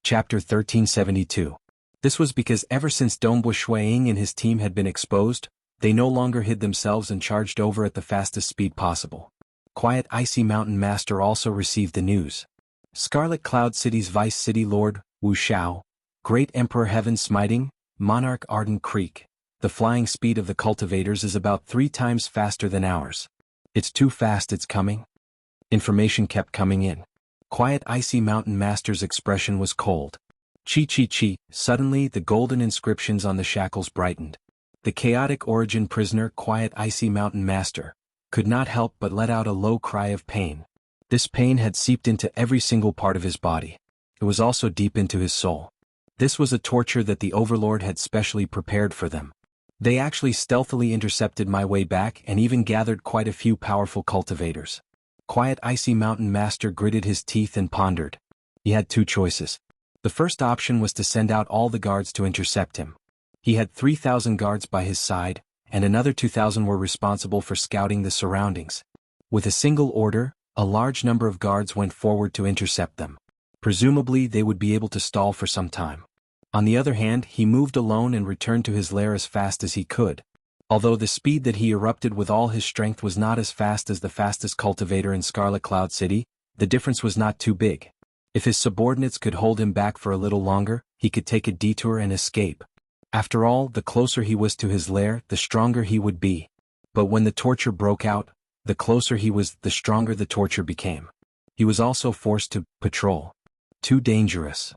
Chapter 1372. This was because ever since Dongbu Ying and his team had been exposed, they no longer hid themselves and charged over at the fastest speed possible. Quiet Icy Mountain Master also received the news. Scarlet Cloud City's Vice City Lord, Wuxia, Great Emperor Heaven Smiting, Monarch Ardent Creek. The flying speed of the cultivators is about 3 times faster than ours. It's too fast, it's coming. Information kept coming in. Quiet Icy Mountain Master's expression was cold. Chi. Suddenly the golden inscriptions on the shackles brightened. The chaotic origin prisoner Quiet Icy Mountain Master could not help but let out a low cry of pain. This pain had seeped into every single part of his body. It was also deep into his soul. This was a torture that the Overlord had specially prepared for them. They actually stealthily intercepted my way back and even gathered quite a few powerful cultivators. Quiet Icy Mountain Master gritted his teeth and pondered. He had 2 choices. The first option was to send out all the guards to intercept him. He had 3,000 guards by his side, and another 2,000 were responsible for scouting the surroundings. With a single order, a large number of guards went forward to intercept them. Presumably they would be able to stall for some time. On the other hand, he moved alone and returned to his lair as fast as he could. Although the speed that he erupted with all his strength was not as fast as the fastest cultivator in Scarlet Cloud City, the difference was not too big. If his subordinates could hold him back for a little longer, he could take a detour and escape. After all, the closer he was to his lair, the stronger he would be. But when the torture broke out, the closer he was, the stronger the torture became. He was also forced to patrol. Too dangerous.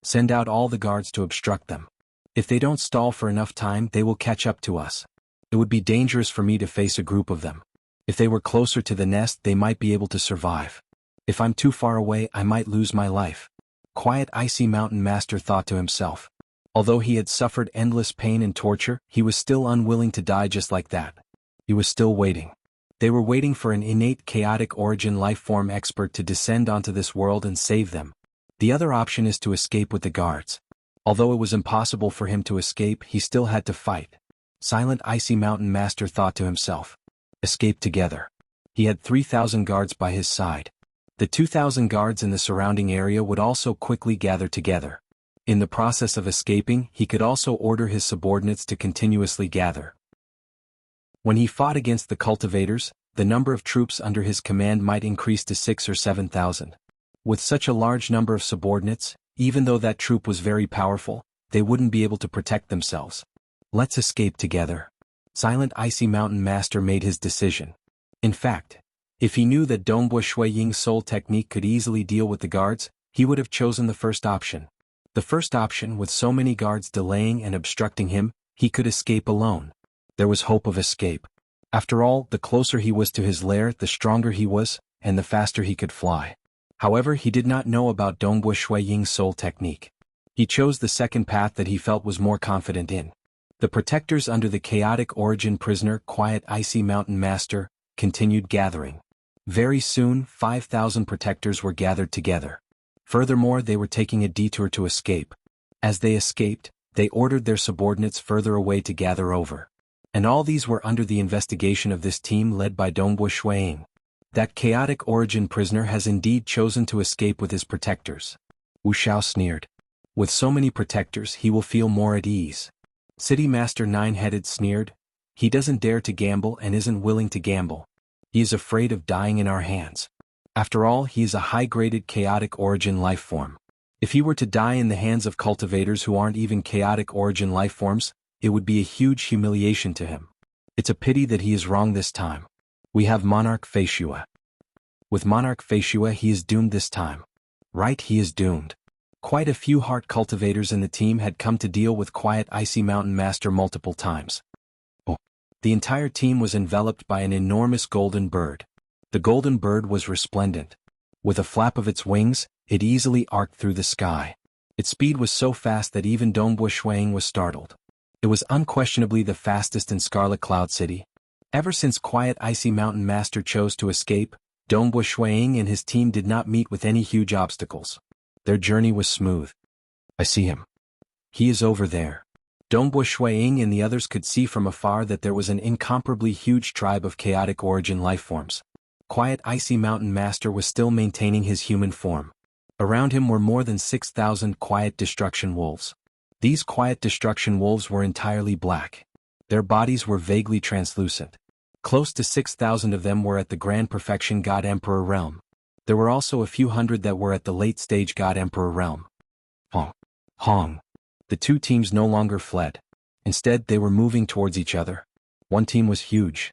Send out all the guards to obstruct them. If they don't stall for enough time, they will catch up to us. It would be dangerous for me to face a group of them. If they were closer to the nest, they might be able to survive. If I'm too far away, I might lose my life. Quiet Icy Mountain Master thought to himself. Although he had suffered endless pain and torture, he was still unwilling to die just like that. He was still waiting. They were waiting for an innate chaotic origin lifeform expert to descend onto this world and save them. The other option is to escape with the guards. Although it was impossible for him to escape, he still had to fight. Silent Icy Mountain Master thought to himself. Escape together. He had 3,000 guards by his side. The 2,000 guards in the surrounding area would also quickly gather together. In the process of escaping, he could also order his subordinates to continuously gather. When he fought against the cultivators, the number of troops under his command might increase to 6,000 or 7,000. With such a large number of subordinates, even though that troop was very powerful, they wouldn't be able to protect themselves. Let's escape together. Silent Icy Mountain Master made his decision. In fact, if he knew that Dongbu Ying's soul technique could easily deal with the guards, he would have chosen the first option. The first option, with so many guards delaying and obstructing him, he could escape alone. There was hope of escape. After all, the closer he was to his lair, the stronger he was, and the faster he could fly. However, he did not know about Dongbu Ying's soul technique. He chose the second path that he felt was more confident in. The protectors under the chaotic origin prisoner Quiet Icy Mountain Master continued gathering. Very soon, 5,000 protectors were gathered together. Furthermore, they were taking a detour to escape. As they escaped, they ordered their subordinates further away to gather over. And all these were under the investigation of this team led by Dongbu Ying. That chaotic origin prisoner has indeed chosen to escape with his protectors. Wu Xiao sneered. With so many protectors, he will feel more at ease. City Master Nine-Headed sneered. He doesn't dare to gamble and isn't willing to gamble. He is afraid of dying in our hands. After all, he is a high-graded chaotic origin lifeform. If he were to die in the hands of cultivators who aren't even chaotic origin lifeforms, it would be a huge humiliation to him. It's a pity that he is wrong this time. We have Monarch Feishua. With Monarch Feishua, he is doomed this time. Right, he is doomed. Quite a few heart cultivators in the team had come to deal with Quiet Icy Mountain Master multiple times. The entire team was enveloped by an enormous golden bird. The golden bird was resplendent. With a flap of its wings, it easily arced through the sky. Its speed was so fast that even Dongbu Ying was startled. It was unquestionably the fastest in Scarlet Cloud City. Ever since Quiet Icy Mountain Master chose to escape, Dongbu Ying and his team did not meet with any huge obstacles. Their journey was smooth. I see him. He is over there. Dongbu Ying and the others could see from afar that there was an incomparably huge tribe of chaotic origin lifeforms. Quiet Icy Mountain Master was still maintaining his human form. Around him were more than 6,000 quiet destruction wolves. These quiet destruction wolves were entirely black. Their bodies were vaguely translucent. Close to 6,000 of them were at the Grand Perfection God Emperor realm. There were also a few hundred that were at the late-stage God Emperor realm. Hong. Hong. The two teams no longer fled. Instead, they were moving towards each other. One team was huge.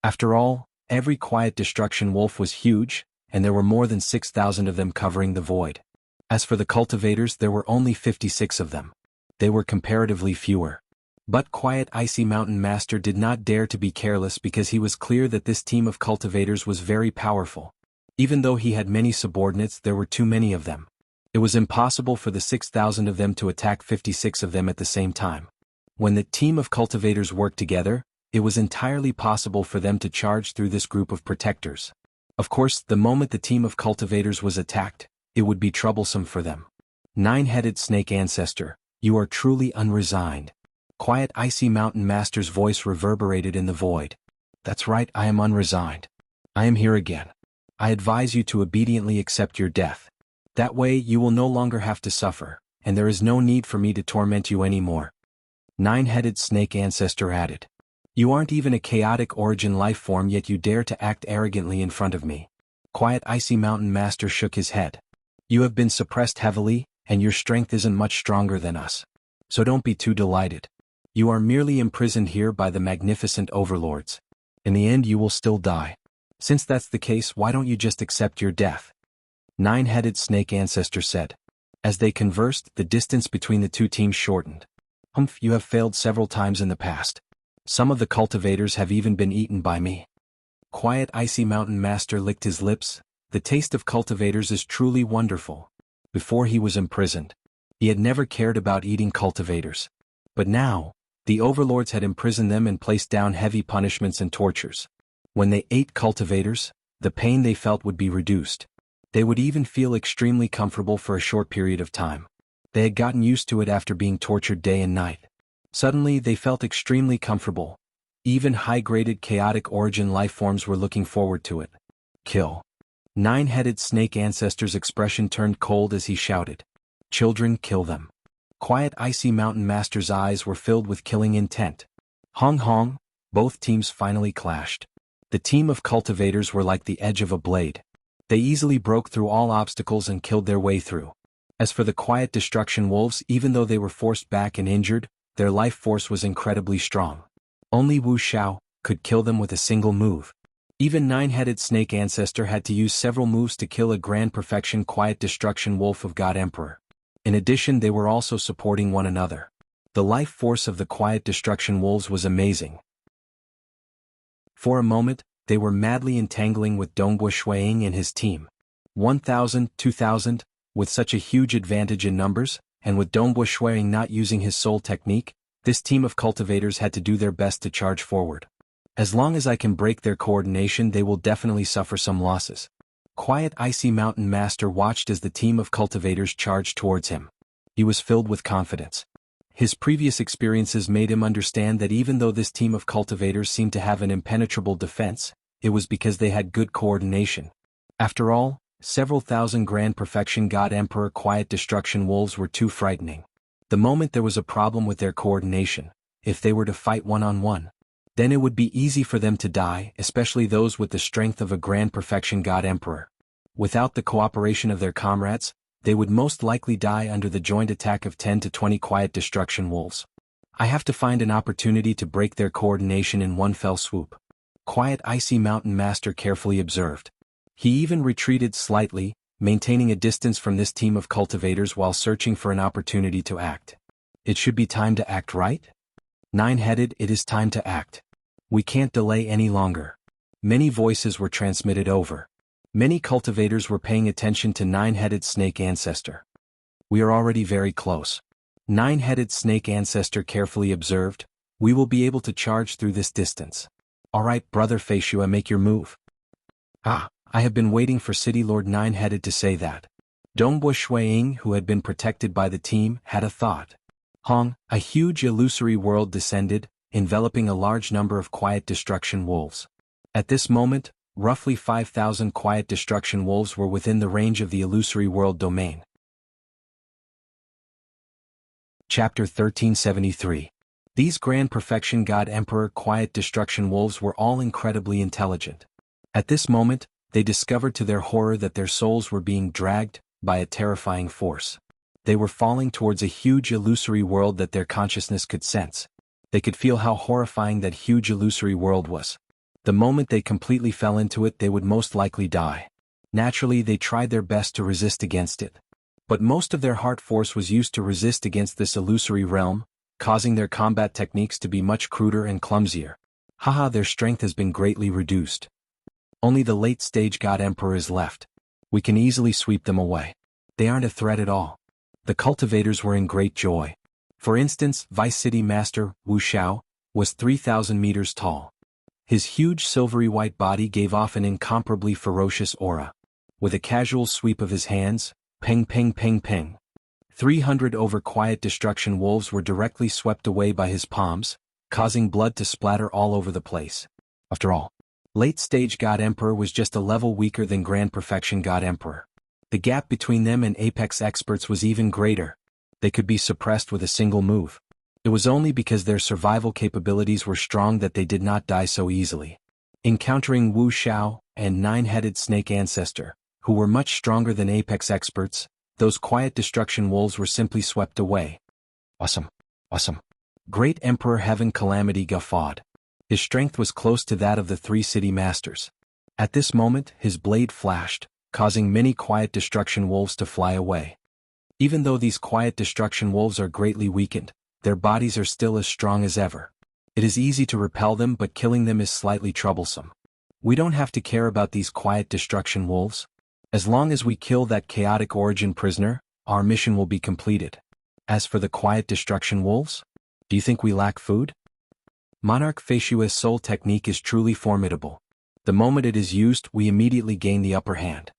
After all, every quiet destruction wolf was huge, and there were more than 6,000 of them covering the void. As for the cultivators, there were only 56 of them. They were comparatively fewer. But Quiet Icy Mountain Master did not dare to be careless because he was clear that this team of cultivators was very powerful. Even though he had many subordinates, there were too many of them. It was impossible for the 6,000 of them to attack 56 of them at the same time. When the team of cultivators worked together, it was entirely possible for them to charge through this group of protectors. Of course, the moment the team of cultivators was attacked, it would be troublesome for them. Nine-headed snake ancestor, you are truly unresigned. Quiet Icy Mountain Master's voice reverberated in the void. That's right, I am unresigned. I am here again. I advise you to obediently accept your death. That way you will no longer have to suffer, and there is no need for me to torment you anymore. Nine-headed snake ancestor added. You aren't even a chaotic origin life form, yet you dare to act arrogantly in front of me. Quiet Icy Mountain Master shook his head. You have been suppressed heavily, and your strength isn't much stronger than us. So don't be too delighted. You are merely imprisoned here by the magnificent overlords. In the end you will still die. Since that's the case, why don't you just accept your death? Nine-headed snake ancestor said. As they conversed, the distance between the two teams shortened. Humph, you have failed several times in the past. Some of the cultivators have even been eaten by me. Quiet Icy Mountain Master licked his lips. The taste of cultivators is truly wonderful. Before he was imprisoned, he had never cared about eating cultivators. But now, the overlords had imprisoned them and placed down heavy punishments and tortures. When they ate cultivators, the pain they felt would be reduced. They would even feel extremely comfortable for a short period of time. They had gotten used to it after being tortured day and night. Suddenly they felt extremely comfortable. Even high-graded chaotic origin life forms were looking forward to it. Kill. Nine-headed snake ancestor's expression turned cold as he shouted. Children, kill them. Quiet Icy Mountain Master's eyes were filled with killing intent. Hong hong, both teams finally clashed. The team of cultivators were like the edge of a blade. They easily broke through all obstacles and killed their way through. As for the quiet destruction wolves, even though they were forced back and injured, their life force was incredibly strong. Only Wuxia could kill them with a single move. Even Nine-headed snake ancestor had to use several moves to kill a Grand Perfection quiet destruction wolf of God Emperor. In addition, they were also supporting one another. The life force of the quiet destruction wolves was amazing. For a moment, they were madly entangling with Dongbo Shuiying and his team. 1,000, 2,000, with such a huge advantage in numbers, and with Dongbo Shuiying not using his soul technique, this team of cultivators had to do their best to charge forward. As long as I can break their coordination, they will definitely suffer some losses. Quiet Icy Mountain Master watched as the team of cultivators charged towards him. He was filled with confidence. His previous experiences made him understand that even though this team of cultivators seemed to have an impenetrable defense, it was because they had good coordination. After all, several thousand Grand Perfection God Emperor quiet destruction wolves were too frightening. The moment there was a problem with their coordination, if they were to fight one-on-one, then it would be easy for them to die, especially those with the strength of a Grand Perfection God Emperor. Without the cooperation of their comrades, they would most likely die under the joint attack of 10 to 20 quiet destruction wolves. I have to find an opportunity to break their coordination in one fell swoop. Quiet Icy Mountain Master carefully observed. He even retreated slightly, maintaining a distance from this team of cultivators while searching for an opportunity to act. It should be time to act, right? Nine-headed, it is time to act. We can't delay any longer. Many voices were transmitted over. Many cultivators were paying attention to Nine-headed snake ancestor. We are already very close. Nine-headed snake ancestor carefully observed. We will be able to charge through this distance. Alright, brother Feishua, make your move. I have been waiting for City Lord Nine-headed to say that. Dongbo Shuiying, who had been protected by the team, had a thought. Hong, a huge illusory world descended, enveloping a large number of quiet destruction wolves. At this moment, roughly 5,000 quiet destruction wolves were within the range of the illusory world domain. Chapter 1373. These Grand Perfection God Emperor quiet destruction wolves were all incredibly intelligent. At this moment, they discovered to their horror that their souls were being dragged by a terrifying force. They were falling towards a huge illusory world that their consciousness could sense. They could feel how horrifying that huge illusory world was. The moment they completely fell into it, they would most likely die. Naturally, they tried their best to resist against it. But most of their heart force was used to resist against this illusory realm, causing their combat techniques to be much cruder and clumsier. Haha, their strength has been greatly reduced. Only the late-stage God Emperor is left. We can easily sweep them away. They aren't a threat at all. The cultivators were in great joy. For instance, Vice City Master Wuxia was 3,000 meters tall. His huge silvery white body gave off an incomparably ferocious aura. With a casual sweep of his hands, ping ping ping ping, 300 over quiet destruction wolves were directly swept away by his palms, causing blood to splatter all over the place. After all, late-stage God Emperor was just a level weaker than Grand Perfection God Emperor. The gap between them and Apex experts was even greater. They could be suppressed with a single move. It was only because their survival capabilities were strong that they did not die so easily. Encountering Wu Xiao and Nine-Headed Snake Ancestor, who were much stronger than Apex experts, those quiet destruction wolves were simply swept away. Awesome. Awesome. Great Emperor Heaven Calamity guffawed. His strength was close to that of the three city masters. At this moment, his blade flashed, causing many quiet destruction wolves to fly away. Even though these quiet destruction wolves are greatly weakened, their bodies are still as strong as ever. It is easy to repel them, but killing them is slightly troublesome. We don't have to care about these quiet destruction wolves. As long as we kill that chaotic origin prisoner, our mission will be completed. As for the quiet destruction wolves, do you think we lack food? Monarch Feishua's soul technique is truly formidable. The moment it is used, we immediately gain the upper hand.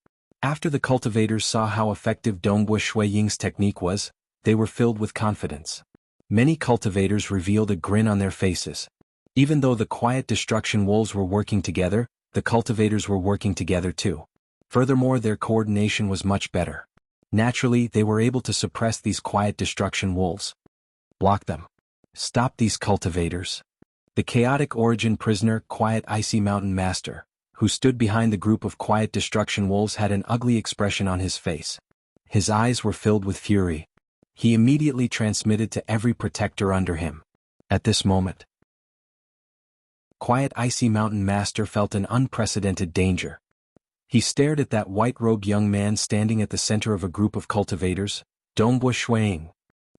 After the cultivators saw how effective Dongbua Shui Ying's technique was, they were filled with confidence. Many cultivators revealed a grin on their faces. Even though the quiet destruction wolves were working together, the cultivators were working together too. Furthermore, their coordination was much better. Naturally, they were able to suppress these quiet destruction wolves. Block them. Stop these cultivators. The chaotic origin prisoner, Quiet Icy Mountain Master, who stood behind the group of quiet destruction wolves, had an ugly expression on his face. His eyes were filled with fury. He immediately transmitted to every protector under him. At this moment, Quiet Icy Mountain Master felt an unprecedented danger. He stared at that white-robed young man standing at the center of a group of cultivators, Dongbua Shuiying.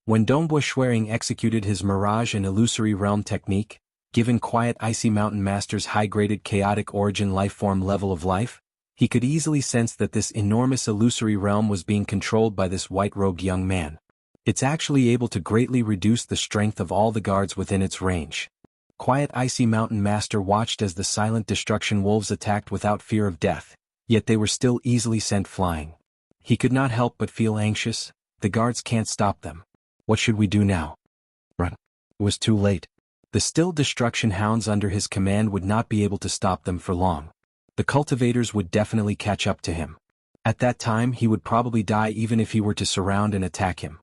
When Dongbua Shuiying executed his Mirage and Illusory Realm technique, given Quiet Icy Mountain Master's high-graded chaotic origin lifeform level of life, he could easily sense that this enormous illusory realm was being controlled by this white-robed young man. It's actually able to greatly reduce the strength of all the guards within its range. Quiet Icy Mountain Master watched as the silent destruction wolves attacked without fear of death. Yet they were still easily sent flying. He could not help but feel anxious. The guards can't stop them. What should we do now? Run. It was too late. The still destruction hounds under his command would not be able to stop them for long. The cultivators would definitely catch up to him. At that time, he would probably die even if he were to surround and attack him.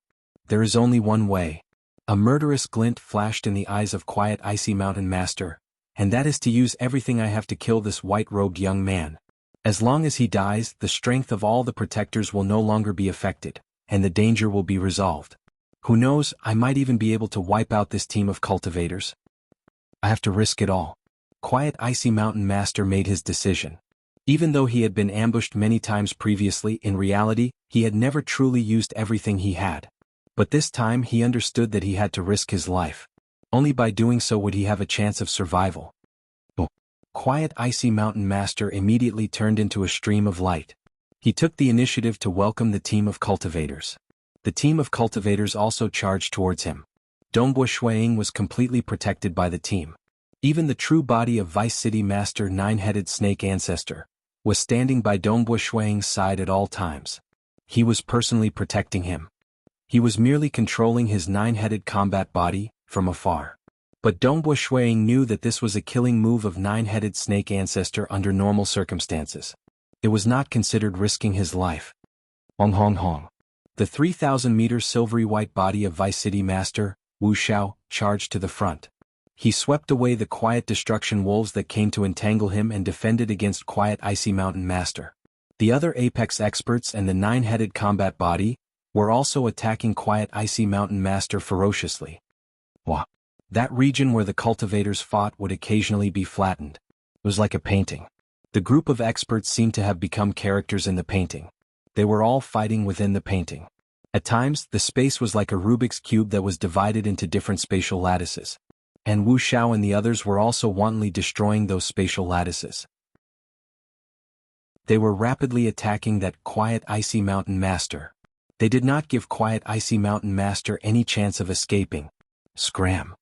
There is only one way. A murderous glint flashed in the eyes of Quiet Icy Mountain Master, and that is to use everything I have to kill this white-robed young man. As long as he dies, the strength of all the protectors will no longer be affected, and the danger will be resolved. Who knows, I might even be able to wipe out this team of cultivators. I have to risk it all. Quiet Icy Mountain Master made his decision. Even though he had been ambushed many times previously, in reality, he had never truly used everything he had. But this time he understood that he had to risk his life. Only by doing so would he have a chance of survival. Quiet Icy Mountain Master immediately turned into a stream of light. He took the initiative to welcome the team of cultivators. The team of cultivators also charged towards him. Dongbua Shuiying was completely protected by the team. Even the true body of Vice City Master Nine-Headed Snake Ancestor was standing by Dongbua Shuiying's side at all times. He was personally protecting him. He was merely controlling his nine-headed combat body from afar. But Dongbo Shuiying knew that this was a killing move of nine-headed snake ancestor under normal circumstances. It was not considered risking his life. Hong hong hong. The 3,000-meter silvery white body of Vice City Master, Wuxia, charged to the front. He swept away the quiet destruction wolves that came to entangle him and defended against quiet Icy Mountain Master. The other apex experts and the nine-headed combat body were also attacking quiet Icy Mountain Master ferociously. Wah! That region where the cultivators fought would occasionally be flattened. It was like a painting. The group of experts seemed to have become characters in the painting. They were all fighting within the painting. At times, the space was like a Rubik's Cube that was divided into different spatial lattices. And Wu Xiao and the others were also wantonly destroying those spatial lattices. They were rapidly attacking that quiet Icy Mountain Master. They did not give quiet Icy Mountain Master any chance of escaping. Scram!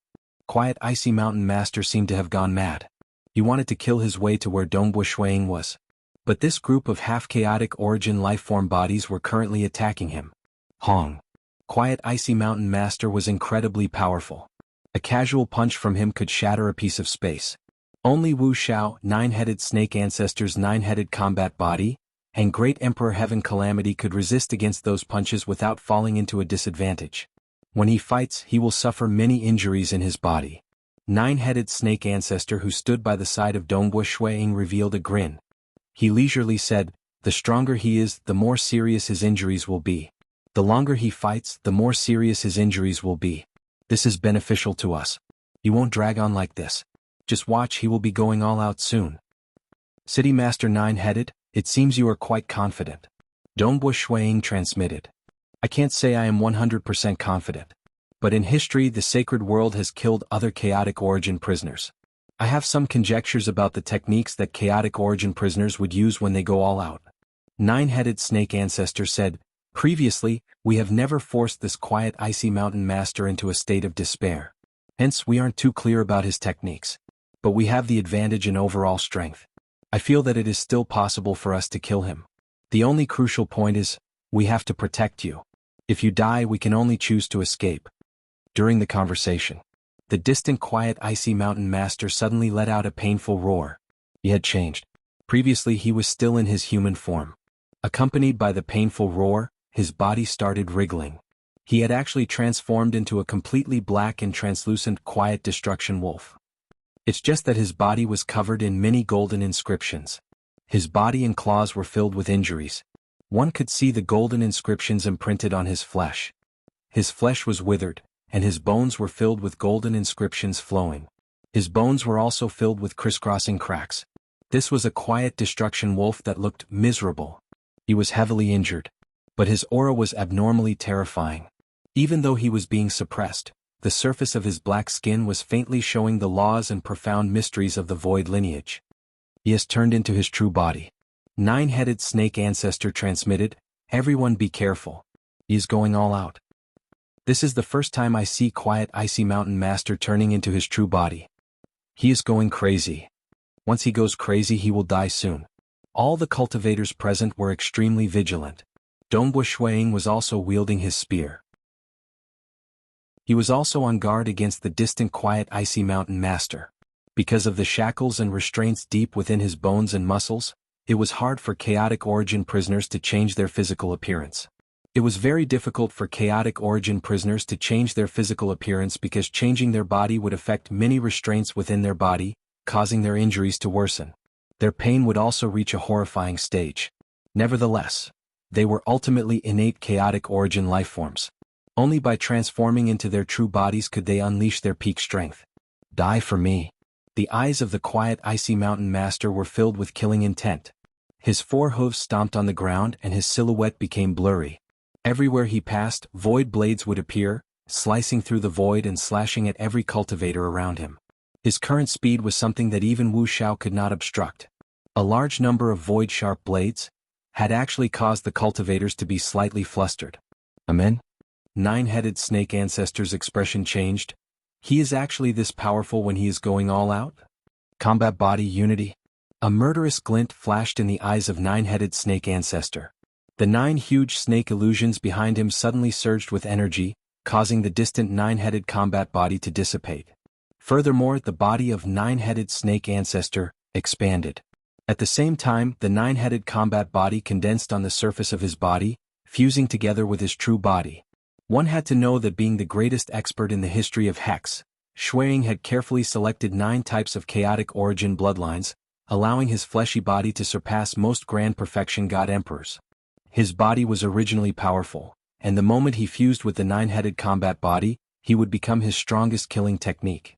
Quiet Icy Mountain Master seemed to have gone mad. He wanted to kill his way to where Dongbo Shuiying was. But this group of half-chaotic origin lifeform bodies were currently attacking him. Hong! Quiet Icy Mountain Master was incredibly powerful. A casual punch from him could shatter a piece of space. Only Wu Xiao, nine-headed snake ancestor's nine-headed combat body, and Great Emperor Heaven Calamity could resist against those punches without falling into a disadvantage. When he fights, he will suffer many injuries in his body. Nine-headed snake ancestor who stood by the side of Dongbo Shuiying revealed a grin. He leisurely said, "The stronger he is, the more serious his injuries will be. The longer he fights, the more serious his injuries will be. This is beneficial to us. He won't drag on like this. Just watch, he will be going all out soon." City Master Nine-Headed, it seems you are quite confident. Dongbo Shuiying transmitted. I can't say I am 100% confident. But in history the sacred world has killed other chaotic origin prisoners. I have some conjectures about the techniques that chaotic origin prisoners would use when they go all out. Nine-headed snake ancestor said, "Previously, we have never forced this quiet Icy Mountain Master into a state of despair. Hence we aren't too clear about his techniques. But we have the advantage in overall strength. I feel that it is still possible for us to kill him. The only crucial point is, we have to protect you. If you die, we can only choose to escape." During the conversation, the distant quiet Icy Mountain Master suddenly let out a painful roar. He had changed. Previously he was still in his human form. Accompanied by the painful roar, his body started wriggling. He had actually transformed into a completely black and translucent quiet destruction wolf. It's just that his body was covered in many golden inscriptions. His body and claws were filled with injuries. One could see the golden inscriptions imprinted on his flesh. His flesh was withered, and his bones were filled with golden inscriptions flowing. His bones were also filled with crisscrossing cracks. This was a quiet destruction wolf that looked miserable. He was heavily injured. But his aura was abnormally terrifying. Even though he was being suppressed, the surface of his black skin was faintly showing the laws and profound mysteries of the void lineage. He has turned into his true body. Nine-headed snake ancestor transmitted, "Everyone be careful. He is going all out." This is the first time I see quiet Icy Mountain Master turning into his true body. He is going crazy. Once he goes crazy he will die soon. All the cultivators present were extremely vigilant. Dongbo Shuiying was also wielding his spear. He was also on guard against the distant quiet Icy Mountain Master. Because of the shackles and restraints deep within his bones and muscles, it was hard for chaotic origin prisoners to change their physical appearance. It was very difficult for chaotic origin prisoners to change their physical appearance because changing their body would affect many restraints within their body, causing their injuries to worsen. Their pain would also reach a horrifying stage. Nevertheless, they were ultimately innate chaotic origin lifeforms. Only by transforming into their true bodies could they unleash their peak strength. Die for me. The eyes of the quiet Icy Mountain Master were filled with killing intent. His four hooves stomped on the ground and his silhouette became blurry. Everywhere he passed, void blades would appear, slicing through the void and slashing at every cultivator around him. His current speed was something that even Wu Xiao could not obstruct. A large number of void-sharp blades had actually caused the cultivators to be slightly flustered. Amen? Nine-headed snake ancestor's expression changed. He is actually this powerful when he is going all out? Combat body unity? A murderous glint flashed in the eyes of nine-headed snake ancestor. The 9 huge snake illusions behind him suddenly surged with energy, causing the distant nine-headed combat body to dissipate. Furthermore, the body of nine-headed snake ancestor expanded. At the same time, the nine-headed combat body condensed on the surface of his body, fusing together with his true body. One had to know that being the greatest expert in the history of Hex, Shuiying had carefully selected 9 types of chaotic origin bloodlines, allowing his fleshy body to surpass most grand perfection god emperors. His body was originally powerful, and the moment he fused with the nine-headed combat body, he would become his strongest killing technique.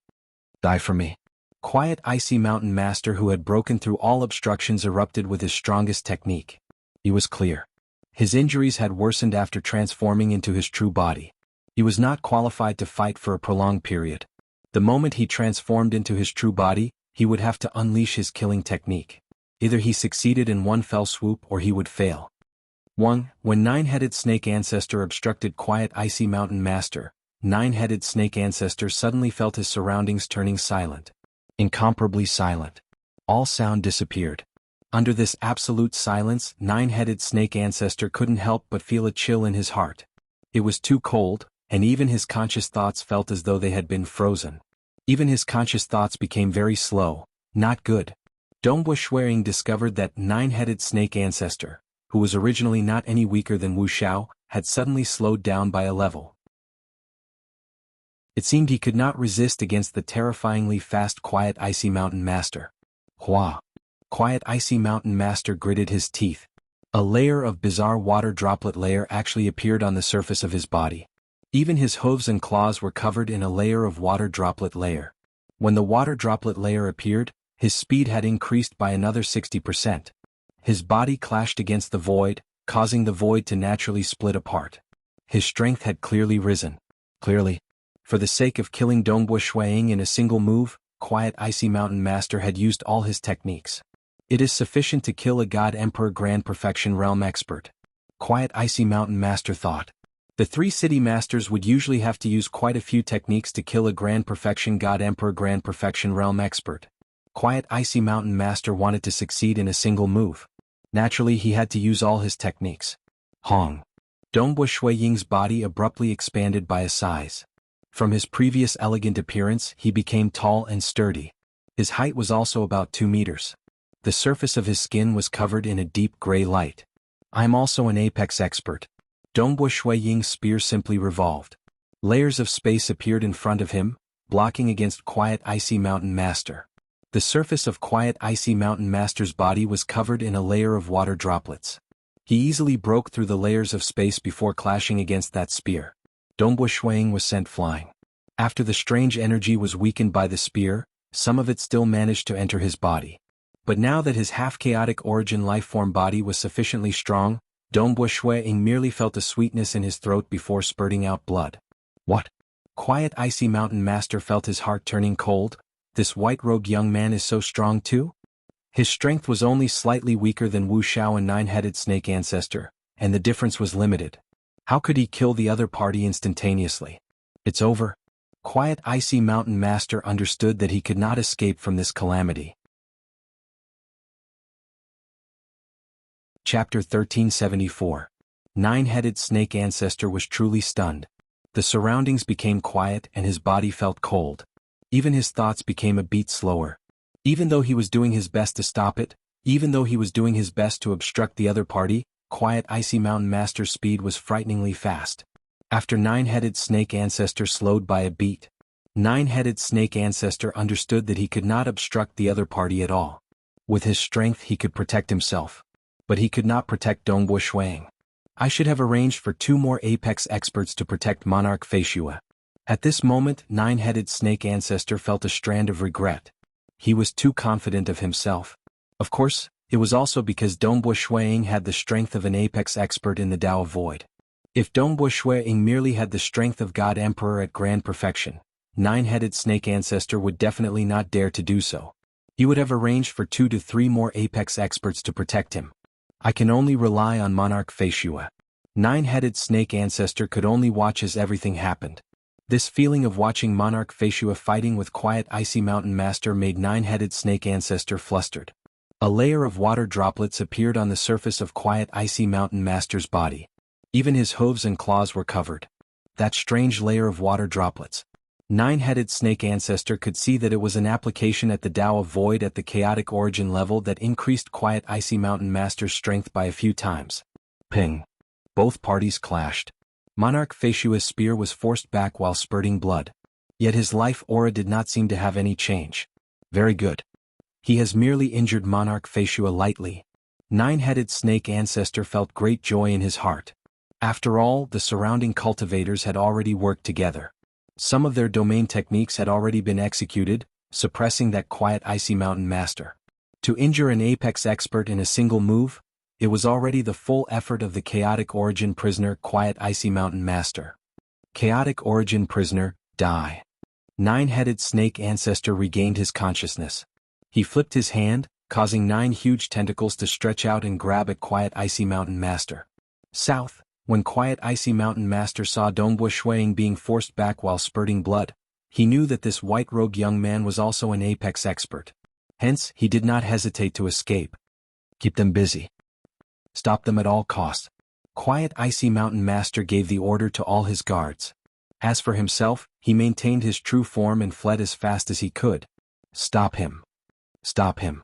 Die for me. Quiet icy mountain master who had broken through all obstructions erupted with his strongest technique. He was clear. His injuries had worsened after transforming into his true body. He was not qualified to fight for a prolonged period. The moment he transformed into his true body, he would have to unleash his killing technique. Either he succeeded in one fell swoop or he would fail. 1. When nine-headed snake ancestor obstructed quiet icy mountain master, nine-headed snake ancestor suddenly felt his surroundings turning silent. Incomparably silent. All sound disappeared. Under this absolute silence, nine-headed snake ancestor couldn't help but feel a chill in his heart. It was too cold, and even his conscious thoughts felt as though they had been frozen. Even his conscious thoughts became very slow. Not good. Dongbu Shuiying discovered that nine-headed snake ancestor, who was originally not any weaker than Wuxia, had suddenly slowed down by a level. It seemed he could not resist against the terrifyingly fast quiet icy mountain master. Hua. Quiet icy mountain master gritted his teeth. A layer of bizarre water droplet layer actually appeared on the surface of his body. Even his hooves and claws were covered in a layer of water droplet layer. When the water droplet layer appeared, his speed had increased by another 60%. His body clashed against the void, causing the void to naturally split apart. His strength had clearly risen. Clearly. For the sake of killing Dongbu Shuiying in a single move, quiet icy mountain master had used all his techniques. It is sufficient to kill a god emperor grand perfection realm expert. Quiet icy mountain master thought. The 3 city masters would usually have to use quite a few techniques to kill a grand perfection god emperor grand perfection realm expert. Quiet icy mountain master wanted to succeed in a single move. Naturally he had to use all his techniques. Hong. Dongbu Shuiying's body abruptly expanded by a size. From his previous elegant appearance he became tall and sturdy. His height was also about 2 meters. The surface of his skin was covered in a deep gray light. I'm also an apex expert. Dongbu Shuiying's spear simply revolved. Layers of space appeared in front of him, blocking against quiet icy mountain master. The surface of quiet icy mountain master's body was covered in a layer of water droplets. He easily broke through the layers of space before clashing against that spear. Dongbu Shuiying was sent flying. After the strange energy was weakened by the spear, some of it still managed to enter his body. But now that his half-chaotic origin lifeform body was sufficiently strong, Dongbu Shuiying merely felt a sweetness in his throat before spurting out blood. What? Quiet icy mountain master felt his heart turning cold. This white-robed young man is so strong too? His strength was only slightly weaker than Wuxia and nine-headed snake ancestor, and the difference was limited. How could he kill the other party instantaneously? It's over. Quiet icy mountain master understood that he could not escape from this calamity. Chapter 1374. Nine-headed snake ancestor was truly stunned. The surroundings became quiet and his body felt cold. Even his thoughts became a beat slower. Even though he was doing his best to stop it, even though he was doing his best to obstruct the other party, quiet icy mountain master's speed was frighteningly fast. After nine-headed snake ancestor slowed by a beat, nine-headed snake ancestor understood that he could not obstruct the other party at all. With his strength he could protect himself. But he could not protect Dongbu Shuiying. I should have arranged for 2 more apex experts to protect Monarch Feishua. At this moment, nine-headed snake ancestor felt a strand of regret. He was too confident of himself. Of course, it was also because Dongbu Shuiying had the strength of an apex expert in the Tao of Void. If Dongbu Shuiying merely had the strength of God Emperor at grand perfection, nine-headed snake ancestor would definitely not dare to do so. He would have arranged for 2 to 3 more apex experts to protect him. I can only rely on Monarch Feishua. Nine-headed snake ancestor could only watch as everything happened. This feeling of watching Monarch Feishua fighting with quiet icy mountain master made nine-headed snake ancestor flustered. A layer of water droplets appeared on the surface of quiet icy mountain master's body. Even his hooves and claws were covered. That strange layer of water droplets. Nine-headed snake ancestor could see that it was an application at the Tao of Void at the chaotic origin level that increased Quiet Icy Mountain Master's strength by a few times. Ping. Both parties clashed. Monarch Feishua's spear was forced back while spurting blood. Yet his life aura did not seem to have any change. Very good. He has merely injured Monarch Feishua lightly. Nine-headed snake ancestor felt great joy in his heart. After all, the surrounding cultivators had already worked together. Some of their domain techniques had already been executed, suppressing that Quiet Icy Mountain Master. To injure an apex expert in a single move, it was already the full effort of the chaotic origin prisoner Quiet Icy Mountain Master. Chaotic origin prisoner, die. Nine-headed snake ancestor regained his consciousness. He flipped his hand, causing 9 huge tentacles to stretch out and grab at Quiet Icy Mountain Master. South. When Quiet Icy Mountain Master saw Dongbua Shuiying being forced back while spurting blood, he knew that this white-robed young man was also an apex expert. Hence, he did not hesitate to escape. Keep them busy. Stop them at all costs. Quiet Icy Mountain Master gave the order to all his guards. As for himself, he maintained his true form and fled as fast as he could. Stop him. Stop him.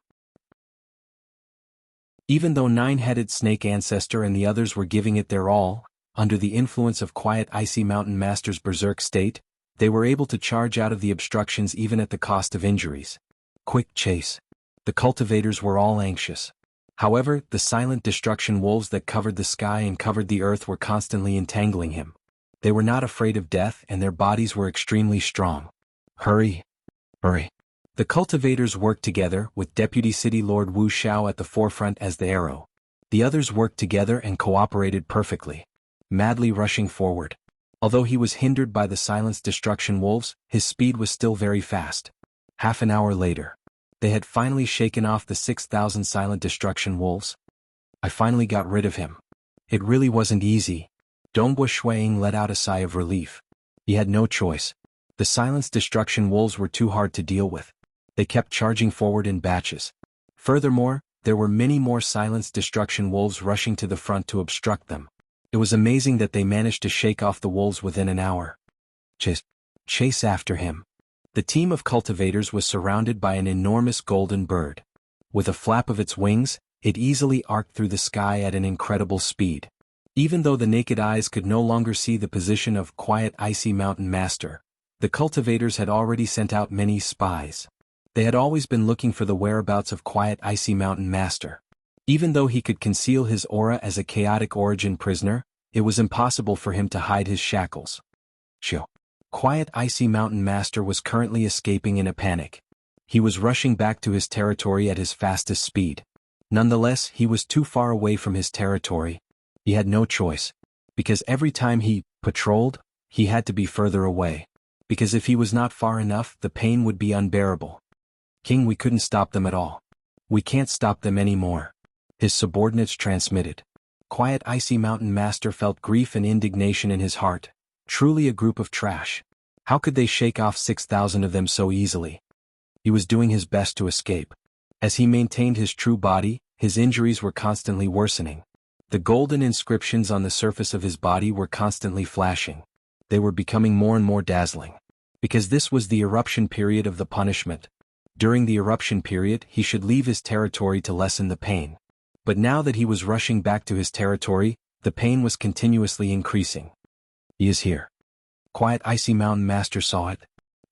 Even though Nine-headed snake ancestor and the others were giving it their all, under the influence of Quiet Icy Mountain Master's berserk state, they were able to charge out of the obstructions even at the cost of injuries. Quick chase. The cultivators were all anxious. However, the silent destruction wolves that covered the sky and covered the earth were constantly entangling him. They were not afraid of death and their bodies were extremely strong. Hurry. Hurry. The cultivators worked together, with Deputy City Lord Wuxia at the forefront as the arrow. The others worked together and cooperated perfectly, madly rushing forward. Although he was hindered by the silenced destruction wolves, his speed was still very fast. Half an hour later, they had finally shaken off the 6,000 silent destruction wolves. I finally got rid of him. It really wasn't easy. Dongbua Shuiying let out a sigh of relief. He had no choice. The silenced destruction wolves were too hard to deal with. They kept charging forward in batches. Furthermore, there were many more silenced destruction wolves rushing to the front to obstruct them. It was amazing that they managed to shake off the wolves within an hour. Chase after him. The team of cultivators was surrounded by an enormous golden bird. With a flap of its wings, it easily arced through the sky at an incredible speed. Even though the naked eyes could no longer see the position of Quiet Icy Mountain Master, the cultivators had already sent out many spies. They had always been looking for the whereabouts of Quiet Icy Mountain Master. Even though he could conceal his aura as a chaotic origin prisoner, it was impossible for him to hide his shackles. Quiet Icy Mountain Master was currently escaping in a panic. He was rushing back to his territory at his fastest speed. Nonetheless, he was too far away from his territory. He had no choice. Because every time he patrolled, he had to be further away. Because if he was not far enough, the pain would be unbearable. King, we couldn't stop them at all. We can't stop them anymore. His subordinates transmitted. Quiet Icy Mountain Master felt grief and indignation in his heart. Truly a group of trash. How could they shake off 6,000 of them so easily? He was doing his best to escape. As he maintained his true body, his injuries were constantly worsening. The golden inscriptions on the surface of his body were constantly flashing. They were becoming more and more dazzling. Because this was the eruption period of the punishment. During the eruption period, he should leave his territory to lessen the pain. But now that he was rushing back to his territory, the pain was continuously increasing. He is here. Quiet Icy Mountain Master saw it.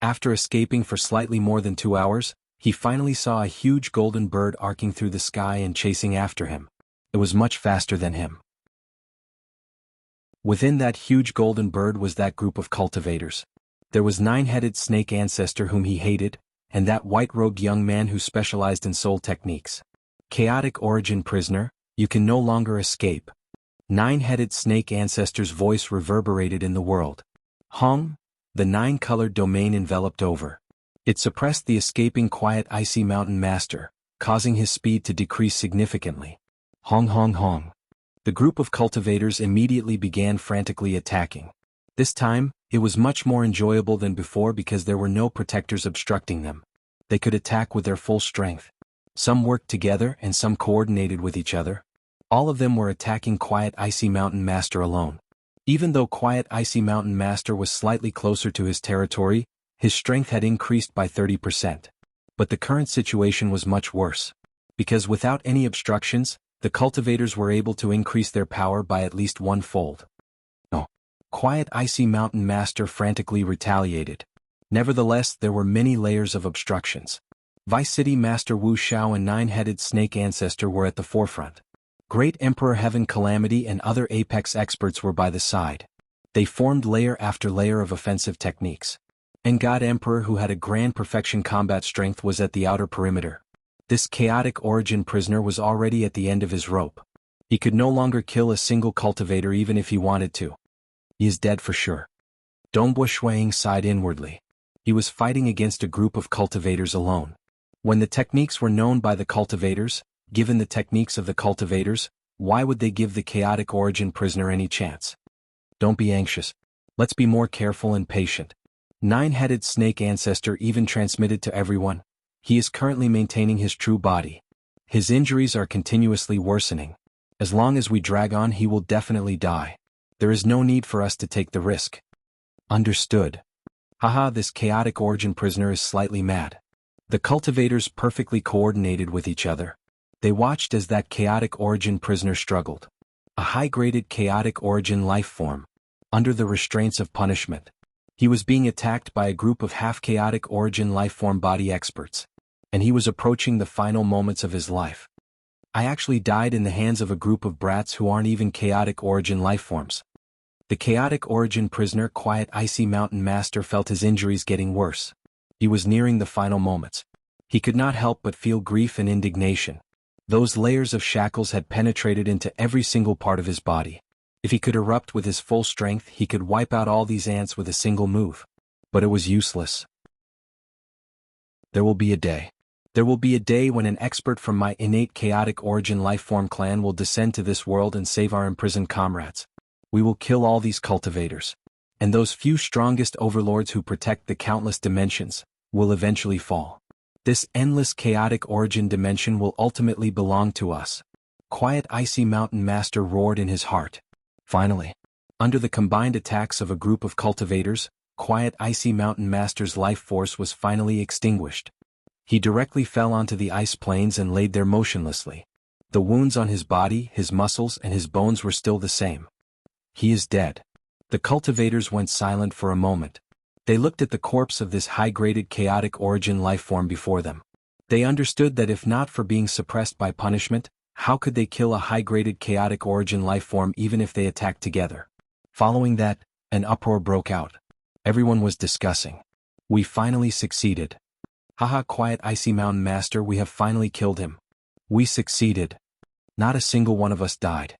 After escaping for slightly more than 2 hours, he finally saw a huge golden bird arcing through the sky and chasing after him. It was much faster than him. Within that huge golden bird was that group of cultivators. There was Nine-headed snake ancestor whom he hated, and that white-robed young man who specialized in soul techniques. Chaotic origin prisoner, you can no longer escape. Nine-headed snake ancestor's voice reverberated in the world. Hong, the 9-colored domain enveloped over. It suppressed the escaping Quiet Icy Mountain Master, causing his speed to decrease significantly. Hong hong hong. The group of cultivators immediately began frantically attacking. This time, it was much more enjoyable than before because there were no protectors obstructing them. They could attack with their full strength. Some worked together and some coordinated with each other. All of them were attacking Quiet Icy Mountain Master alone. Even though Quiet Icy Mountain Master was slightly closer to his territory, His strength had increased by 30%. But the current situation was much worse. Because without any obstructions, the cultivators were able to increase their power by at least one-fold. No. Quiet Icy Mountain Master frantically retaliated. Nevertheless, there were many layers of obstructions. Vice City Master Wuxia and Nine-Headed Snake Ancestor were at the forefront. Great Emperor Heaven Calamity and other apex experts were by the side. They formed layer after layer of offensive techniques. And God Emperor, who had a grand perfection combat strength, was at the outer perimeter. This chaotic origin prisoner was already at the end of his rope. He could no longer kill a single cultivator even if he wanted to. He is dead for sure. Dongbua Shuiying sighed inwardly. He was fighting against a group of cultivators alone. When the techniques were known by the cultivators, given the techniques of the cultivators, why would they give the chaotic origin prisoner any chance? Don't be anxious. Let's be more careful and patient. Nine-Headed Snake Ancestor even transmitted to everyone. He is currently maintaining his true body. His injuries are continuously worsening. As long as we drag on, he will definitely die. There is no need for us to take the risk. Understood. Haha, this chaotic origin prisoner is slightly mad. The cultivators perfectly coordinated with each other. They watched as that chaotic origin prisoner struggled. A high-graded chaotic origin life form. Under the restraints of punishment. He was being attacked by a group of half-chaotic origin life form body experts. And he was approaching the final moments of his life. I actually died in the hands of a group of brats who aren't even chaotic origin life forms. The chaotic origin prisoner Quiet Icy Mountain Master felt his injuries getting worse. He was nearing the final moments. He could not help but feel grief and indignation. Those layers of shackles had penetrated into every single part of his body. If he could erupt with his full strength, he could wipe out all these ants with a single move. But it was useless. There will be a day. There will be a day when an expert from my innate chaotic origin lifeform clan will descend to this world and save our imprisoned comrades. We will kill all these cultivators. And those few strongest overlords who protect the countless dimensions will eventually fall. This endless chaotic origin dimension will ultimately belong to us. Quiet Icy Mountain Master roared in his heart. Finally, under the combined attacks of a group of cultivators, Quiet Icy Mountain Master's life force was finally extinguished. He directly fell onto the ice plains and laid there motionlessly. The wounds on his body, his muscles, and his bones were still the same. He is dead. The cultivators went silent for a moment. They looked at the corpse of this high-graded chaotic origin lifeform before them. They understood that if not for being suppressed by punishment, how could they kill a high-graded chaotic origin lifeform even if they attacked together? Following that, an uproar broke out. Everyone was discussing. We finally succeeded. Haha, Quiet Icy Mountain Master, we have finally killed him. We succeeded. Not a single one of us died.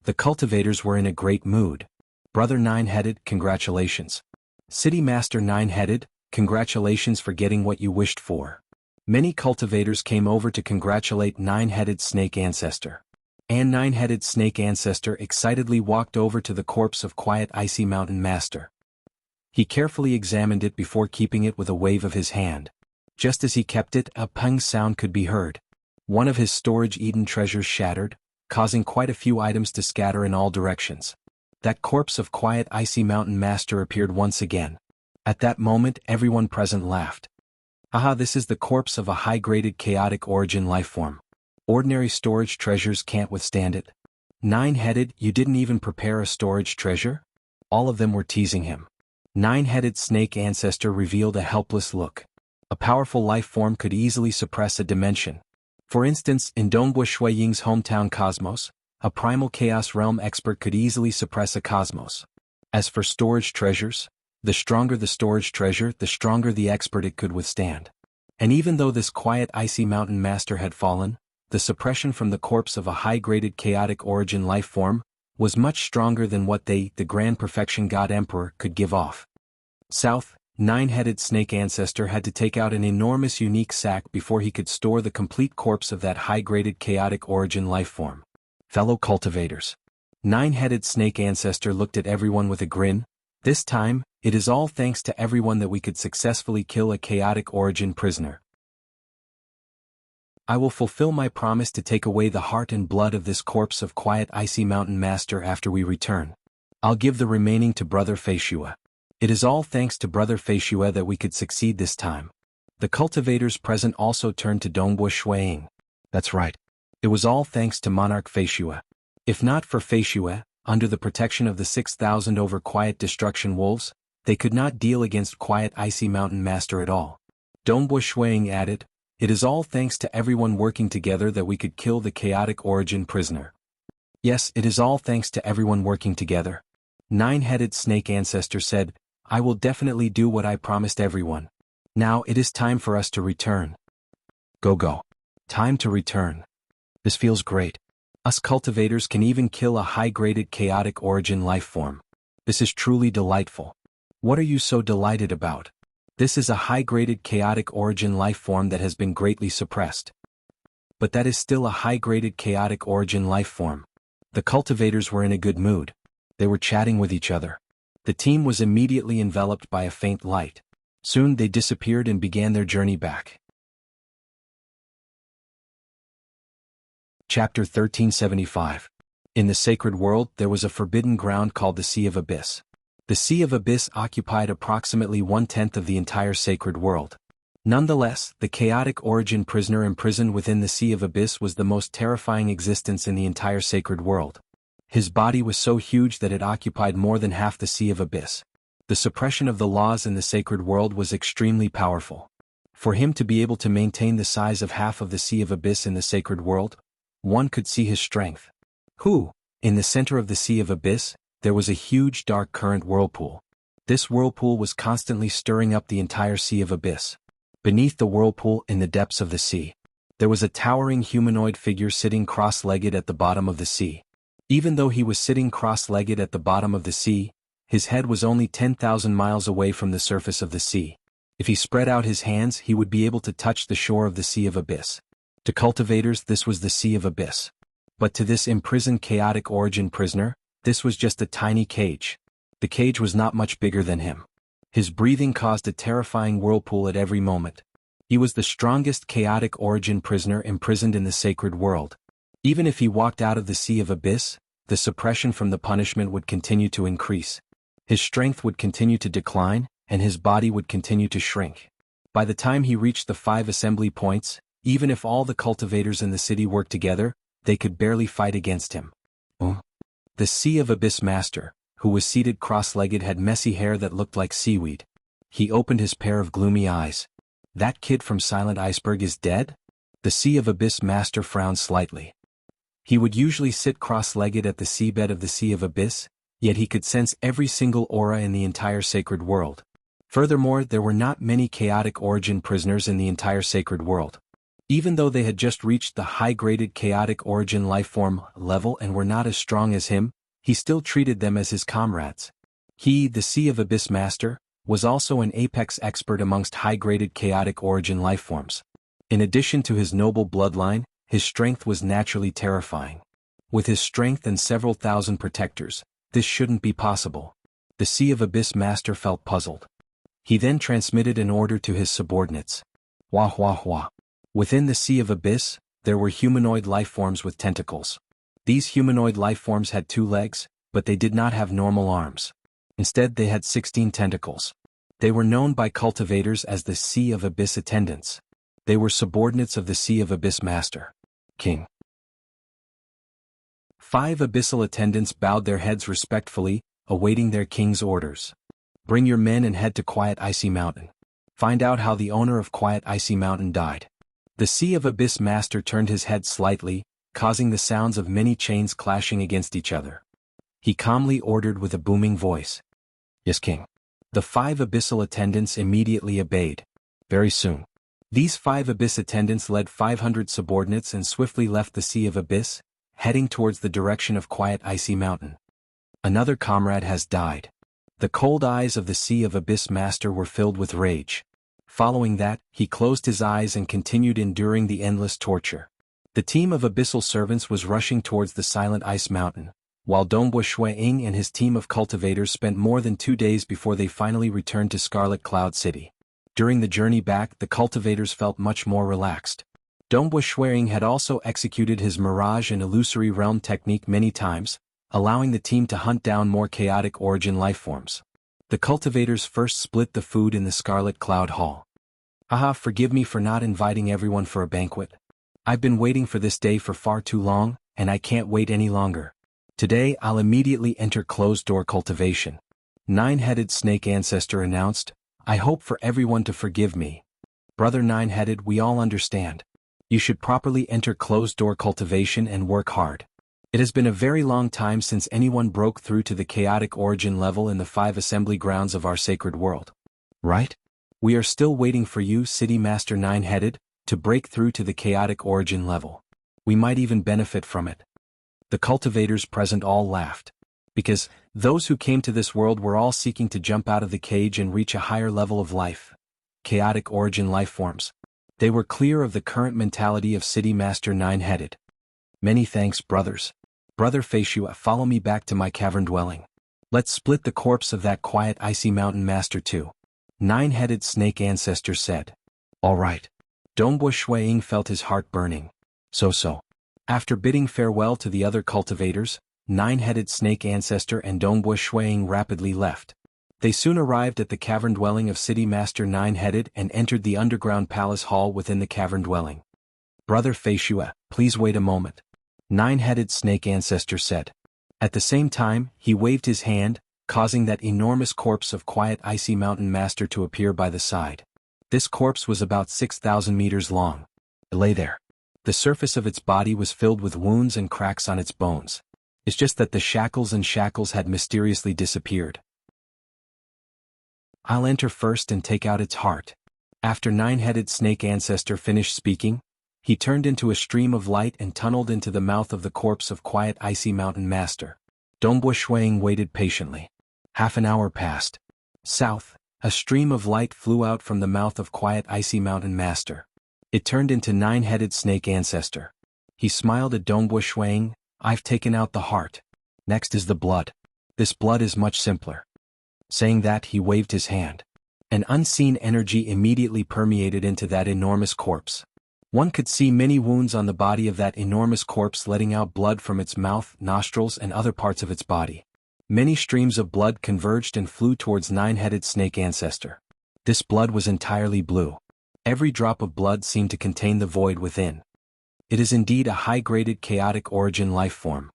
The cultivators were in a great mood. Brother Nine-Headed, congratulations. City Master Nine-Headed, congratulations for getting what you wished for. Many cultivators came over to congratulate Nine-Headed Snake Ancestor. And Nine-Headed Snake Ancestor excitedly walked over to the corpse of Quiet Icy Mountain Master. He carefully examined it before keeping it with a wave of his hand. Just as he kept it, a pung sound could be heard. One of his storage-eaten treasures shattered, causing quite a few items to scatter in all directions. That corpse of Quiet Icy Mountain Master appeared once again. At that moment, everyone present laughed. Haha, this is the corpse of a high-graded chaotic origin lifeform. Ordinary storage treasures can't withstand it. Nine-Headed, you didn't even prepare a storage treasure? All of them were teasing him. Nine-Headed Snake Ancestor revealed a helpless look. A powerful lifeform could easily suppress a dimension. For instance, in Dongbua Shuiying's hometown Cosmos, a primal chaos realm expert could easily suppress a cosmos. As for storage treasures, the stronger the storage treasure, the stronger the expert it could withstand. And even though this Quiet Icy Mountain Master had fallen, the suppression from the corpse of a high-graded chaotic origin lifeform was much stronger than what the Grand Perfection God Emperor, could give off. South, Nine-Headed Snake Ancestor had to take out an enormous unique sack before he could store the complete corpse of that high-graded chaotic origin lifeform. Fellow cultivators. Nine-Headed Snake Ancestor looked at everyone with a grin. This time, it is all thanks to everyone that we could successfully kill a chaotic origin prisoner. I will fulfill my promise to take away the heart and blood of this corpse of Quiet Icy Mountain Master after we return. I'll give the remaining to Brother Feishua. It is all thanks to Brother Feishue that we could succeed this time. The cultivators present also turned to Dongbo Shuiying. That's right. It was all thanks to Monarch Feishue. If not for Feishue, under the protection of the 6,000 over Quiet Destruction Wolves, they could not deal against Quiet Icy Mountain Master at all. Dongbo Shuiying added, it is all thanks to everyone working together that we could kill the Chaotic Origin prisoner. Yes, it is all thanks to everyone working together. Nine-headed snake ancestor said, I will definitely do what I promised everyone. Now it is time for us to return. Go. Time to return. This feels great. Us cultivators can even kill a high-graded Chaotic Origin life form. This is truly delightful. What are you so delighted about? This is a high-graded Chaotic Origin life form that has been greatly suppressed. But that is still a high-graded Chaotic Origin life form. The cultivators were in a good mood. They were chatting with each other. The team was immediately enveloped by a faint light. Soon they disappeared and began their journey back. Chapter 1375. In the sacred world there was a forbidden ground called the Sea of Abyss. The Sea of Abyss occupied approximately 1/10 of the entire sacred world. Nonetheless, the Chaotic Origin prisoner imprisoned within the Sea of Abyss was the most terrifying existence in the entire sacred world. His body was so huge that it occupied more than half the Sea of Abyss. The suppression of the laws in the sacred world was extremely powerful. For him to be able to maintain the size of half of the Sea of Abyss in the sacred world, one could see his strength. In the center of the Sea of Abyss, there was a huge dark current whirlpool. This whirlpool was constantly stirring up the entire Sea of Abyss. Beneath the whirlpool in the depths of the sea, there was a towering humanoid figure sitting cross-legged at the bottom of the sea. Even though he was sitting cross-legged at the bottom of the sea, his head was only 10,000 miles away from the surface of the sea. If he spread out his hands, he would be able to touch the shore of the Sea of Abyss. To cultivators, this was the Sea of Abyss. But to this imprisoned Chaotic Origin prisoner, this was just a tiny cage. The cage was not much bigger than him. His breathing caused a terrifying whirlpool at every moment. He was the strongest Chaotic Origin prisoner imprisoned in the sacred world. Even if he walked out of the Sea of Abyss, the suppression from the punishment would continue to increase. His strength would continue to decline, and his body would continue to shrink. By the time he reached the 5 assembly points, even if all the cultivators in the city worked together, they could barely fight against him. The Sea of Abyss Master, who was seated cross-legged, had messy hair that looked like seaweed. He opened his pair of gloomy eyes. That kid from Silent Iceberg is dead? The Sea of Abyss Master frowned slightly. He would usually sit cross-legged at the seabed of the Sea of Abyss, yet he could sense every single aura in the entire sacred world. Furthermore, there were not many Chaotic Origin prisoners in the entire sacred world. Even though they had just reached the high-graded Chaotic Origin lifeform level and were not as strong as him, he still treated them as his comrades. He, the Sea of Abyss Master, was also an apex expert amongst high-graded Chaotic Origin lifeforms. In addition to his noble bloodline, his strength was naturally terrifying. With his strength and several thousand protectors, this shouldn't be possible. The Sea of Abyss Master felt puzzled. He then transmitted an order to his subordinates. Wah. Within the Sea of Abyss, there were humanoid lifeforms with tentacles. These humanoid lifeforms had 2 legs, but they did not have normal arms. Instead, they had 16 tentacles. They were known by cultivators as the Sea of Abyss Attendants. They were subordinates of the Sea of Abyss Master. King. 5 abyssal attendants bowed their heads respectfully, awaiting their king's orders. Bring your men and head to Quiet Icy Mountain. Find out how the owner of Quiet Icy Mountain died. The Sea of Abyss Master turned his head slightly, causing the sounds of many chains clashing against each other. He calmly ordered with a booming voice. Yes, King. The 5 abyssal attendants immediately obeyed. Very soon, these 5 abyss attendants led 500 subordinates and swiftly left the Sea of Abyss, heading towards the direction of Quiet Icy Mountain. Another comrade has died. The cold eyes of the Sea of Abyss Master were filled with rage. Following that, he closed his eyes and continued enduring the endless torture. The team of abyssal servants was rushing towards the Silent Ice Mountain, while Dongbo Shuiying and his team of cultivators spent more than 2 days before they finally returned to Scarlet Cloud City. During the journey back, the cultivators felt much more relaxed. Dongbo Shuiying had also executed his Mirage and Illusory Realm technique many times, allowing the team to hunt down more Chaotic Origin lifeforms. The cultivators first split the food in the Scarlet Cloud Hall. Haha, forgive me for not inviting everyone for a banquet. I've been waiting for this day for far too long, and I can't wait any longer. Today I'll immediately enter closed-door cultivation. Nine-headed snake ancestor announced, I hope for everyone to forgive me. Brother Nine-headed, we all understand. You should properly enter closed-door cultivation and work hard. It has been a very long time since anyone broke through to the chaotic origin level in the 5 assembly grounds of our sacred world. Right? We are still waiting for you, City Master Nine-headed, to break through to the chaotic origin level. We might even benefit from it. The cultivators present all laughed. Because those who came to this world were all seeking to jump out of the cage and reach a higher level of life. Chaotic origin life forms. They were clear of the current mentality of City Master Nine-headed. Many thanks, brothers. Brother Feishua, follow me back to my cavern dwelling. Let's split the corpse of that quiet icy mountain master too. Nine-headed snake ancestor said. All right. Dongbo Shuiying felt his heart burning. So. After bidding farewell to the other cultivators, Nine-headed snake ancestor and Dongbo Shuiying rapidly left. They soon arrived at the cavern dwelling of City Master Nine-headed and entered the underground palace hall within the cavern dwelling. Brother Feishua, please wait a moment. Nine-headed snake ancestor said. At the same time, he waved his hand, causing that enormous corpse of quiet icy mountain master to appear by the side. This corpse was about 6,000 meters long. It lay there. The surface of its body was filled with wounds and cracks on its bones. It's just that the shackles had mysteriously disappeared. I'll enter first and take out its heart. After Nine-headed snake ancestor finished speaking, he turned into a stream of light and tunneled into the mouth of the corpse of quiet icy mountain master. Dongbo Shuiying waited patiently. Half an hour passed. South, a stream of light flew out from the mouth of quiet icy mountain master. It turned into Nine-headed snake ancestor. He smiled at Dongbo Shuiying. I've taken out the heart. Next is the blood. This blood is much simpler. Saying that, he waved his hand. An unseen energy immediately permeated into that enormous corpse. One could see many wounds on the body of that enormous corpse, letting out blood from its mouth, nostrils, and other parts of its body. Many streams of blood converged and flew towards Nine-headed snake ancestor. This blood was entirely blue. Every drop of blood seemed to contain the void within. It is indeed a high-graded chaotic origin life form.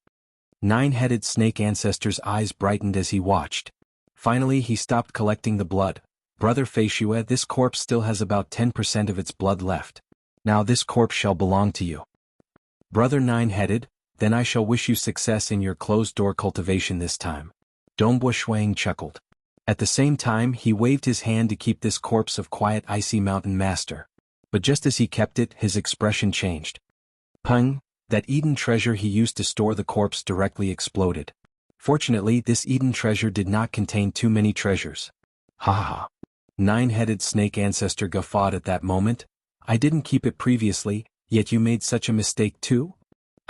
Nine-headed snake ancestor's eyes brightened as he watched. Finally, he stopped collecting the blood. Brother Feishua, this corpse still has about 10% of its blood left. Now this corpse shall belong to you. Brother Nine-headed, then I shall wish you success in your closed-door cultivation this time. Dongbo Shuiying chuckled. At the same time, he waved his hand to keep this corpse of quiet icy mountain master. But just as he kept it, his expression changed. Pung, that Eden treasure he used to store the corpse directly exploded. Fortunately, this Eden treasure did not contain too many treasures. Ha ha. Nine-headed snake ancestor guffawed at that moment. I didn't keep it previously, yet you made such a mistake too?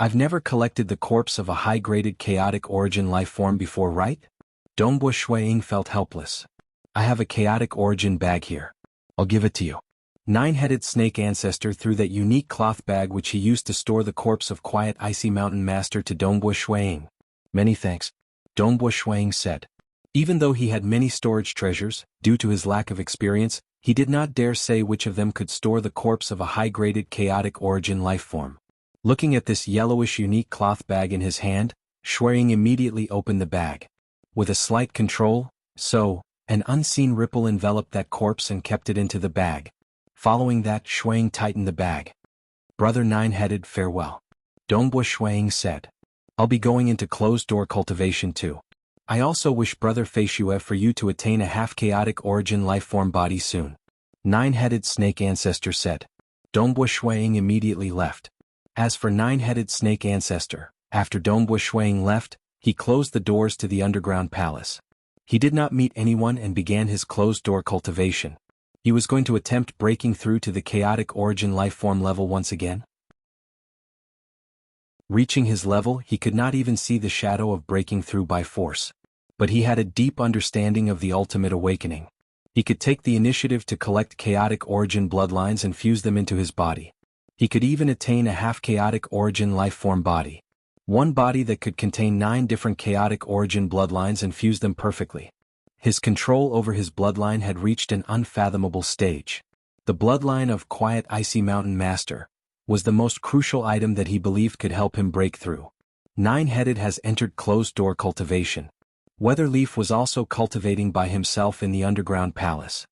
I've never collected the corpse of a high-graded chaotic origin life form before, right? Dongbo Shuiying felt helpless. I have a chaotic origin bag here. I'll give it to you. Nine-headed snake ancestor threw that unique cloth bag which he used to store the corpse of quiet icy mountain master to Dongbo Shuiying. Many thanks, Dongbo Shuiying said. Even though he had many storage treasures, due to his lack of experience, he did not dare say which of them could store the corpse of a high-graded chaotic origin life form. Looking at this yellowish unique cloth bag in his hand, Shuiying immediately opened the bag. With a slight control, an unseen ripple enveloped that corpse and kept it into the bag. Following that, Shuiying tightened the bag. Brother Nine-headed, farewell. Dongbo Shuiying said. I'll be going into closed-door cultivation too. I also wish Brother Feishua for you to attain a half-chaotic origin life-form body soon. Nine-headed snake ancestor said. Dongbo Shuiying immediately left. As for Nine-headed snake ancestor, after Dongbo Shuiying left, he closed the doors to the underground palace. He did not meet anyone and began his closed-door cultivation. He was going to attempt breaking through to the chaotic origin life-form level once again. Reaching his level, he could not even see the shadow of breaking through by force. But he had a deep understanding of the ultimate awakening. He could take the initiative to collect chaotic origin bloodlines and fuse them into his body. He could even attain a half-chaotic origin life-form body. One body that could contain 9 different chaotic origin bloodlines and fuse them perfectly. His control over his bloodline had reached an unfathomable stage. The bloodline of Quiet Icy Mountain Master was the most crucial item that he believed could help him break through. Nine-Headed has entered closed-door cultivation. Weatherleaf was also cultivating by himself in the underground palace.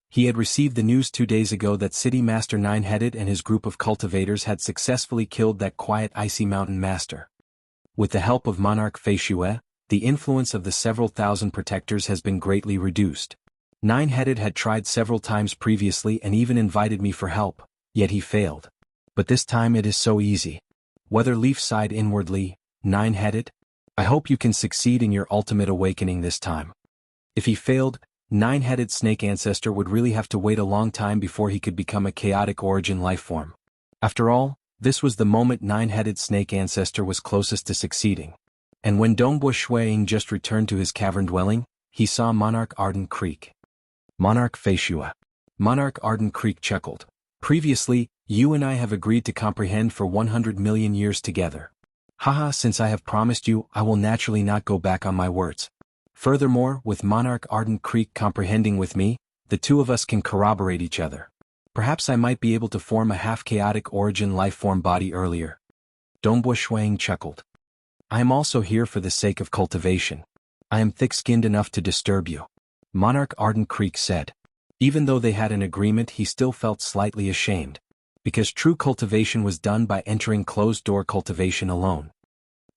He had received the news 2 days ago that City Master Nine-Headed and his group of cultivators had successfully killed that Quiet Icy Mountain Master. With the help of Monarch Feishue, the influence of the several thousand protectors has been greatly reduced. Nine-Headed had tried several times previously and even invited me for help, yet he failed. But this time it is so easy. Weatherleaf sighed inwardly. Nine-Headed? I hope you can succeed in your ultimate awakening this time. If he failed, Nine-Headed Snake Ancestor would really have to wait a long time before he could become a chaotic origin lifeform. After all, this was the moment Nine-Headed Snake Ancestor was closest to succeeding. And when Dongbo Shuiying just returned to his cavern dwelling, he saw Monarch Ardent Creek. Monarch Feishue. Monarch Ardent Creek chuckled. Previously, you and I have agreed to comprehend for 100 million years together. Haha, since I have promised you, I will naturally not go back on my words. Furthermore, with Monarch Ardent Creek comprehending with me, the two of us can corroborate each other. Perhaps I might be able to form a half-chaotic origin lifeform body earlier. Dongbo Shuiying chuckled. I am also here for the sake of cultivation. I am thick-skinned enough to disturb you. Monarch Ardent Creek said. Even though they had an agreement, he still felt slightly ashamed. Because true cultivation was done by entering closed-door cultivation alone.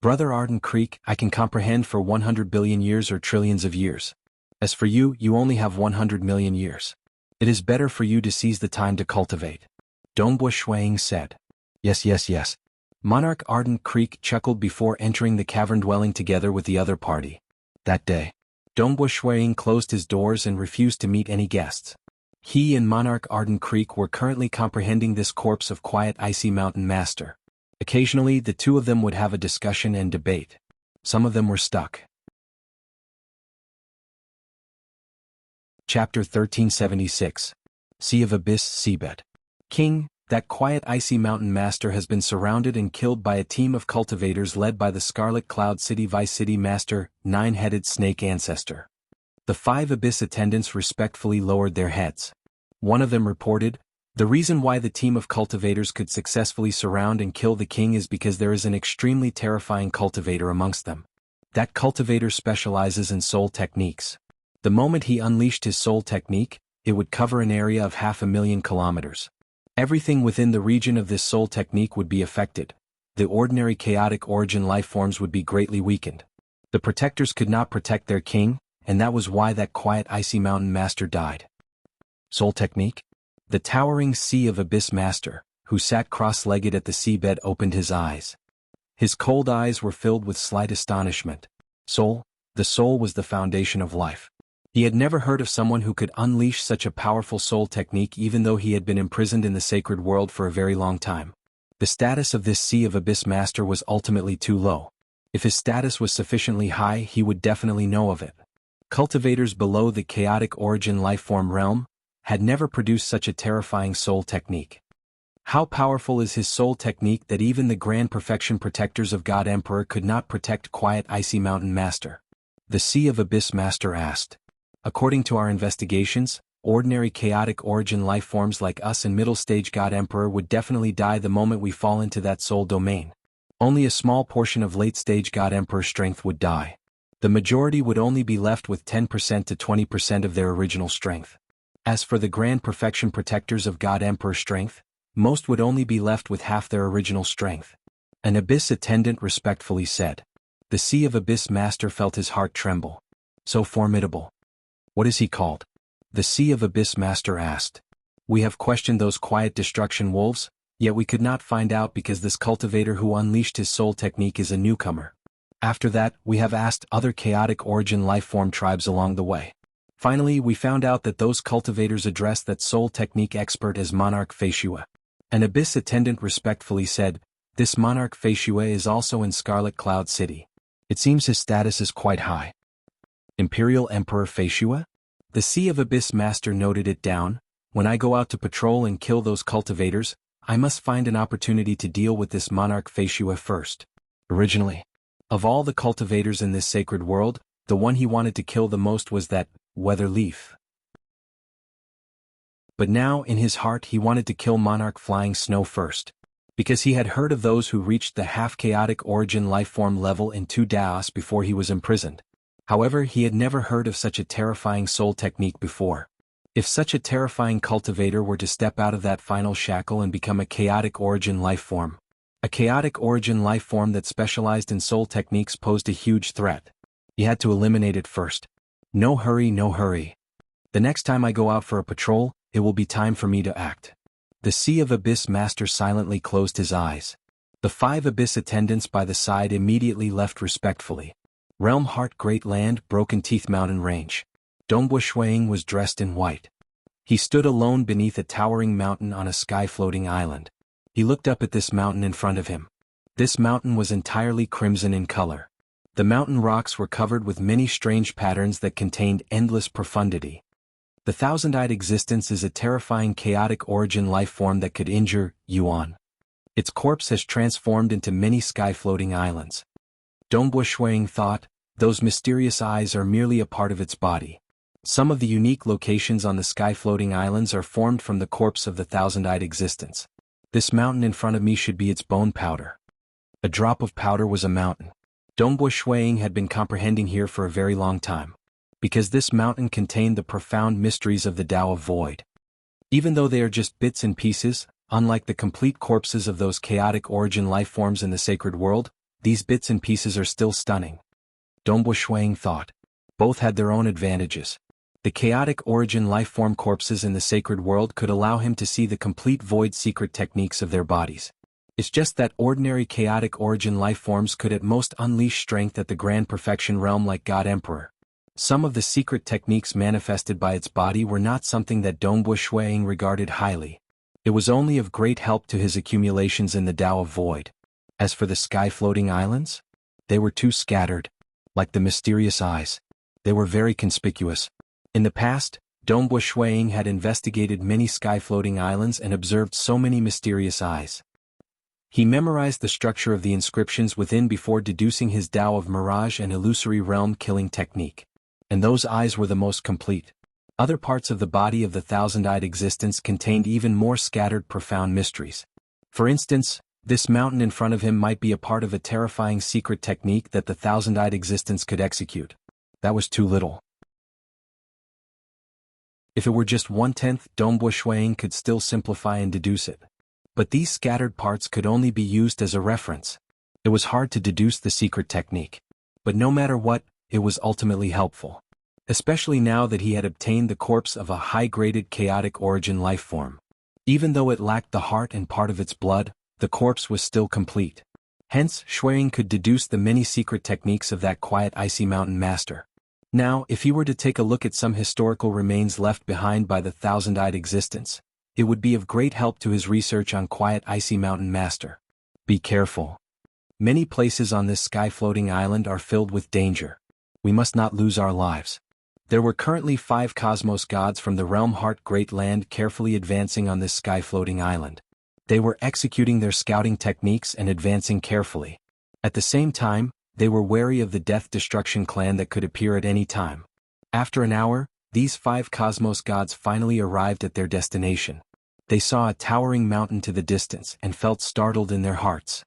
Brother Ardent Creek, I can comprehend for 100 billion years or trillions of years. As for you, you only have 100 million years. It is better for you to seize the time to cultivate. Dongbo Shuiying said. Yes. Monarch Ardent Creek chuckled before entering the cavern dwelling together with the other party. That day, Dongbo Shuiying closed his doors and refused to meet any guests. He and Monarch Ardent Creek were currently comprehending this corpse of Quiet Icy Mountain Master. Occasionally, the two of them would have a discussion and debate. Some of them were stuck. Chapter 1376. Sea of Abyss Seabed. King, that Quiet Icy Mountain Master has been surrounded and killed by a team of cultivators led by the Scarlet Cloud City Vice City Master, Nine-Headed Snake Ancestor. The 5 Abyss attendants respectfully lowered their heads. One of them reported, the reason why the team of cultivators could successfully surround and kill the king is because there is an extremely terrifying cultivator amongst them. That cultivator specializes in soul techniques. The moment he unleashed his soul technique, it would cover an area of 500,000 kilometers. Everything within the region of this soul technique would be affected. The ordinary chaotic origin lifeforms would be greatly weakened. The protectors could not protect their king, and that was why that Quiet Icy Mountain Master died. Soul technique? The towering Sea of Abyss Master, who sat cross-legged at the seabed, opened his eyes. His cold eyes were filled with slight astonishment. Soul? The soul was the foundation of life. He had never heard of someone who could unleash such a powerful soul technique even though he had been imprisoned in the sacred world for a very long time. The status of this Sea of Abyss Master was ultimately too low. If his status was sufficiently high, he would definitely know of it. Cultivators below the chaotic origin lifeform realm had never produced such a terrifying soul technique. How powerful is his soul technique that even the Grand Perfection Protectors of God Emperor could not protect Quiet Icy Mountain Master? The Sea of Abyss Master asked. According to our investigations, ordinary chaotic origin lifeforms like us and middle-stage God Emperor would definitely die the moment we fall into that soul domain. Only a small portion of late-stage God Emperor strength would die. The majority would only be left with 10% to 20% of their original strength. As for the Grand Perfection Protectors of God Emperor strength, most would only be left with half their original strength. An Abyss attendant respectfully said. The Sea of Abyss Master felt his heart tremble. So formidable. What is he called? The Sea of Abyss Master asked. We have questioned those quiet destruction wolves, yet we could not find out because this cultivator who unleashed his soul technique is a newcomer. After that, we have asked other chaotic origin lifeform tribes along the way. Finally, we found out that those cultivators addressed that soul technique expert as Monarch Feishue. An Abyss attendant respectfully said, this Monarch Feishue is also in Scarlet Cloud City. It seems his status is quite high. Imperial Emperor Feishue? The Sea of Abyss Master noted it down. When I go out to patrol and kill those cultivators, I must find an opportunity to deal with this Monarch Feishue first. Originally, of all the cultivators in this sacred world, the one he wanted to kill the most was that weather leaf. But now in his heart he wanted to kill Monarch Flying Snow first. Because he had heard of those who reached the half-chaotic origin lifeform level in 2 Daos before he was imprisoned. However, he had never heard of such a terrifying soul technique before. If such a terrifying cultivator were to step out of that final shackle and become a chaotic origin lifeform, a chaotic origin lifeform that specialized in soul techniques posed a huge threat. He had to eliminate it first. No hurry, no hurry. The next time I go out for a patrol, it will be time for me to act. The Sea of Abyss Master silently closed his eyes. The 5 Abyss attendants by the side immediately left respectfully. Realm Heart Great Land Broken Teeth Mountain Range. Dongbu Shuiying was dressed in white. He stood alone beneath a towering mountain on a sky-floating island. He looked up at this mountain in front of him. This mountain was entirely crimson in color. The mountain rocks were covered with many strange patterns that contained endless profundity. The thousand-eyed existence is a terrifying chaotic origin lifeform that could injure Yuan. Its corpse has transformed into many sky-floating islands. Dongbu Shuiying thought, those mysterious eyes are merely a part of its body. Some of the unique locations on the sky-floating islands are formed from the corpse of the thousand-eyed existence. This mountain in front of me should be its bone powder. A drop of powder was a mountain. Dongbu Shuiying had been comprehending here for a very long time. Because this mountain contained the profound mysteries of the Tao of Void. Even though they are just bits and pieces, unlike the complete corpses of those chaotic origin lifeforms in the sacred world, these bits and pieces are still stunning. Dongbu Shuiying thought. Both had their own advantages. The chaotic origin lifeform corpses in the sacred world could allow him to see the complete void secret techniques of their bodies. It's just that ordinary chaotic origin lifeforms could at most unleash strength at the grand perfection realm like God Emperor. Some of the secret techniques manifested by its body were not something that Dongbu Shuiying regarded highly. It was only of great help to his accumulations in the Tao of Void. As for the sky-floating islands, they were too scattered. Like the mysterious eyes, they were very conspicuous. In the past, Dongbu Shuiying had investigated many sky-floating islands and observed so many mysterious eyes. He memorized the structure of the inscriptions within before deducing his Tao of Mirage and Illusory Realm killing technique. And those eyes were the most complete. Other parts of the body of the thousand-eyed existence contained even more scattered profound mysteries. For instance, this mountain in front of him might be a part of a terrifying secret technique that the thousand-eyed existence could execute. That was too little. If it were just 1/10, Dongbu Shuiying could still simplify and deduce it. But these scattered parts could only be used as a reference. It was hard to deduce the secret technique. But no matter what, it was ultimately helpful. Especially now that he had obtained the corpse of a high-graded chaotic origin lifeform. Even though it lacked the heart and part of its blood, the corpse was still complete. Hence, Shuiying could deduce the many secret techniques of that quiet icy mountain master. Now, if he were to take a look at some historical remains left behind by the thousand-eyed existence, it would be of great help to his research on quiet icy mountain master. Be careful. Many places on this sky-floating island are filled with danger. We must not lose our lives. There were currently 5 cosmos gods from the Realm Heart Great Land carefully advancing on this sky-floating island. They were executing their scouting techniques and advancing carefully. At the same time, they were wary of the Death Destruction clan that could appear at any time. After an hour, these 5 cosmos gods finally arrived at their destination. They saw a towering mountain to the distance and felt startled in their hearts.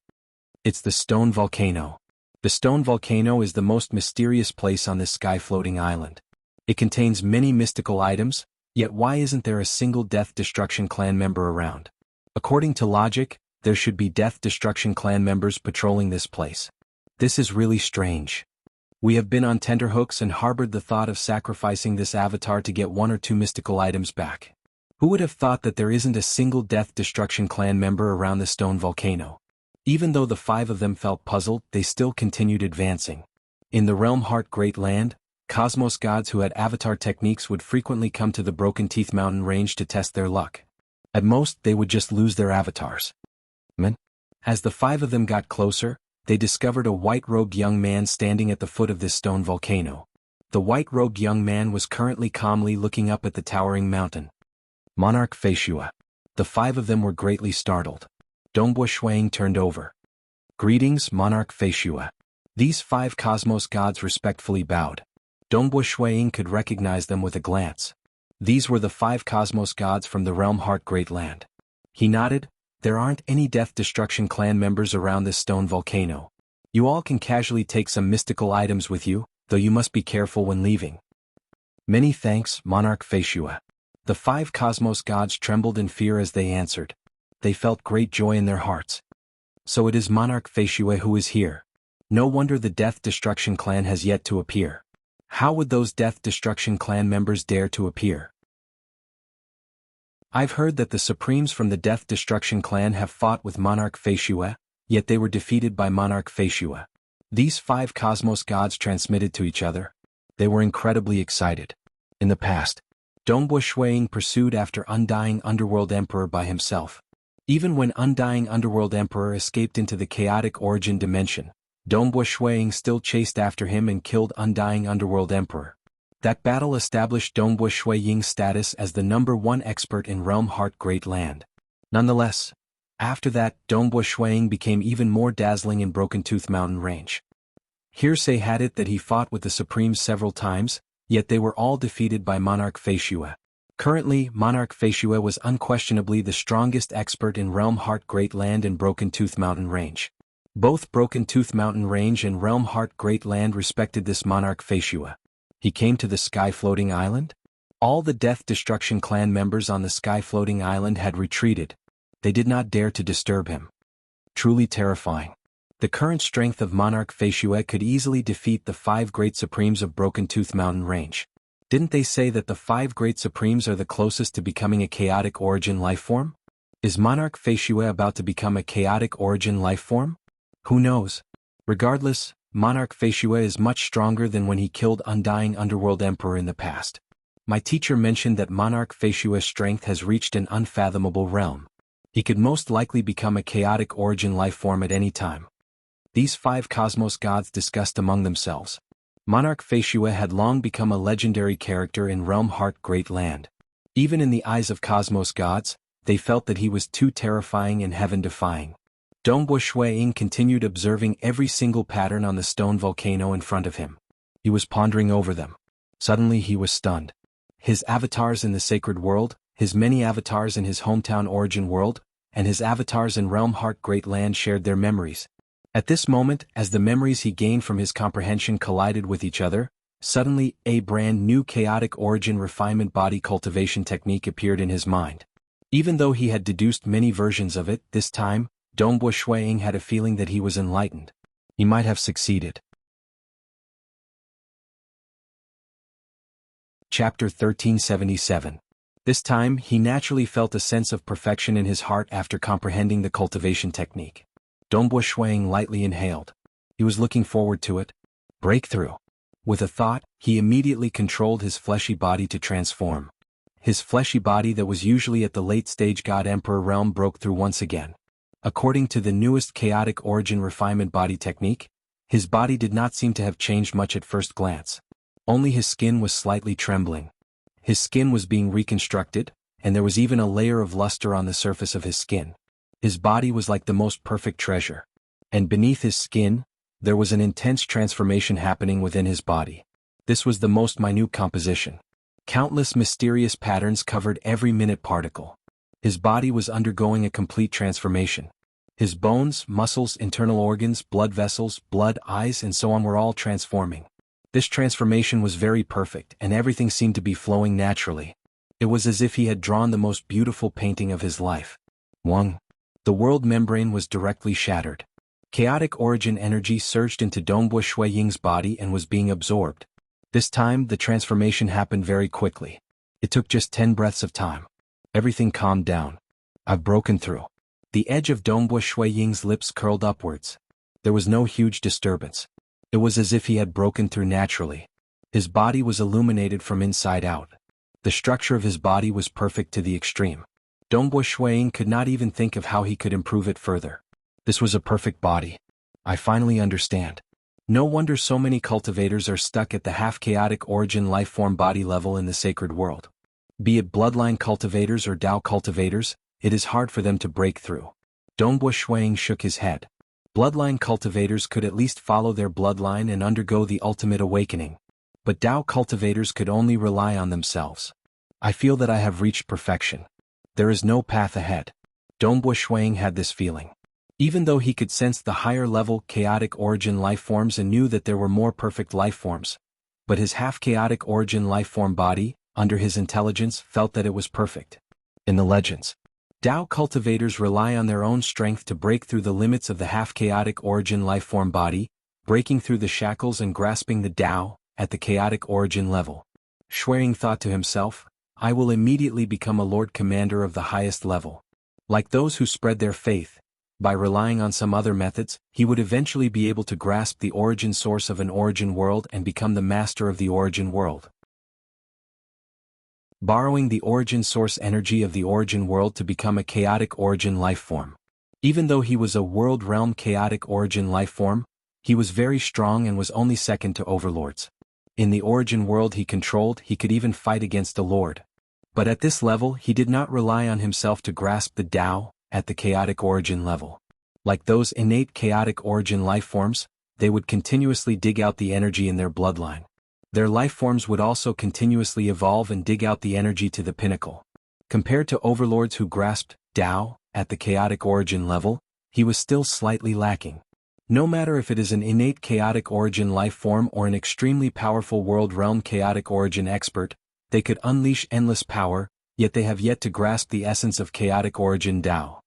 It's the stone volcano. The stone volcano is the most mysterious place on this sky-floating island. It contains many mystical items, yet why isn't there a single Death Destruction clan member around? According to logic, there should be Death Destruction clan members patrolling this place. This is really strange. We have been on tenterhooks and harbored the thought of sacrificing this avatar to get 1 or 2 mystical items back. Who would have thought that there isn't a single Death Destruction clan member around the stone volcano? Even though the 5 of them felt puzzled, they still continued advancing. In the Realm Heart Great Land, cosmos gods who had avatar techniques would frequently come to the Broken Teeth Mountain range to test their luck. At most, they would just lose their avatars. As the 5 of them got closer, they discovered a white-robed young man standing at the foot of this stone volcano. The white-robed young man was currently calmly looking up at the towering mountain. Monarch Feishua. The 5 of them were greatly startled. Dongbu Shuiying turned over. Greetings, Monarch Feishua. These 5 cosmos gods respectfully bowed. Dongbo Shuiying could recognize them with a glance. These were the 5 cosmos gods from the realm Heart Great Land. He nodded. There aren't any Death Destruction clan members around this stone volcano. You all can casually take some mystical items with you, though you must be careful when leaving. Many thanks, Monarch Feishue. The 5 cosmos gods trembled in fear as they answered. They felt great joy in their hearts. So it is Monarch Feishue who is here. No wonder the Death Destruction clan has yet to appear. How would those Death Destruction clan members dare to appear? I've heard that the Supremes from the Death Destruction clan have fought with Monarch Feishue, yet they were defeated by Monarch Feishue. These 5 cosmos gods transmitted to each other. They were incredibly excited. In the past, Dongbo Shuiying pursued after Undying Underworld Emperor by himself. Even when Undying Underworld Emperor escaped into the chaotic origin dimension, Dongbo Shuiying still chased after him and killed Undying Underworld Emperor. That battle established Dongbo Shuiying's status as the #1 expert in Realm Heart Great Land. Nonetheless, after that, Dongbo Shuiying became even more dazzling in Broken Tooth Mountain Range. Hearsay had it that he fought with the Supremes several times, yet they were all defeated by Monarch Feishue. Currently, Monarch Feishue was unquestionably the strongest expert in Realm Heart Great Land and Broken Tooth Mountain Range. Both Broken Tooth Mountain Range and Realm Heart Great Land respected this Monarch Feishue. He came to the Sky Floating Island? All the Death Destruction clan members on the Sky Floating Island had retreated. They did not dare to disturb him. Truly terrifying. The current strength of Monarch Feishue could easily defeat the 5 Great Supremes of Broken Tooth Mountain Range. Didn't they say that the 5 Great Supremes are the closest to becoming a chaotic origin lifeform? Is Monarch Feishue about to become a chaotic origin lifeform? Who knows? Regardless, Monarch Feishue is much stronger than when he killed Undying Underworld Emperor in the past. My teacher mentioned that Monarch Feishue's strength has reached an unfathomable realm. He could most likely become a chaotic origin lifeform at any time. These 5 cosmos gods discussed among themselves. Monarch Feishue had long become a legendary character in Realm Heart Great Land. Even in the eyes of cosmos gods, they felt that he was too terrifying and heaven-defying. Dongbo Shuiying continued observing every single pattern on the stone volcano in front of him. He was pondering over them. Suddenly he was stunned. His avatars in the sacred world, his many avatars in his hometown origin world, and his avatars in Realm Heart Great Land shared their memories. At this moment, as the memories he gained from his comprehension collided with each other, suddenly a brand new chaotic origin refinement body cultivation technique appeared in his mind. Even though he had deduced many versions of it, this time, Dongbo Shuiying had a feeling that he was enlightened. He might have succeeded. Chapter 1377. This time, he naturally felt a sense of perfection in his heart after comprehending the cultivation technique. Dongbo Shuiying lightly inhaled. He was looking forward to it. Breakthrough. With a thought, he immediately controlled his fleshy body to transform. His fleshy body that was usually at the late-stage God Emperor realm broke through once again. According to the newest chaotic origin refinement body technique, his body did not seem to have changed much at first glance. Only his skin was slightly trembling. His skin was being reconstructed, and there was even a layer of luster on the surface of his skin. His body was like the most perfect treasure. And beneath his skin, there was an intense transformation happening within his body. This was the most minute composition. Countless mysterious patterns covered every minute particle. His body was undergoing a complete transformation. His bones, muscles, internal organs, blood vessels, blood, eyes, and so on were all transforming. This transformation was very perfect, and everything seemed to be flowing naturally. It was as if he had drawn the most beautiful painting of his life. Wang. The world membrane was directly shattered. Chaotic origin energy surged into Dongbo Shuiying's body and was being absorbed. This time, the transformation happened very quickly. It took just 10 breaths of time. Everything calmed down. I've broken through. The edge of Dongbo Shuiying's lips curled upwards. There was no huge disturbance. It was as if he had broken through naturally. His body was illuminated from inside out. The structure of his body was perfect to the extreme. Dongbo Shuiying could not even think of how he could improve it further. This was a perfect body. I finally understand. No wonder so many cultivators are stuck at the half-chaotic origin lifeform body level in the sacred world. Be it bloodline cultivators or Dao cultivators, it is hard for them to break through. Dongbo Shuiying shook his head. Bloodline cultivators could at least follow their bloodline and undergo the ultimate awakening. but Tao cultivators could only rely on themselves. I feel that I have reached perfection. There is no path ahead. Dongbui Shuang had this feeling. Even though he could sense the higher-level chaotic origin life forms and knew that there were more perfect life forms, but his half-chaotic origin life form body, under his intelligence, felt that it was perfect. In the legends, Tao cultivators rely on their own strength to break through the limits of the half-chaotic origin life form body, breaking through the shackles and grasping the Tao at the chaotic origin level. Shuang thought to himself, I will immediately become a Lord Commander of the highest level. Like those who spread their faith, by relying on some other methods, he would eventually be able to grasp the origin source of an origin world and become the master of the origin world. Borrowing the origin source energy of the origin world to become a chaotic origin life form. Even though he was a world realm chaotic origin life form, he was very strong and was only second to overlords. In the origin world he controlled, he could even fight against a lord. But at this level he did not rely on himself to grasp the Tao at the chaotic origin level. Like those innate chaotic origin life forms, they would continuously dig out the energy in their bloodline. Their life forms would also continuously evolve and dig out the energy to the pinnacle. Compared to overlords who grasped Tao at the chaotic origin level, he was still slightly lacking. No matter if it is an innate chaotic origin life form or an extremely powerful world realm chaotic origin expert, they could unleash endless power, yet they have yet to grasp the essence of chaotic origin Tao.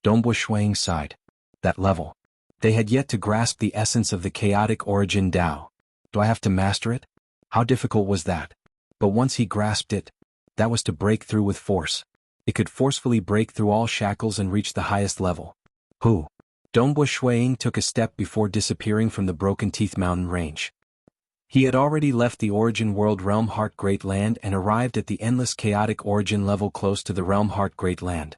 Dongbui Shuang sighed. That level. They had yet to grasp the essence of the chaotic origin Tao. Do I have to master it? How difficult was that? But once he grasped it, that was to break through with force. It could forcefully break through all shackles and reach the highest level. Who? Dongbui Shuang took a step before disappearing from the Broken Teeth Mountain range. He had already left the origin world Realm Heart Great Land and arrived at the endless chaotic origin level close to the Realm Heart Great Land.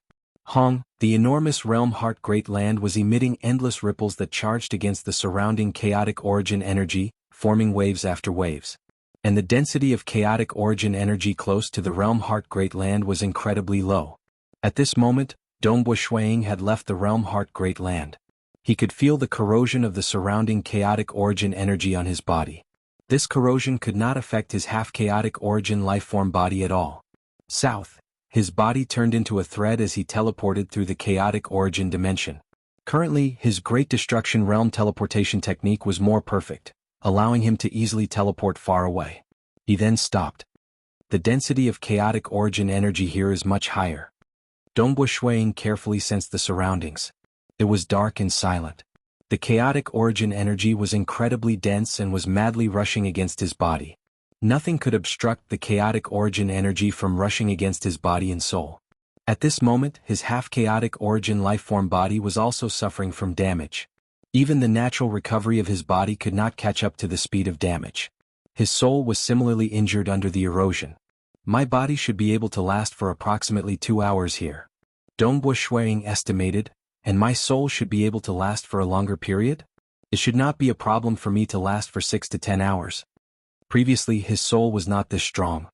Hong, the enormous Realm Heart Great Land was emitting endless ripples that charged against the surrounding chaotic origin energy, forming waves after waves. And the density of chaotic origin energy close to the Realm Heart Great Land was incredibly low. At this moment, Dongbui Shuang had left the Realm Heart Great Land. He could feel the corrosion of the surrounding chaotic origin energy on his body. This corrosion could not affect his half-chaotic origin life-form body at all. South, his body turned into a thread as he teleported through the chaotic origin dimension. Currently, his Great Destruction Realm teleportation technique was more perfect, allowing him to easily teleport far away. He then stopped. The density of chaotic origin energy here is much higher. Dongbui Shuang carefully sensed the surroundings. It was dark and silent. The chaotic origin energy was incredibly dense and was madly rushing against his body. Nothing could obstruct the chaotic origin energy from rushing against his body and soul. At this moment, his half-chaotic origin life-form body was also suffering from damage. Even the natural recovery of his body could not catch up to the speed of damage. His soul was similarly injured under the erosion. My body should be able to last for approximately 2 hours here. Dongbui Shuang estimated, and my soul should be able to last for a longer period? It should not be a problem for me to last for 6 to 10 hours. Previously his soul was not this strong.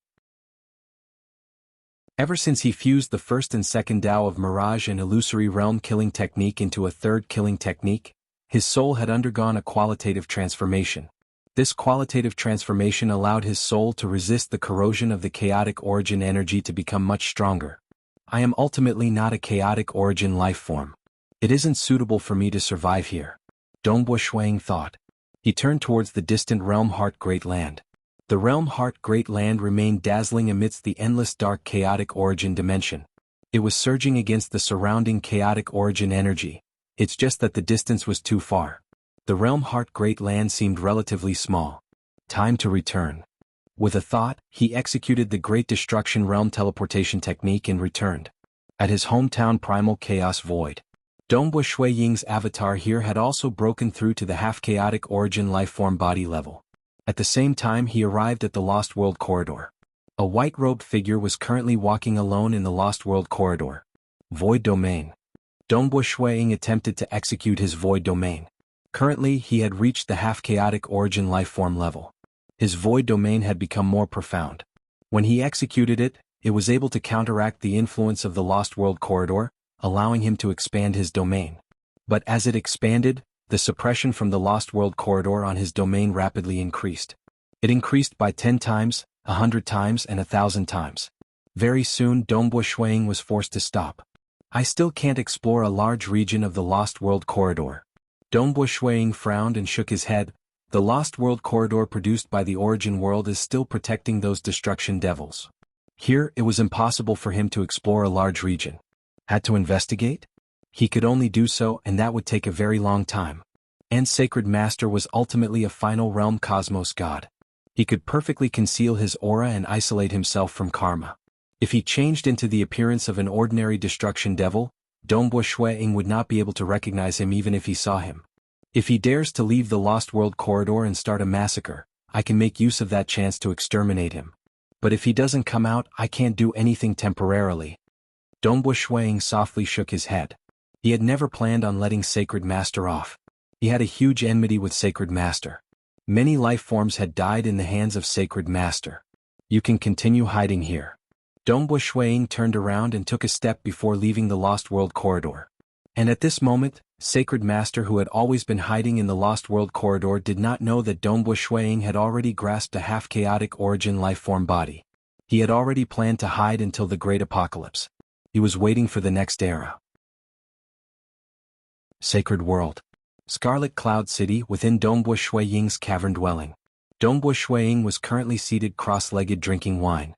Ever since he fused the first and second Tao of Mirage and Illusory Realm killing technique into a third killing technique, his soul had undergone a qualitative transformation. This qualitative transformation allowed his soul to resist the corrosion of the chaotic origin energy to become much stronger. I am ultimately not a chaotic origin life form. It isn't suitable for me to survive here. Dongbui Shuang thought. He turned towards the distant Realm Heart Great Land. The Realm Heart Great Land remained dazzling amidst the endless dark chaotic origin dimension. It was surging against the surrounding chaotic origin energy. It's just that the distance was too far. The Realm Heart Great Land seemed relatively small. Time to return. With a thought, he executed the Great Destruction Realm teleportation technique and returned. At his hometown Primal Chaos Void. Dongbui Shuang's avatar here had also broken through to the half-chaotic origin life-form body level. At the same time he arrived at the Lost World Corridor. A white-robed figure was currently walking alone in the Lost World Corridor. Void Domain. Dongbui Shuang attempted to execute his Void Domain. Currently he had reached the half-chaotic origin life-form level. His Void Domain had become more profound. When he executed it, it was able to counteract the influence of the Lost World Corridor, allowing him to expand his domain. But as it expanded, the suppression from the Lost World Corridor on his domain rapidly increased. It increased by 10 times, 100 times and 1,000 times. Very soon Dongbo Shuiying was forced to stop. I still can't explore a large region of the Lost World Corridor. Dongbo Shuiying frowned and shook his head. The Lost World Corridor produced by the Origin World is still protecting those destruction devils. Here, it was impossible for him to explore a large region. Had to investigate? He could only do so, and that would take a very long time. And Sacred Master was ultimately a final realm cosmos god. He could perfectly conceal his aura and isolate himself from karma. If he changed into the appearance of an ordinary destruction devil, Dongbo Shuiying would not be able to recognize him even if he saw him. If he dares to leave the Lost World Corridor and start a massacre, I can make use of that chance to exterminate him. But if he doesn't come out, I can't do anything temporarily. Dongbo Shuiying softly shook his head. He had never planned on letting Sacred Master off. He had a huge enmity with Sacred Master. Many life forms had died in the hands of Sacred Master. You can continue hiding here. Dongbo Shuiying turned around and took a step before leaving the Lost World Corridor. And at this moment, Sacred Master, who had always been hiding in the Lost World Corridor, did not know that Dongbo Shuiying had already grasped a half-chaotic origin life-form body. He had already planned to hide until the Great Apocalypse. He was waiting for the next era. Sacred World. Scarlet Cloud City within Dongbo Shuiying's cavern dwelling. Dongbo Shuiying was currently seated cross-legged drinking wine.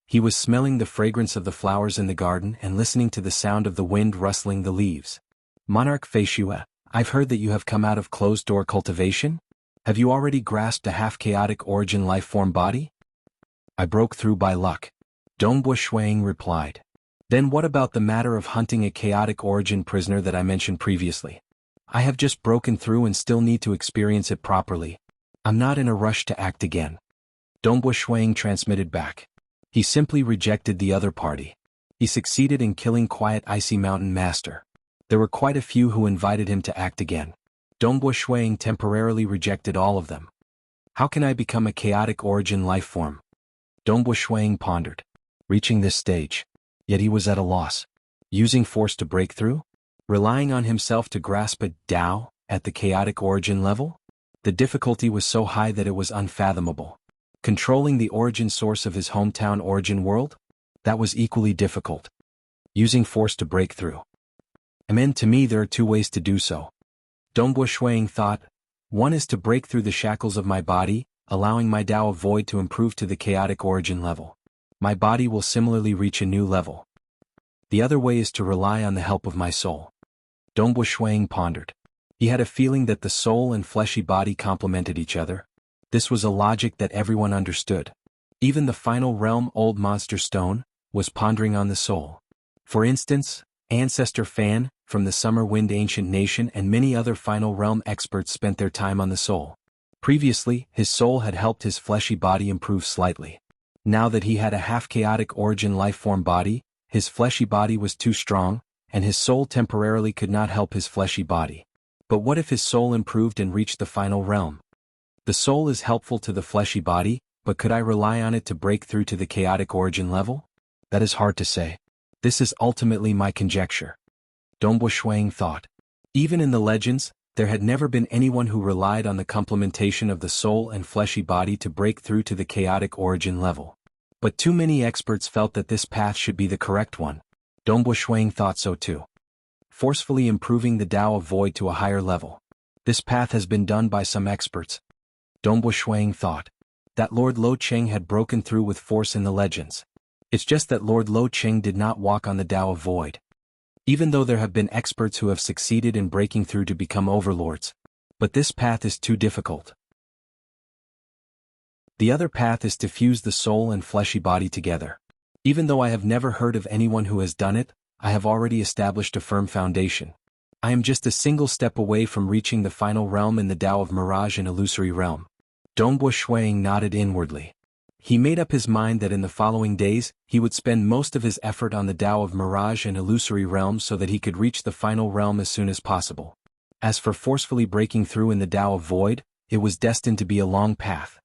He was smelling the fragrance of the flowers in the garden and listening to the sound of the wind rustling the leaves. Monarch Feishue, I've heard that you have come out of closed-door cultivation? Have you already grasped a half-chaotic origin life-form body? I broke through by luck. Dongbo Shuiying replied. Then what about the matter of hunting a chaotic origin prisoner that I mentioned previously? I have just broken through and still need to experience it properly. I'm not in a rush to act again. Dongbo Shuiying transmitted back. He simply rejected the other party. He succeeded in killing Quiet Icy Mountain Master. There were quite a few who invited him to act again. Dongbo Shuiying temporarily rejected all of them. How can I become a chaotic origin life form? Dongbo Shuiying pondered. Reaching this stage. Yet he was at a loss. Using force to break through? Relying on himself to grasp a Tao at the chaotic origin level? The difficulty was so high that it was unfathomable. Controlling the origin source of his hometown origin world? That was equally difficult. Using force to break through. To me there are two ways to do so. Dongbo Shuiying thought. One is to break through the shackles of my body, allowing my Tao of Void to improve to the chaotic origin level. My body will similarly reach a new level. The other way is to rely on the help of my soul. Dongbo Shuiying pondered. He had a feeling that the soul and fleshy body complemented each other. This was a logic that everyone understood. Even the final realm Old Monster Stone was pondering on the soul. For instance, Ancestor Fan, from the Summer Wind Ancient Nation, and many other final realm experts spent their time on the soul. Previously, his soul had helped his fleshy body improve slightly. Now that he had a half-chaotic origin life-form body, his fleshy body was too strong, and his soul temporarily could not help his fleshy body. But what if his soul improved and reached the final realm? The soul is helpful to the fleshy body, but could I rely on it to break through to the chaotic origin level? That is hard to say. This is ultimately my conjecture. Dongbo Shuiying thought. Even in the legends, there had never been anyone who relied on the complementation of the soul and fleshy body to break through to the chaotic origin level. But too many experts felt that this path should be the correct one. Dongbo Shuiying thought so too. Forcefully improving the Tao of Void to a higher level. This path has been done by some experts. Dongbo Shuiying thought. That Lord Lo Cheng had broken through with force in the legends. It's just that Lord Lo Cheng did not walk on the Tao of Void. Even though there have been experts who have succeeded in breaking through to become overlords. But this path is too difficult. The other path is to fuse the soul and fleshy body together. Even though I have never heard of anyone who has done it, I have already established a firm foundation. I am just a single step away from reaching the final realm in the Tao of Mirage and Illusory Realm. Dongbo Shuiying nodded inwardly. He made up his mind that in the following days, he would spend most of his effort on the Tao of Mirage and Illusory Realms so that he could reach the final realm as soon as possible. As for forcefully breaking through in the Tao of Void, it was destined to be a long path.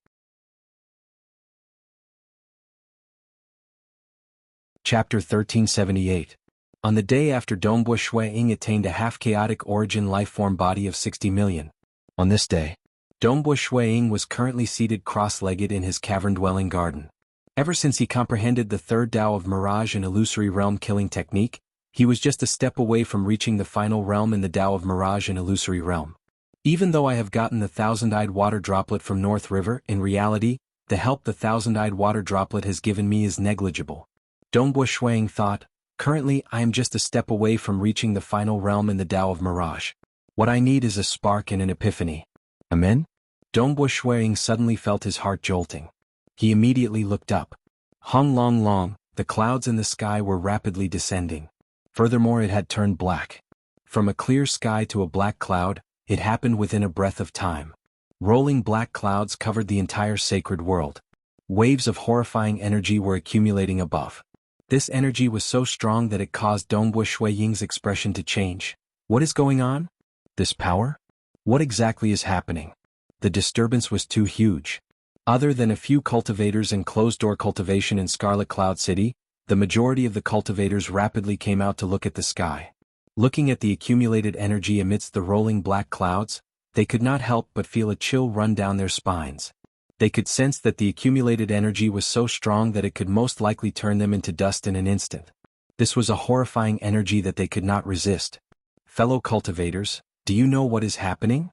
Chapter 1378. On the day after Dongbo Shuiying attained a half-chaotic origin life-form body of 60 million. On this day, Dongbo Shuiying was currently seated cross-legged in his cavern-dwelling garden. Ever since he comprehended the third Tao of Mirage and Illusory Realm killing technique, he was just a step away from reaching the final realm in the Tao of Mirage and Illusory Realm. Even though I have gotten the thousand-eyed water droplet from North River, in reality, the help the thousand-eyed water droplet has given me is negligible. Dongbo Shuiying thought, currently I am just a step away from reaching the final realm in the Tao of Mirage. What I need is a spark and an epiphany. Amen? Dongbo Shuiying suddenly felt his heart jolting. He immediately looked up. Hong Long Long, the clouds in the sky were rapidly descending. Furthermore, it had turned black. From a clear sky to a black cloud, it happened within a breath of time. Rolling black clouds covered the entire sacred world. Waves of horrifying energy were accumulating above. This energy was so strong that it caused Dongbo Shuiying's expression to change. What is going on? This power? What exactly is happening? The disturbance was too huge. Other than a few cultivators and closed-door cultivation in Scarlet Cloud City, the majority of the cultivators rapidly came out to look at the sky. Looking at the accumulated energy amidst the rolling black clouds, they could not help but feel a chill run down their spines. They could sense that the accumulated energy was so strong that it could most likely turn them into dust in an instant. This was a horrifying energy that they could not resist. Fellow cultivators, do you know what is happening?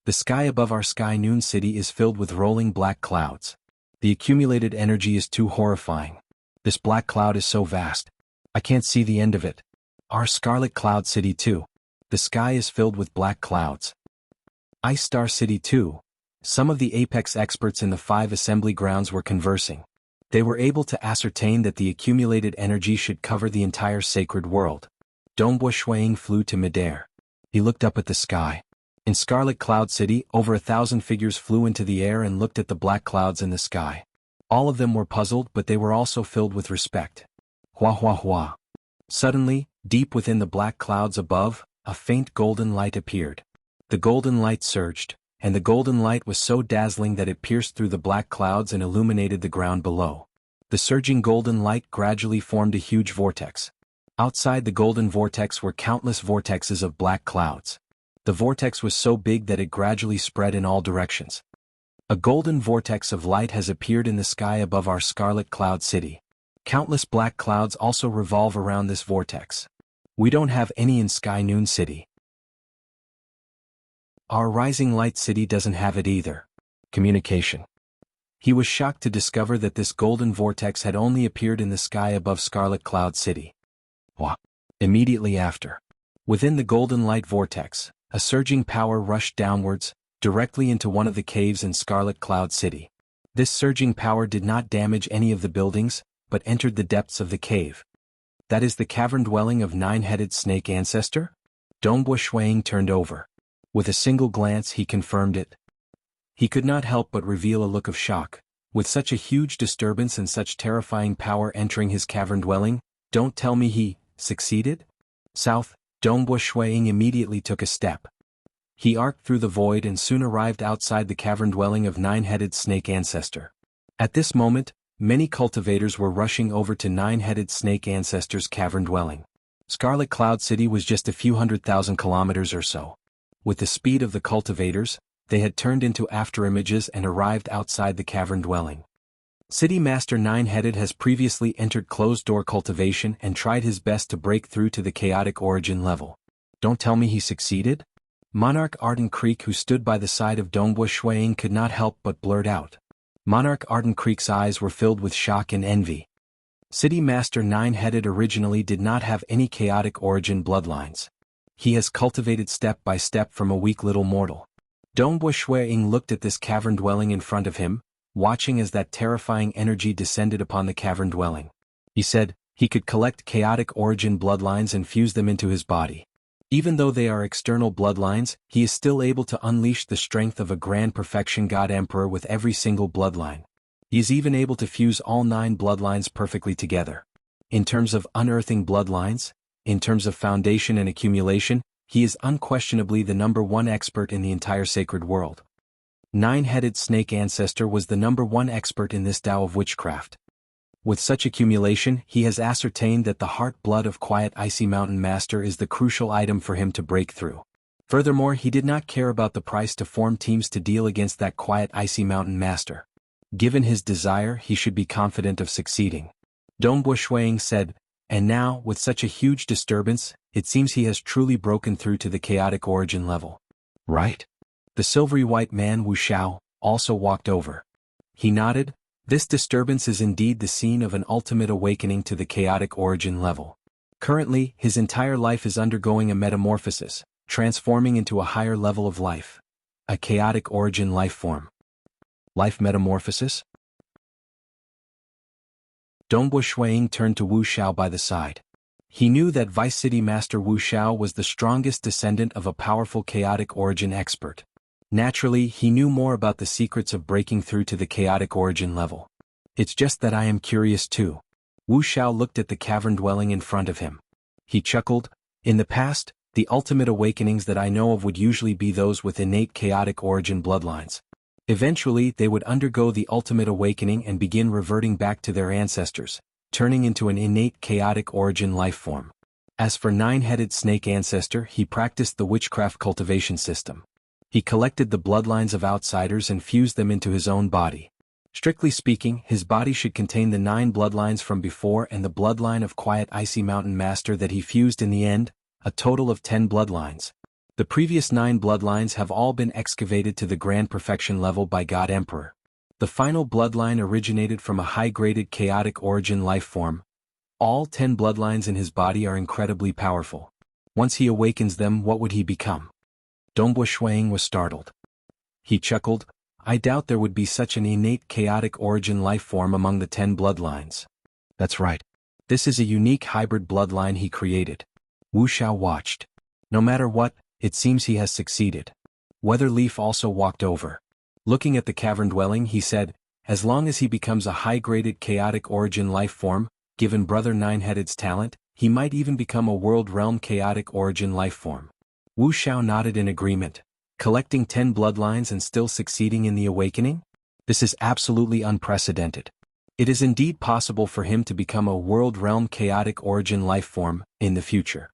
The sky above our Sky Noon City is filled with rolling black clouds. The accumulated energy is too horrifying. This black cloud is so vast. I can't see the end of it. Our Scarlet Cloud City too. The sky is filled with black clouds. Ice Star City too. Some of the apex experts in the 5 assembly grounds were conversing. They were able to ascertain that the accumulated energy should cover the entire sacred world. Dongbo Shuiying flew to midair. He looked up at the sky. In Scarlet Cloud City, over 1,000 figures flew into the air and looked at the black clouds in the sky. All of them were puzzled, but they were also filled with respect. Hua hua hua. Suddenly, deep within the black clouds above, a faint golden light appeared. The golden light surged, and the golden light was so dazzling that it pierced through the black clouds and illuminated the ground below. The surging golden light gradually formed a huge vortex. Outside the golden vortex were countless vortexes of black clouds. The vortex was so big that it gradually spread in all directions. A golden vortex of light has appeared in the sky above our Scarlet Cloud City. Countless black clouds also revolve around this vortex. We don't have any in Sky Noon City. Our Rising Light City doesn't have it either. Communication. He was shocked to discover that this golden vortex had only appeared in the sky above Scarlet Cloud City. What? Immediately after. Within the golden light vortex, a surging power rushed downwards, directly into one of the caves in Scarlet Cloud City. This surging power did not damage any of the buildings, but entered the depths of the cave. That is the cavern dwelling of nine-headed snake ancestor? Dongbo Shuiying turned over. With a single glance he confirmed it. He could not help but reveal a look of shock. With such a huge disturbance and such terrifying power entering his cavern dwelling, don't tell me he succeeded? South, Dongbo Shuiying immediately took a step. He arced through the void and soon arrived outside the cavern dwelling of nine-headed snake ancestor. At this moment, many cultivators were rushing over to nine-headed snake ancestor's cavern dwelling. Scarlet Cloud City was just a few 100,000 kilometers or so. With the speed of the cultivators, they had turned into afterimages and arrived outside the cavern dwelling. City Master Nine-Headed has previously entered closed-door cultivation and tried his best to break through to the chaotic origin level. Don't tell me he succeeded? Monarch Arden Creek, who stood by the side of Dongbo Shuiying, could not help but blurt out. Monarch Arden Creek's eyes were filled with shock and envy. City Master Nine-Headed originally did not have any chaotic origin bloodlines. He has cultivated step by step from a weak little mortal. Dongbo Shuiying looked at this cavern dwelling in front of him, watching as that terrifying energy descended upon the cavern dwelling. He said, he could collect chaotic origin bloodlines and fuse them into his body. Even though they are external bloodlines, he is still able to unleash the strength of a grand perfection God Emperor with every single bloodline. He is even able to fuse all 9 bloodlines perfectly together. In terms of unearthing bloodlines, in terms of foundation and accumulation, he is unquestionably the #1 expert in the entire sacred world. Nine-headed snake ancestor was the #1 expert in this Tao of witchcraft. With such accumulation, he has ascertained that the heart blood of Quiet Icy Mountain Master is the crucial item for him to break through. Furthermore, he did not care about the price to form teams to deal against that quiet icy mountain master. Given his desire, he should be confident of succeeding. Dongbo Shuang said, and now, with such a huge disturbance, it seems he has truly broken through to the chaotic origin level. Right? The silvery white man Wuxia also walked over. He nodded. This disturbance is indeed the scene of an ultimate awakening to the chaotic origin level. Currently, his entire life is undergoing a metamorphosis, transforming into a higher level of life. A chaotic origin life form. Life metamorphosis? Dongbo Shuang turned to Wu Xiao by the side. He knew that Vice City Master Wu Xiao was the strongest descendant of a powerful chaotic origin expert. Naturally, he knew more about the secrets of breaking through to the chaotic origin level. It's just that I am curious too. Wu Xiao looked at the cavern dwelling in front of him. He chuckled. In the past, the ultimate awakenings that I know of would usually be those with innate chaotic origin bloodlines. Eventually, they would undergo the ultimate awakening and begin reverting back to their ancestors, turning into an innate chaotic origin life form. As for nine-headed snake ancestor, he practiced the witchcraft cultivation system. He collected the bloodlines of outsiders and fused them into his own body. Strictly speaking, his body should contain the 9 bloodlines from before and the bloodline of Quiet Icy Mountain Master that he fused in the end, a total of 10 bloodlines. The previous 9 bloodlines have all been excavated to the grand perfection level by God Emperor. The final bloodline originated from a high-graded chaotic origin life form. All 10 bloodlines in his body are incredibly powerful. Once he awakens them, what would he become? Dongbo Shuang was startled. He chuckled. I doubt there would be such an innate chaotic origin life form among the 10 bloodlines. That's right. This is a unique hybrid bloodline he created. Wu Xiao watched. No matter what, it seems he has succeeded. Weatherleaf also walked over. Looking at the cavern dwelling, he said, as long as he becomes a high-graded chaotic origin life form, given Brother Nine-Headed's talent, he might even become a world realm chaotic origin life form. Wu Xiao nodded in agreement. Collecting 10 bloodlines and still succeeding in the awakening? This is absolutely unprecedented. It is indeed possible for him to become a world realm chaotic origin life form in the future.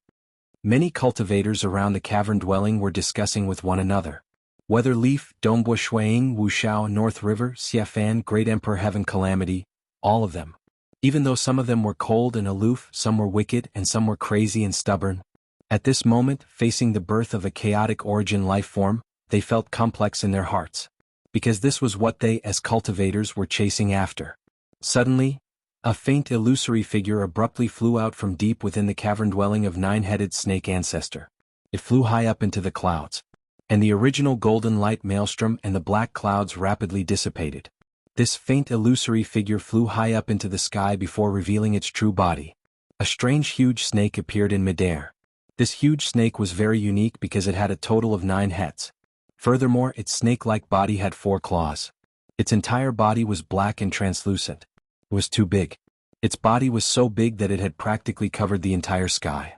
Many cultivators around the cavern dwelling were discussing with one another. Weatherleaf, Dongbo Shuang, Wu Xiao, North River, Xiafan, Great Emperor Heaven Calamity, all of them. Even though some of them were cold and aloof, some were wicked and some were crazy and stubborn. At this moment, facing the birth of a chaotic origin life form, they felt complex in their hearts. Because this was what they, as cultivators, were chasing after. Suddenly, a faint illusory figure abruptly flew out from deep within the cavern dwelling of Nine-Headed Snake Ancestor. It flew high up into the clouds. And the original golden light maelstrom and the black clouds rapidly dissipated. This faint illusory figure flew high up into the sky before revealing its true body. A strange huge snake appeared in midair. This huge snake was very unique because it had a total of 9 heads. Furthermore, its snake-like body had 4 claws. Its entire body was black and translucent. It was too big. Its body was so big that it had practically covered the entire sky.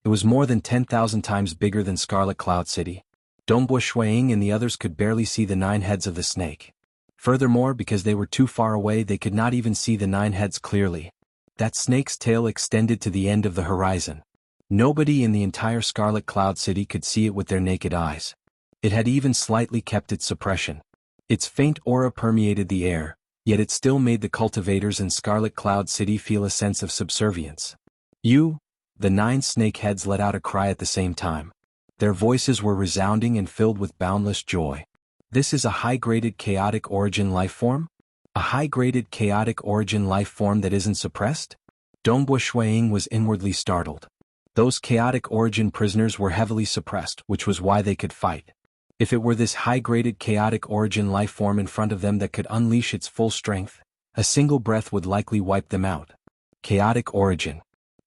It was more than 10,000 times bigger than Scarlet Cloud City. Dongbo Shuang and the others could barely see the 9 heads of the snake. Furthermore, because they were too far away, they could not even see the 9 heads clearly. That snake's tail extended to the end of the horizon. Nobody in the entire Scarlet Cloud City could see it with their naked eyes. It had even slightly kept its suppression. Its faint aura permeated the air, yet it still made the cultivators in Scarlet Cloud City feel a sense of subservience. You? The 9 snake heads let out a cry at the same time. Their voices were resounding and filled with boundless joy. This is a high-graded chaotic origin life form? A high-graded chaotic origin life form that isn't suppressed? Dongbo Shuang was inwardly startled. Those chaotic origin prisoners were heavily suppressed, which was why they could fight. If it were this high-graded chaotic origin life form in front of them that could unleash its full strength, a single breath would likely wipe them out. Chaotic origin.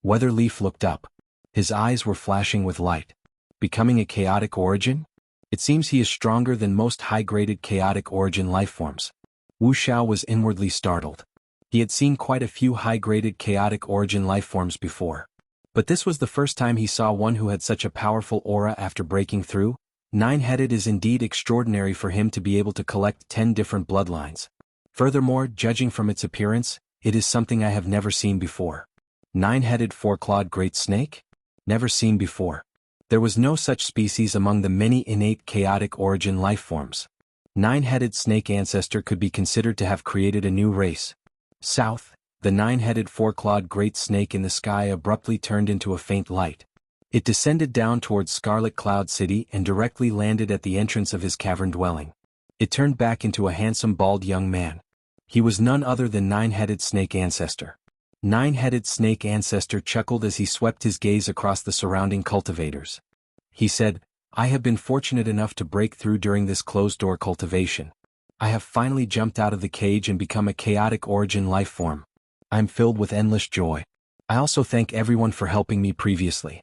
Weatherleaf looked up. His eyes were flashing with light. Becoming a chaotic origin? It seems he is stronger than most high-graded chaotic origin life forms. Wu Xiao was inwardly startled. He had seen quite a few high-graded chaotic origin life forms before. But this was the first time he saw one who had such a powerful aura after breaking through. 9-headed is indeed extraordinary for him to be able to collect 10 different bloodlines. Furthermore, judging from its appearance, it is something I have never seen before. 9-headed 4-clawed great snake? Never seen before. There was no such species among the many innate chaotic origin life forms. Nine-headed snake ancestor could be considered to have created a new race. South, the nine-headed four-clawed great snake in the sky abruptly turned into a faint light. It descended down towards Scarlet Cloud City and directly landed at the entrance of his cavern dwelling. It turned back into a handsome bald young man. He was none other than nine-headed snake ancestor. Nine-headed snake ancestor chuckled as he swept his gaze across the surrounding cultivators. He said, "I have been fortunate enough to break through during this closed-door cultivation. I have finally jumped out of the cage and become a chaotic origin life form. I am filled with endless joy. I also thank everyone for helping me previously."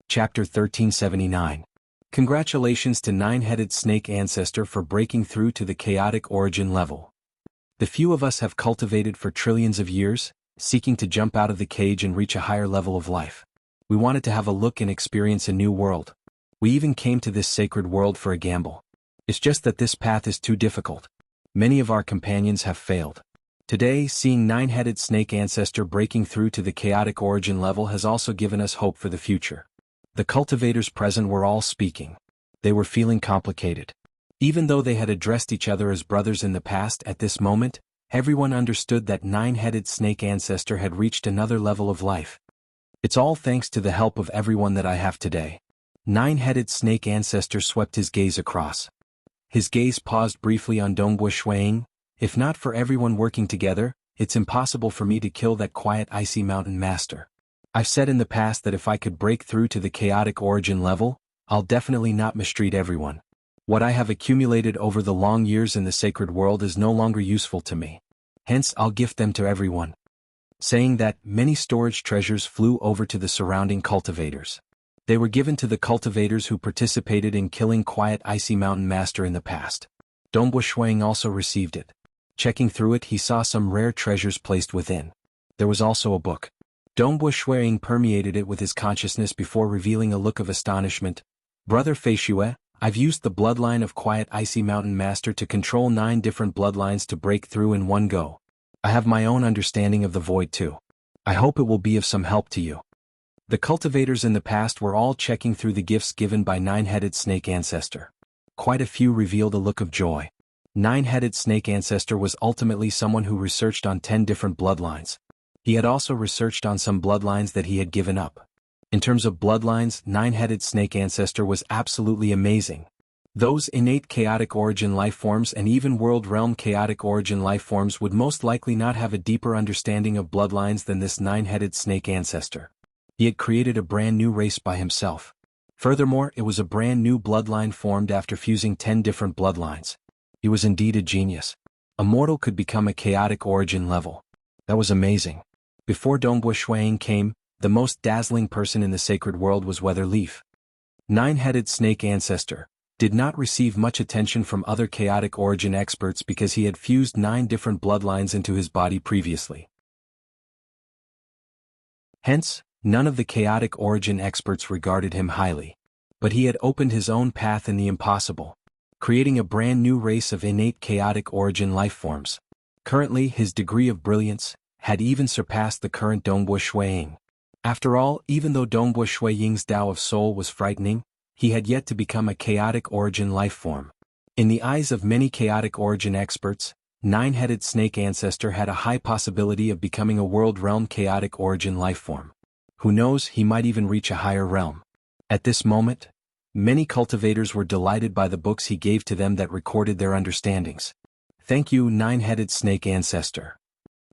Chapter 1379. Congratulations to nine-headed snake ancestor for breaking through to the chaotic origin level. The few of us have cultivated for trillions of years, seeking to jump out of the cage and reach a higher level of life. We wanted to have a look and experience a new world. We even came to this sacred world for a gamble. It's just that this path is too difficult. Many of our companions have failed. Today, seeing nine-headed snake ancestor breaking through to the chaotic origin level has also given us hope for the future. The cultivators present were all speaking. They were feeling complicated. Even though they had addressed each other as brothers in the past, at this moment, everyone understood that nine-headed snake ancestor had reached another level of life. It's all thanks to the help of everyone that I have today. Nine-headed snake ancestor swept his gaze across. His gaze paused briefly on Dongbo Shuiying. If not for everyone working together, it's impossible for me to kill that quiet icy mountain master. I've said in the past that if I could break through to the chaotic origin level, I'll definitely not mistreat everyone. What I have accumulated over the long years in the sacred world is no longer useful to me. Hence I'll gift them to everyone. Saying that, many storage treasures flew over to the surrounding cultivators. They were given to the cultivators who participated in killing Quiet Icy Mountain Master in the past. Dongbo Shuiying also received it. Checking through it, he saw some rare treasures placed within. There was also a book. Dongbo Shuiying permeated it with his consciousness before revealing a look of astonishment. "Brother Feishue, I've used the bloodline of Quiet Icy Mountain Master to control 9 different bloodlines to break through in one go. I have my own understanding of the void too. I hope it will be of some help to you." The cultivators in the past were all checking through the gifts given by nine-headed snake ancestor. Quite a few revealed a look of joy. Nine-headed snake ancestor was ultimately someone who researched on 10 different bloodlines. He had also researched on some bloodlines that he had given up. In terms of bloodlines, nine-headed snake ancestor was absolutely amazing. Those innate chaotic origin life forms and even world realm chaotic origin life forms would most likely not have a deeper understanding of bloodlines than this nine-headed snake ancestor. He had created a brand new race by himself. Furthermore, it was a brand new bloodline formed after fusing 10 different bloodlines. He was indeed a genius. A mortal could become a chaotic origin level. That was amazing. Before Dongbo Shuiying came, the most dazzling person in the sacred world was Weatherleaf. Nine-headed snake ancestor did not receive much attention from other chaotic origin experts because he had fused 9 different bloodlines into his body previously. Hence, none of the chaotic origin experts regarded him highly. But he had opened his own path in the impossible, creating a brand new race of innate chaotic origin life forms. Currently, his degree of brilliance had even surpassed the current Dongbo Shuiying. After all, even though Dongbo Shuiying's Tao of Soul was frightening, he had yet to become a chaotic origin life form. In the eyes of many chaotic origin experts, nine-headed snake ancestor had a high possibility of becoming a world realm chaotic origin life form. Who knows, he might even reach a higher realm. At this moment, many cultivators were delighted by the books he gave to them that recorded their understandings. "Thank you, nine-headed snake ancestor.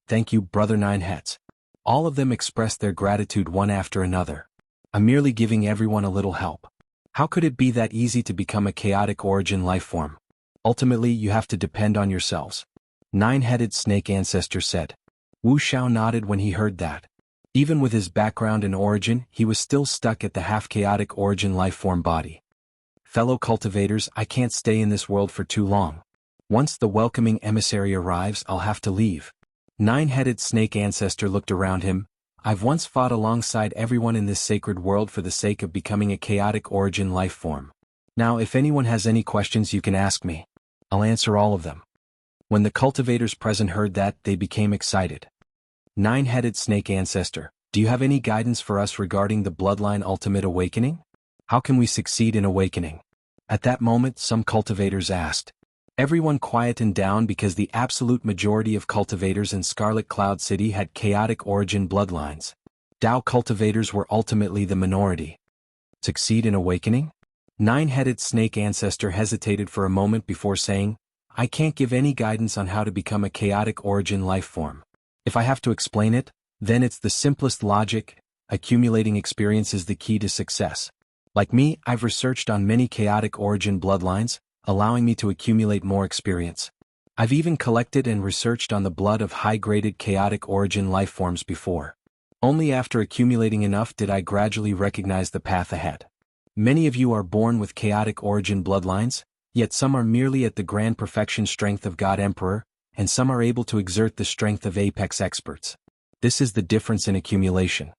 Thank you, Brother Nineheads." All of them expressed their gratitude one after another. "I'm merely giving everyone a little help. How could it be that easy to become a chaotic origin life form? Ultimately, you have to depend on yourselves," nine-headed snake ancestor said. Wu Xiao nodded when he heard that. Even with his background and origin, he was still stuck at the half-chaotic origin life form body. "Fellow cultivators, I can't stay in this world for too long. Once the welcoming emissary arrives, I'll have to leave." Nine-headed snake ancestor looked around him. "I've once fought alongside everyone in this sacred world for the sake of becoming a chaotic origin life form. Now if anyone has any questions you can ask me. I'll answer all of them." When the cultivators present heard that, they became excited. Nine-headed snake ancestor, do you have any guidance for us regarding the bloodline ultimate awakening? How can we succeed in awakening? At that moment, some cultivators asked. Everyone quietened down because the absolute majority of cultivators in Scarlet Cloud City had chaotic origin bloodlines. Dao cultivators were ultimately the minority. Succeed in awakening? Nine-headed snake ancestor hesitated for a moment before saying, I can't give any guidance on how to become a chaotic origin life form. If I have to explain it, then it's the simplest logic: accumulating experience is the key to success. Like me, I've researched on many chaotic origin bloodlines, allowing me to accumulate more experience. I've even collected and researched on the blood of high-graded chaotic origin life forms before. Only after accumulating enough did I gradually recognize the path ahead. Many of you are born with chaotic origin bloodlines, yet some are merely at the grand perfection strength of God Emperor, and some are able to exert the strength of apex experts. This is the difference in accumulation.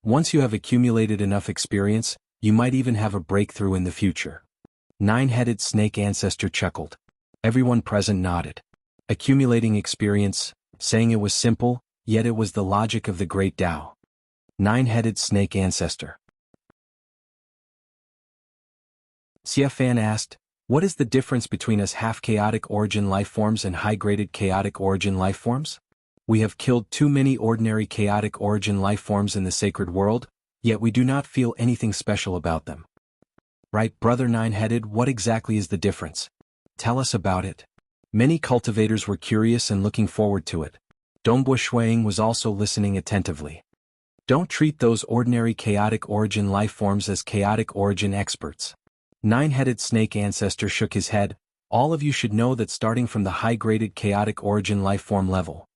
Once you have accumulated enough experience, you might even have a breakthrough in the future. Nine-headed snake ancestor chuckled. Everyone present nodded. Accumulating experience, saying it was simple, yet it was the logic of the great Tao. Nine-headed snake ancestor. Xia Fan asked, what is the difference between us half-chaotic origin life forms and high-graded chaotic origin life forms? We have killed too many ordinary chaotic origin life forms in the sacred world, yet we do not feel anything special about them. Right, brother Nine-headed, what exactly is the difference? Tell us about it. Many cultivators were curious and looking forward to it. Dongbo Shuiying was also listening attentively. Don't treat those ordinary chaotic origin life forms as chaotic origin experts. Nine-headed snake ancestor shook his head. All of you should know that starting from the high-graded chaotic origin life form level,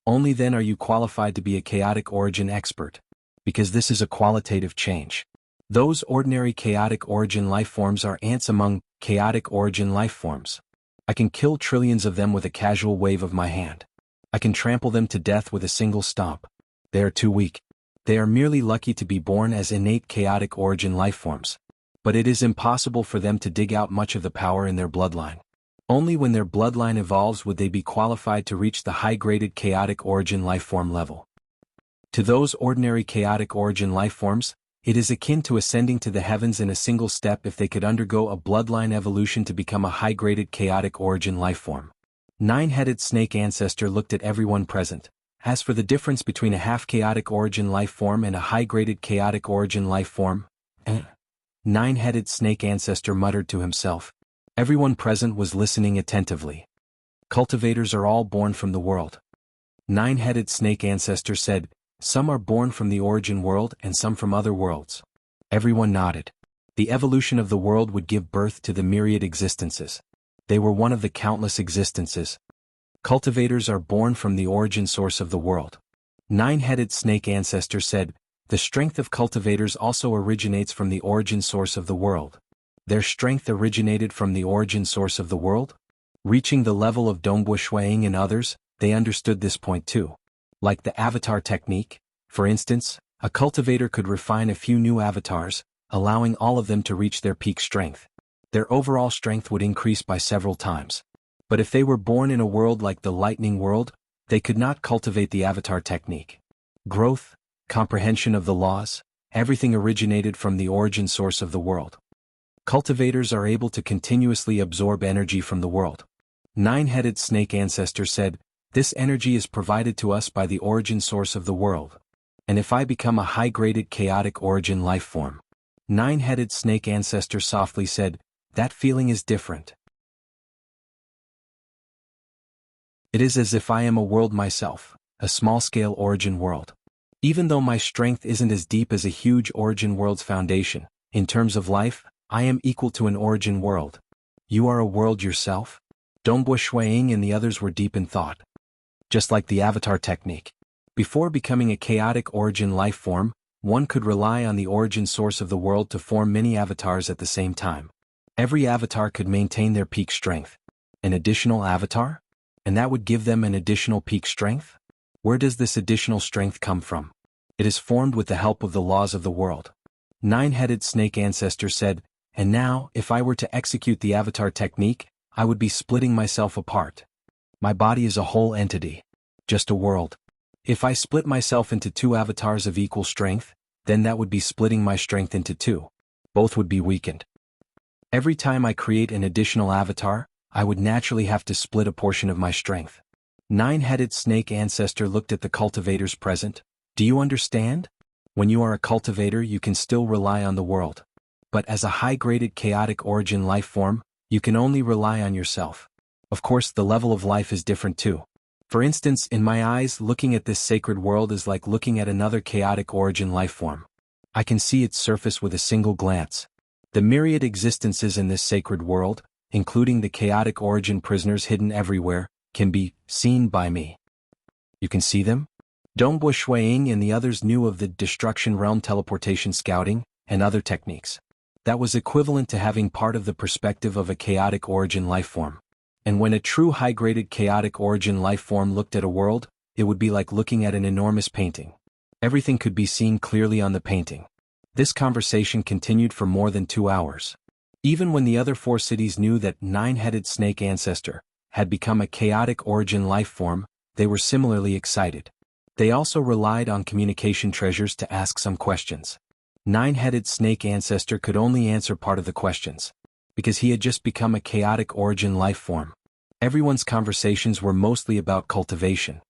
only then are you qualified to be a chaotic origin expert. Because this is a qualitative change. Those ordinary chaotic origin life forms are ants among chaotic origin life forms. I can kill trillions of them with a casual wave of my hand. I can trample them to death with a single stomp. They are too weak. They are merely lucky to be born as innate chaotic origin life forms. But it is impossible for them to dig out much of the power in their bloodline. Only when their bloodline evolves would they be qualified to reach the high-graded chaotic origin life form level. To those ordinary chaotic origin life forms, it is akin to ascending to the heavens in a single step if they could undergo a bloodline evolution to become a high-graded chaotic origin life form. Nine-headed snake ancestor looked at everyone present. As for the difference between a half-chaotic origin life form and a high-graded chaotic origin life form, Nine-headed snake ancestor muttered to himself. Everyone present was listening attentively. Cultivators are all born from the world. Nine-headed snake ancestor said, some are born from the origin world and some from other worlds. Everyone nodded. The evolution of the world would give birth to the myriad existences. They were one of the countless existences. Cultivators are born from the origin source of the world. Nine-headed snake ancestor said, the strength of cultivators also originates from the origin source of the world. Their strength originated from the origin source of the world? Reaching the level of Dongbo Shuiying and others, they understood this point too. Like the avatar technique, for instance, a cultivator could refine a few new avatars, allowing all of them to reach their peak strength. Their overall strength would increase by several times. But if they were born in a world like the lightning world, they could not cultivate the avatar technique. Growth, comprehension of the laws, everything originated from the origin source of the world. Cultivators are able to continuously absorb energy from the world. Nine-headed snake ancestor said, this energy is provided to us by the origin source of the world. And if I become a high-graded chaotic origin life form, Nine-headed snake ancestor softly said, that feeling is different. It is as if I am a world myself, a small-scale origin world. Even though my strength isn't as deep as a huge origin world's foundation, in terms of life, I am equal to an origin world. You are a world yourself? Dongbo Shuiying and the others were deep in thought. Just like the avatar technique. Before becoming a chaotic origin life form, one could rely on the origin source of the world to form many avatars at the same time. Every avatar could maintain their peak strength. An additional avatar? And that would give them an additional peak strength? Where does this additional strength come from? It is formed with the help of the laws of the world. Nine-headed snake ancestor said, and now, if I were to execute the avatar technique, I would be splitting myself apart. My body is a whole entity. Just a world. If I split myself into two avatars of equal strength, then that would be splitting my strength into two. Both would be weakened. Every time I create an additional avatar, I would naturally have to split a portion of my strength. Nine-headed snake ancestor looked at the cultivators present. Do you understand? When you are a cultivator, you can still rely on the world. But as a high-graded chaotic origin life form, you can only rely on yourself. Of course, the level of life is different too. For instance, in my eyes, looking at this sacred world is like looking at another chaotic origin life form. I can see its surface with a single glance. The myriad existences in this sacred world, including the chaotic origin prisoners hidden everywhere, can be seen by me. You can see them? Dongbo Shuiying and the others knew of the Destruction Realm teleportation scouting and other techniques. That was equivalent to having part of the perspective of a chaotic origin life form. And when a true high-graded chaotic origin life form looked at a world, it would be like looking at an enormous painting. Everything could be seen clearly on the painting. This conversation continued for more than 2 hours. Even when the other 4 cities knew that nine-headed snake ancestor had become a chaotic origin life form, they were similarly excited. They also relied on communication treasures to ask some questions. Nine-headed snake ancestor could only answer part of the questions, because he had just become a chaotic origin life form. Everyone's conversations were mostly about cultivation.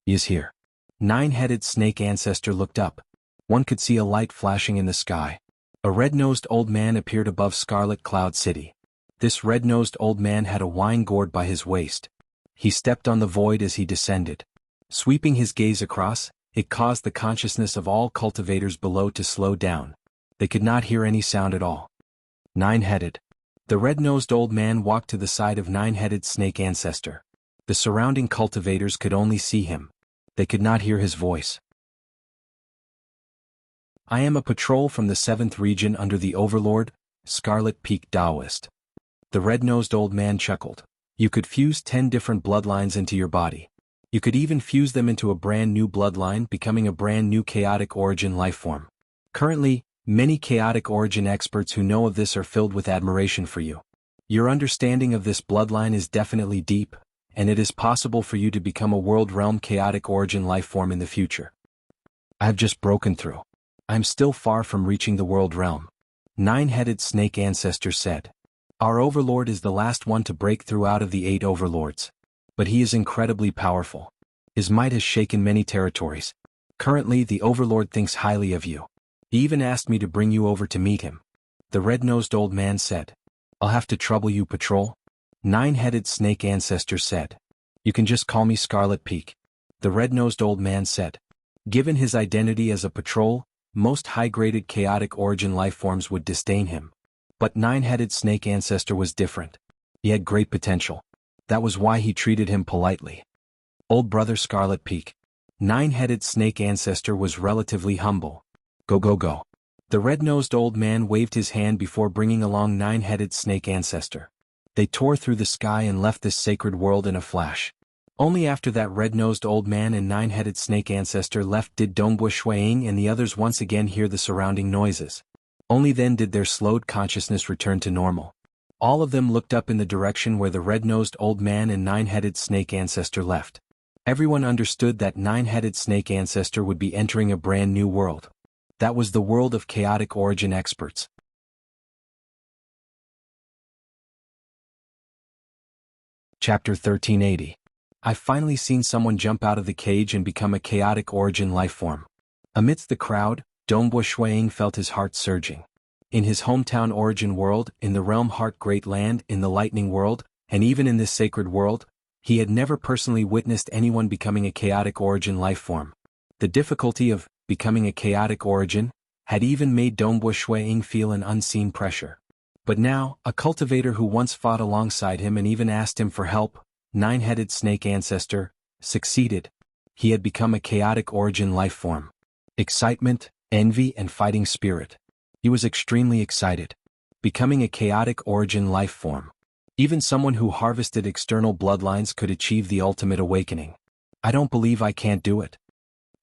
He is here. Nine-headed snake ancestor looked up. One could see a light flashing in the sky. A red-nosed old man appeared above Scarlet Cloud City. This red-nosed old man had a wine gourd by his waist. He stepped on the void as he descended. Sweeping his gaze across, it caused the consciousness of all cultivators below to slow down. They could not hear any sound at all. Nine-headed. The red-nosed old man walked to the side of nine-headed snake ancestor. The surrounding cultivators could only see him. They could not hear his voice. I am a patrol from the 7th region under the Overlord, Scarlet Peak Taoist. The red-nosed old man chuckled. You could fuse 10 different bloodlines into your body. You could even fuse them into a brand new bloodline, becoming a brand new chaotic origin life form. Currently, many chaotic origin experts who know of this are filled with admiration for you. Your understanding of this bloodline is definitely deep, and it is possible for you to become a world realm chaotic origin life form in the future. I have just broken through. I am still far from reaching the world realm. Nine-headed snake ancestor said. Our overlord is the last one to break through out of the 8 overlords. But he is incredibly powerful. His might has shaken many territories. Currently, the overlord thinks highly of you. He even asked me to bring you over to meet him. The red-nosed old man said. I'll have to trouble you, patrol. Nine-headed snake ancestor said. You can just call me Scarlet Peak. The red-nosed old man said. Given his identity as a patrol, most high-graded chaotic origin life forms would disdain him. But nine-headed snake ancestor was different. He had great potential. That was why he treated him politely. Old brother Scarlet Peak. Nine-headed snake ancestor was relatively humble. Go go go. The red-nosed old man waved his hand before bringing along nine-headed snake ancestor. They tore through the sky and left this sacred world in a flash. Only after that red-nosed old man and nine-headed snake ancestor left did Dongbo Shuiying and the others once again hear the surrounding noises. Only then did their slowed consciousness return to normal. All of them looked up in the direction where the red-nosed old man and nine-headed snake ancestor left. Everyone understood that nine-headed snake ancestor would be entering a brand new world. That was the world of chaotic origin experts. Chapter 1380. I've finally seen someone jump out of the cage and become a chaotic origin life form. Amidst the crowd, Dongbo Shuiying felt his heart surging. In his hometown origin world, in the realm Heart Great Land, in the lightning world, and even in this sacred world, he had never personally witnessed anyone becoming a chaotic origin life form. The difficulty of becoming a chaotic origin had even made Dongbo Shuiying feel an unseen pressure. But now, a cultivator who once fought alongside him and even asked him for help, nine-headed snake ancestor, succeeded. He had become a chaotic origin life form. Excitement, envy, and fighting spirit. He was extremely excited. Becoming a chaotic origin life form. Even someone who harvested external bloodlines could achieve the ultimate awakening. I don't believe I can't do it.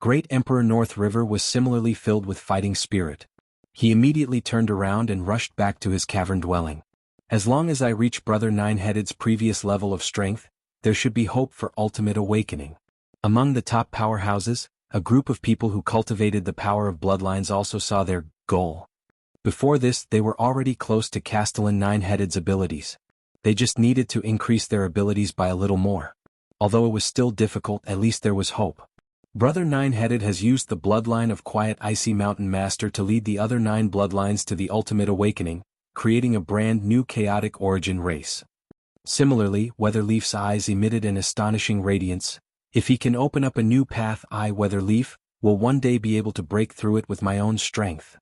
Great Emperor North River was similarly filled with fighting spirit. He immediately turned around and rushed back to his cavern dwelling. As long as I reach Brother Nine-Headed's previous level of strength, there should be hope for ultimate awakening. Among the top powerhouses, a group of people who cultivated the power of bloodlines also saw their goal. Before this, they were already close to Castellan Nine-Headed's abilities. They just needed to increase their abilities by a little more. Although it was still difficult, at least there was hope. Brother Nine-Headed has used the bloodline of Quiet Icy Mountain Master to lead the other 9 bloodlines to the ultimate awakening, creating a brand new chaotic origin race. Similarly, Weatherleaf's eyes emitted an astonishing radiance. If he can open up a new path, I, Weatherleaf, will one day be able to break through it with my own strength.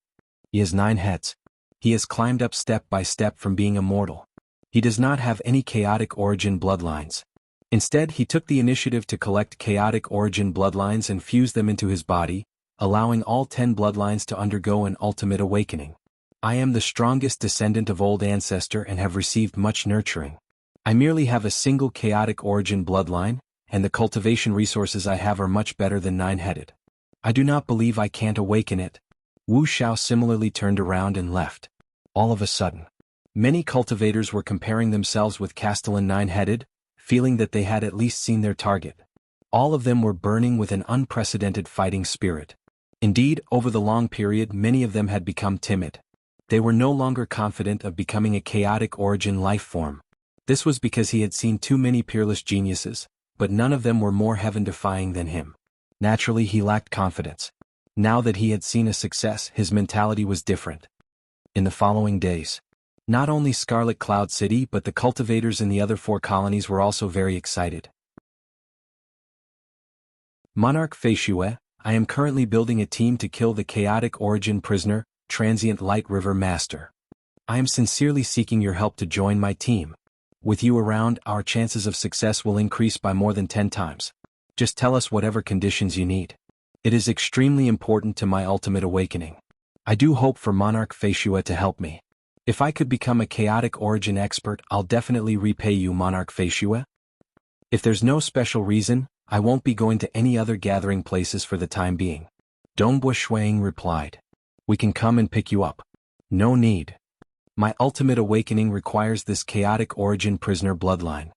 He has 9 heads. He has climbed up step by step from being immortal. He does not have any chaotic origin bloodlines. Instead, he took the initiative to collect chaotic origin bloodlines and fuse them into his body, allowing all 10 bloodlines to undergo an ultimate awakening. I am the strongest descendant of old ancestor and have received much nurturing. I merely have a single chaotic origin bloodline, and the cultivation resources I have are much better than Nine-Headed. I do not believe I can't awaken it. Wuxia similarly turned around and left. All of a sudden, many cultivators were comparing themselves with Castellan Nine-Headed, feeling that they had at least seen their target. All of them were burning with an unprecedented fighting spirit. Indeed, over the long period, many of them had become timid. They were no longer confident of becoming a chaotic origin life form. This was because he had seen too many peerless geniuses, but none of them were more heaven-defying than him. Naturally, he lacked confidence. Now that he had seen a success, his mentality was different. In the following days, not only Scarlet Cloud City but the cultivators in the other 4 colonies were also very excited. Monarch Feishue, I am currently building a team to kill the chaotic origin prisoner, Transient Light River Master. I am sincerely seeking your help to join my team. With you around, our chances of success will increase by more than 10 times. Just tell us whatever conditions you need. It is extremely important to my ultimate awakening. I do hope for Monarch Feishue to help me. If I could become a chaotic origin expert, I'll definitely repay you, Monarch Feishue. If there's no special reason, I won't be going to any other gathering places for the time being. Dongbua Shuang replied. We can come and pick you up. No need. My ultimate awakening requires this chaotic origin prisoner bloodline.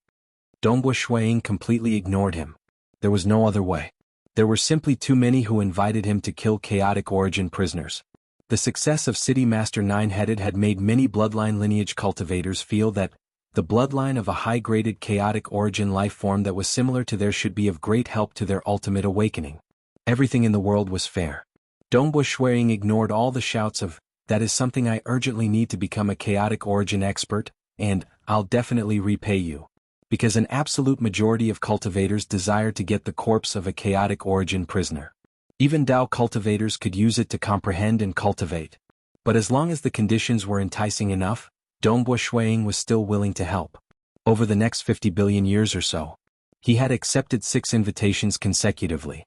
Dongbua Shuang completely ignored him. There was no other way. There were simply too many who invited him to kill chaotic origin prisoners. The success of City Master Nine-Headed had made many bloodline lineage cultivators feel that the bloodline of a high-graded chaotic origin life form that was similar to theirs should be of great help to their ultimate awakening. Everything in the world was fair. Dongbua Shuang ignored all the shouts of, that is something I urgently need to become a chaotic origin expert, and I'll definitely repay you. Because an absolute majority of cultivators desire to get the corpse of a chaotic origin prisoner. Even Dao cultivators could use it to comprehend and cultivate. But as long as the conditions were enticing enough, Dongbua Shuang was still willing to help. Over the next 50 billion years or so, he had accepted 6 invitations consecutively.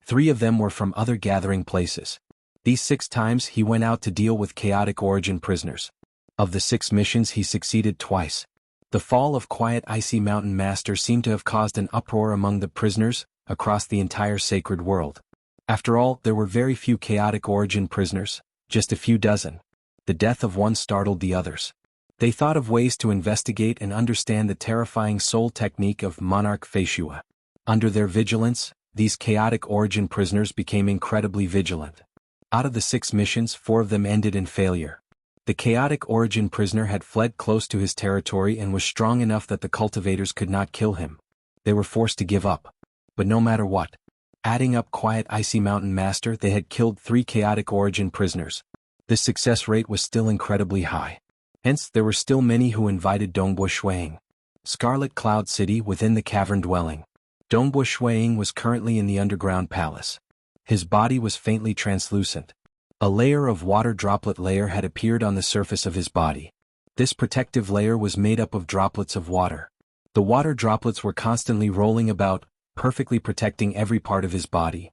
3 of them were from other gathering places. These 6 times he went out to deal with chaotic origin prisoners. Of the 6 missions he succeeded twice. The fall of Quiet Icy Mountain Master seemed to have caused an uproar among the prisoners, across the entire sacred world. After all, there were very few chaotic origin prisoners, just a few dozen. The death of one startled the others. They thought of ways to investigate and understand the terrifying soul technique of Monarch Feishue. Under their vigilance, these chaotic origin prisoners became incredibly vigilant. Out of the 6 missions, 4 of them ended in failure. The chaotic origin prisoner had fled close to his territory and was strong enough that the cultivators could not kill him. They were forced to give up. But no matter what, adding up Quiet Icy Mountain Master, they had killed 3 chaotic origin prisoners. This success rate was still incredibly high. Hence, there were still many who invited Dongbua Shuang. Scarlet Cloud City within the cavern dwelling. Dongbua Shuang was currently in the underground palace. His body was faintly translucent. A layer of water droplet layer had appeared on the surface of his body. This protective layer was made up of droplets of water. The water droplets were constantly rolling about, perfectly protecting every part of his body.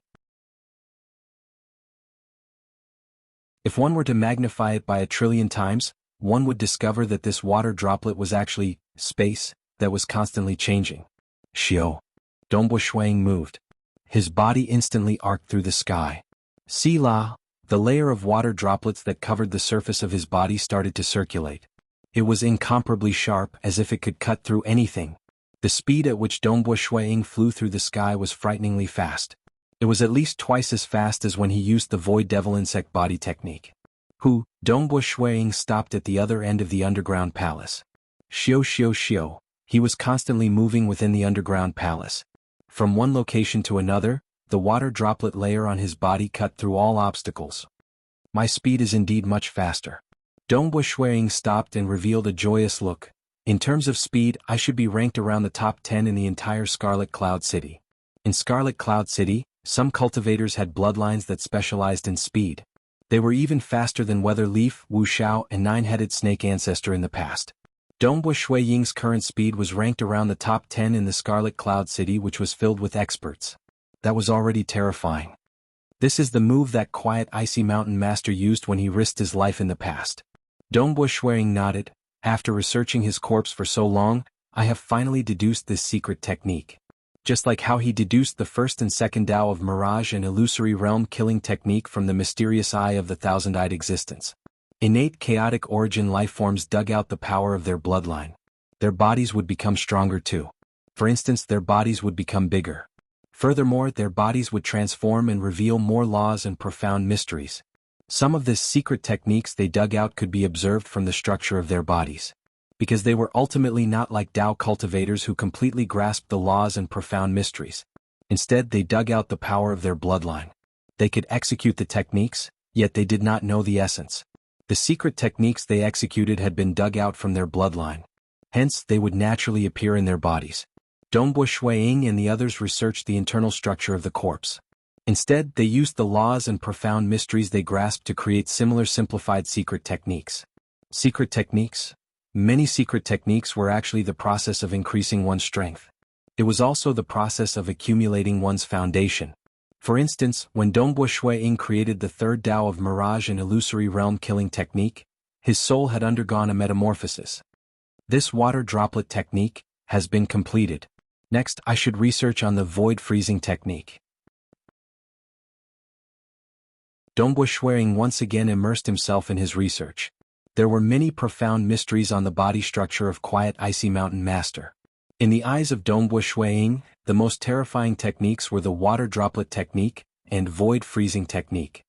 If one were to magnify it by 1,000,000,000 times, one would discover that this water droplet was actually space that was constantly changing. Shio. Dongbua Shuang moved. His body instantly arced through the sky. Sila, the layer of water droplets that covered the surface of his body started to circulate. It was incomparably sharp, as if it could cut through anything. The speed at which Dongbo Shuiying flew through the sky was frighteningly fast. It was at least twice as fast as when he used the Void Devil Insect Body technique. Dongbo Shuiying stopped at the other end of the underground palace. Xiao. He was constantly moving within the underground palace. From one location to another, the water droplet layer on his body cut through all obstacles. My speed is indeed much faster. Dongbo Shuiying stopped and revealed a joyous look. In terms of speed, I should be ranked around the top 10 in the entire Scarlet Cloud City. In Scarlet Cloud City, some cultivators had bloodlines that specialized in speed. They were even faster than Weather Leaf, Wuxia, and Nine-Headed Snake Ancestor in the past. Dongbo Shuiying's current speed was ranked around the top 10 in the Scarlet Cloud City, which was filled with experts. That was already terrifying. This is the move that quiet Icy Mountain Master used when he risked his life in the past. Dongbo Shuiying nodded. After researching his corpse for so long, I have finally deduced this secret technique. Just like how he deduced the first and second Tao of Mirage and Illusory Realm killing technique from the mysterious Eye of the Thousand-Eyed Existence. Innate chaotic origin lifeforms dug out the power of their bloodline. Their bodies would become stronger too. For instance, their bodies would become bigger. Furthermore, their bodies would transform and reveal more laws and profound mysteries. Some of this secret techniques they dug out could be observed from the structure of their bodies. Because they were ultimately not like Tao cultivators who completely grasped the laws and profound mysteries. Instead, they dug out the power of their bloodline. They could execute the techniques, yet they did not know the essence. The secret techniques they executed had been dug out from their bloodline. Hence, they would naturally appear in their bodies. Dongbo Shuiying and the others researched the internal structure of the corpse. Instead, they used the laws and profound mysteries they grasped to create similar simplified secret techniques. Secret techniques? Many secret techniques were actually the process of increasing one's strength. It was also the process of accumulating one's foundation. For instance, when Dongbo Shuiying created the third Tao of Mirage and Illusory Realm killing technique, his soul had undergone a metamorphosis. This water droplet technique has been completed. Next, I should research on the void freezing technique. Dongbo Shuiying once again immersed himself in his research. There were many profound mysteries on the body structure of quiet Icy Mountain Master. In the eyes of Dongbo Shuiying, the most terrifying techniques were the water droplet technique and void freezing technique.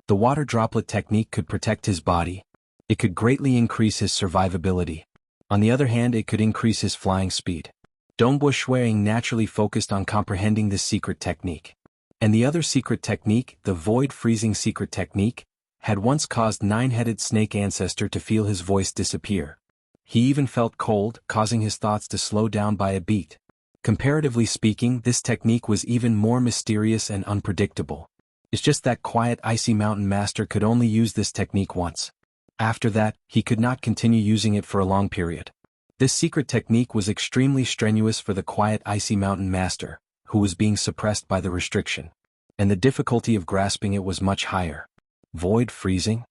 The water droplet technique could protect his body. It could greatly increase his survivability. On the other hand, it could increase his flying speed. Dongbo Shuiying naturally focused on comprehending this secret technique. And the other secret technique, the void freezing secret technique, had once caused Nine-Headed Snake Ancestor to feel his voice disappear. He even felt cold, causing his thoughts to slow down by a beat. Comparatively speaking, this technique was even more mysterious and unpredictable. It's just that quiet Icy Mountain Master could only use this technique once. After that, he could not continue using it for a long period. This secret technique was extremely strenuous for the quiet Icy Mountain Master, who was being suppressed by the restriction. And the difficulty of grasping it was much higher. Void freezing?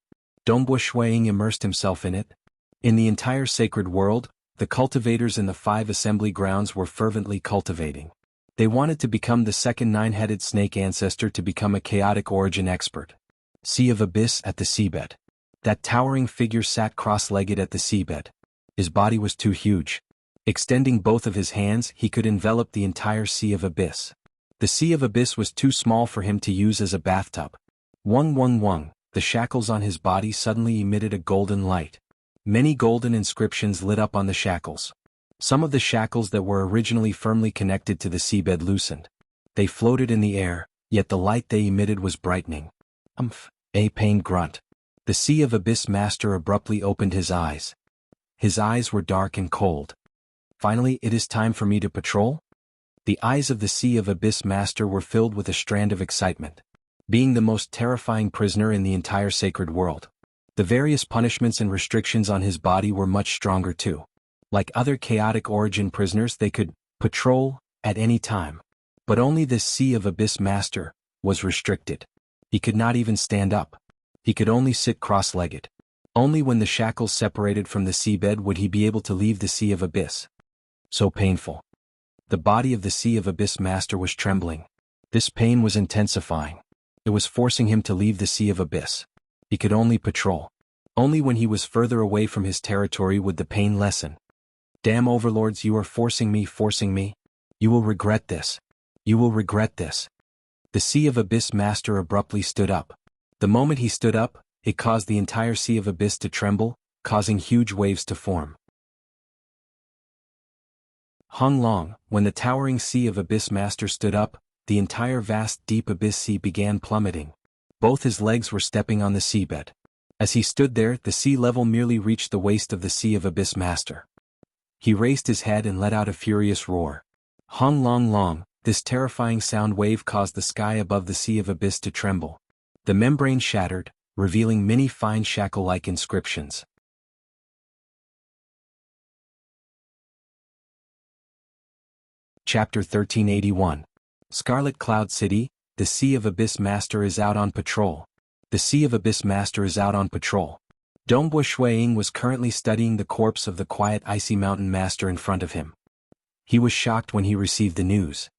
Dongbo Shuiying immersed himself in it. In the entire sacred world, the cultivators in the 5 assembly grounds were fervently cultivating. They wanted to become the second Nine-Headed Snake Ancestor to become a chaotic origin expert. Sea of Abyss at the seabed. That towering figure sat cross-legged at the seabed. His body was too huge. Extending both of his hands, he could envelop the entire Sea of Abyss. The Sea of Abyss was too small for him to use as a bathtub. Wung. The shackles on his body suddenly emitted a golden light. Many golden inscriptions lit up on the shackles. Some of the shackles that were originally firmly connected to the seabed loosened. They floated in the air, yet the light they emitted was brightening. A pained grunt. The Sea of Abyss Master abruptly opened his eyes. His eyes were dark and cold. Finally, it is time for me to patrol? The eyes of the Sea of Abyss Master were filled with a strand of excitement. Being the most terrifying prisoner in the entire sacred world. The various punishments and restrictions on his body were much stronger too. Like other chaotic origin prisoners, they could patrol at any time. But only this Sea of Abyss Master was restricted. He could not even stand up. He could only sit cross-legged. Only when the shackles separated from the seabed would he be able to leave the Sea of Abyss. So painful. The body of the Sea of Abyss Master was trembling. This pain was intensifying. It was forcing him to leave the Sea of Abyss. He could only patrol. Only when he was further away from his territory would the pain lessen. Damn overlords, you are forcing me. You will regret this. You will regret this. The Sea of Abyss Master abruptly stood up. The moment he stood up, it caused the entire Sea of Abyss to tremble, causing huge waves to form. Hung Long, when the towering Sea of Abyss Master stood up, the entire vast deep abyss sea began plummeting. Both his legs were stepping on the seabed. As he stood there, the sea level merely reached the waist of the Sea of Abyss Master. He raised his head and let out a furious roar. Hung Long Long, this terrifying sound wave caused the sky above the Sea of Abyss to tremble. The membrane shattered, revealing many fine shackle-like inscriptions. Chapter 1381. Scarlet Cloud City, the Sea of Abyss Master is out on patrol. The Sea of Abyss Master is out on patrol. Dongbui Shuiying was currently studying the corpse of the quiet icy mountain master in front of him. He was shocked when he received the news.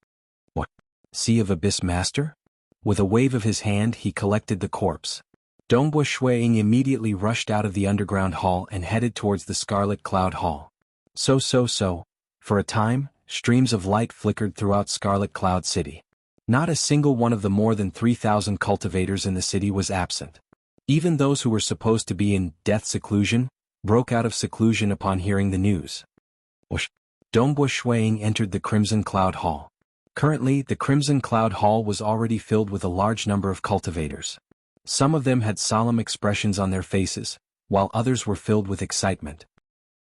What? Sea of Abyss Master? With a wave of his hand he collected the corpse. Dongbui Shuiying immediately rushed out of the underground hall and headed towards the Scarlet Cloud Hall. So. For a time, streams of light flickered throughout Scarlet Cloud City. Not a single one of the more than 3,000 cultivators in the city was absent. Even those who were supposed to be in death seclusion, broke out of seclusion upon hearing the news. Dongbui Shuiying entered the Crimson Cloud Hall. Currently, the Crimson Cloud Hall was already filled with a large number of cultivators. Some of them had solemn expressions on their faces, while others were filled with excitement.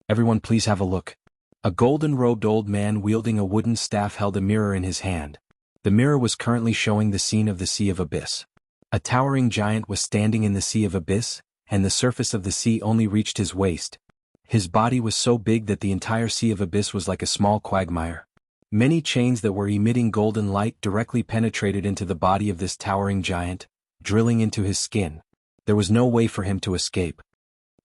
Everyone please have a look. A golden-robed old man wielding a wooden staff held a mirror in his hand. The mirror was currently showing the scene of the Sea of Abyss. A towering giant was standing in the Sea of Abyss, and the surface of the sea only reached his waist. His body was so big that the entire Sea of Abyss was like a small quagmire. Many chains that were emitting golden light directly penetrated into the body of this towering giant, drilling into his skin. There was no way for him to escape.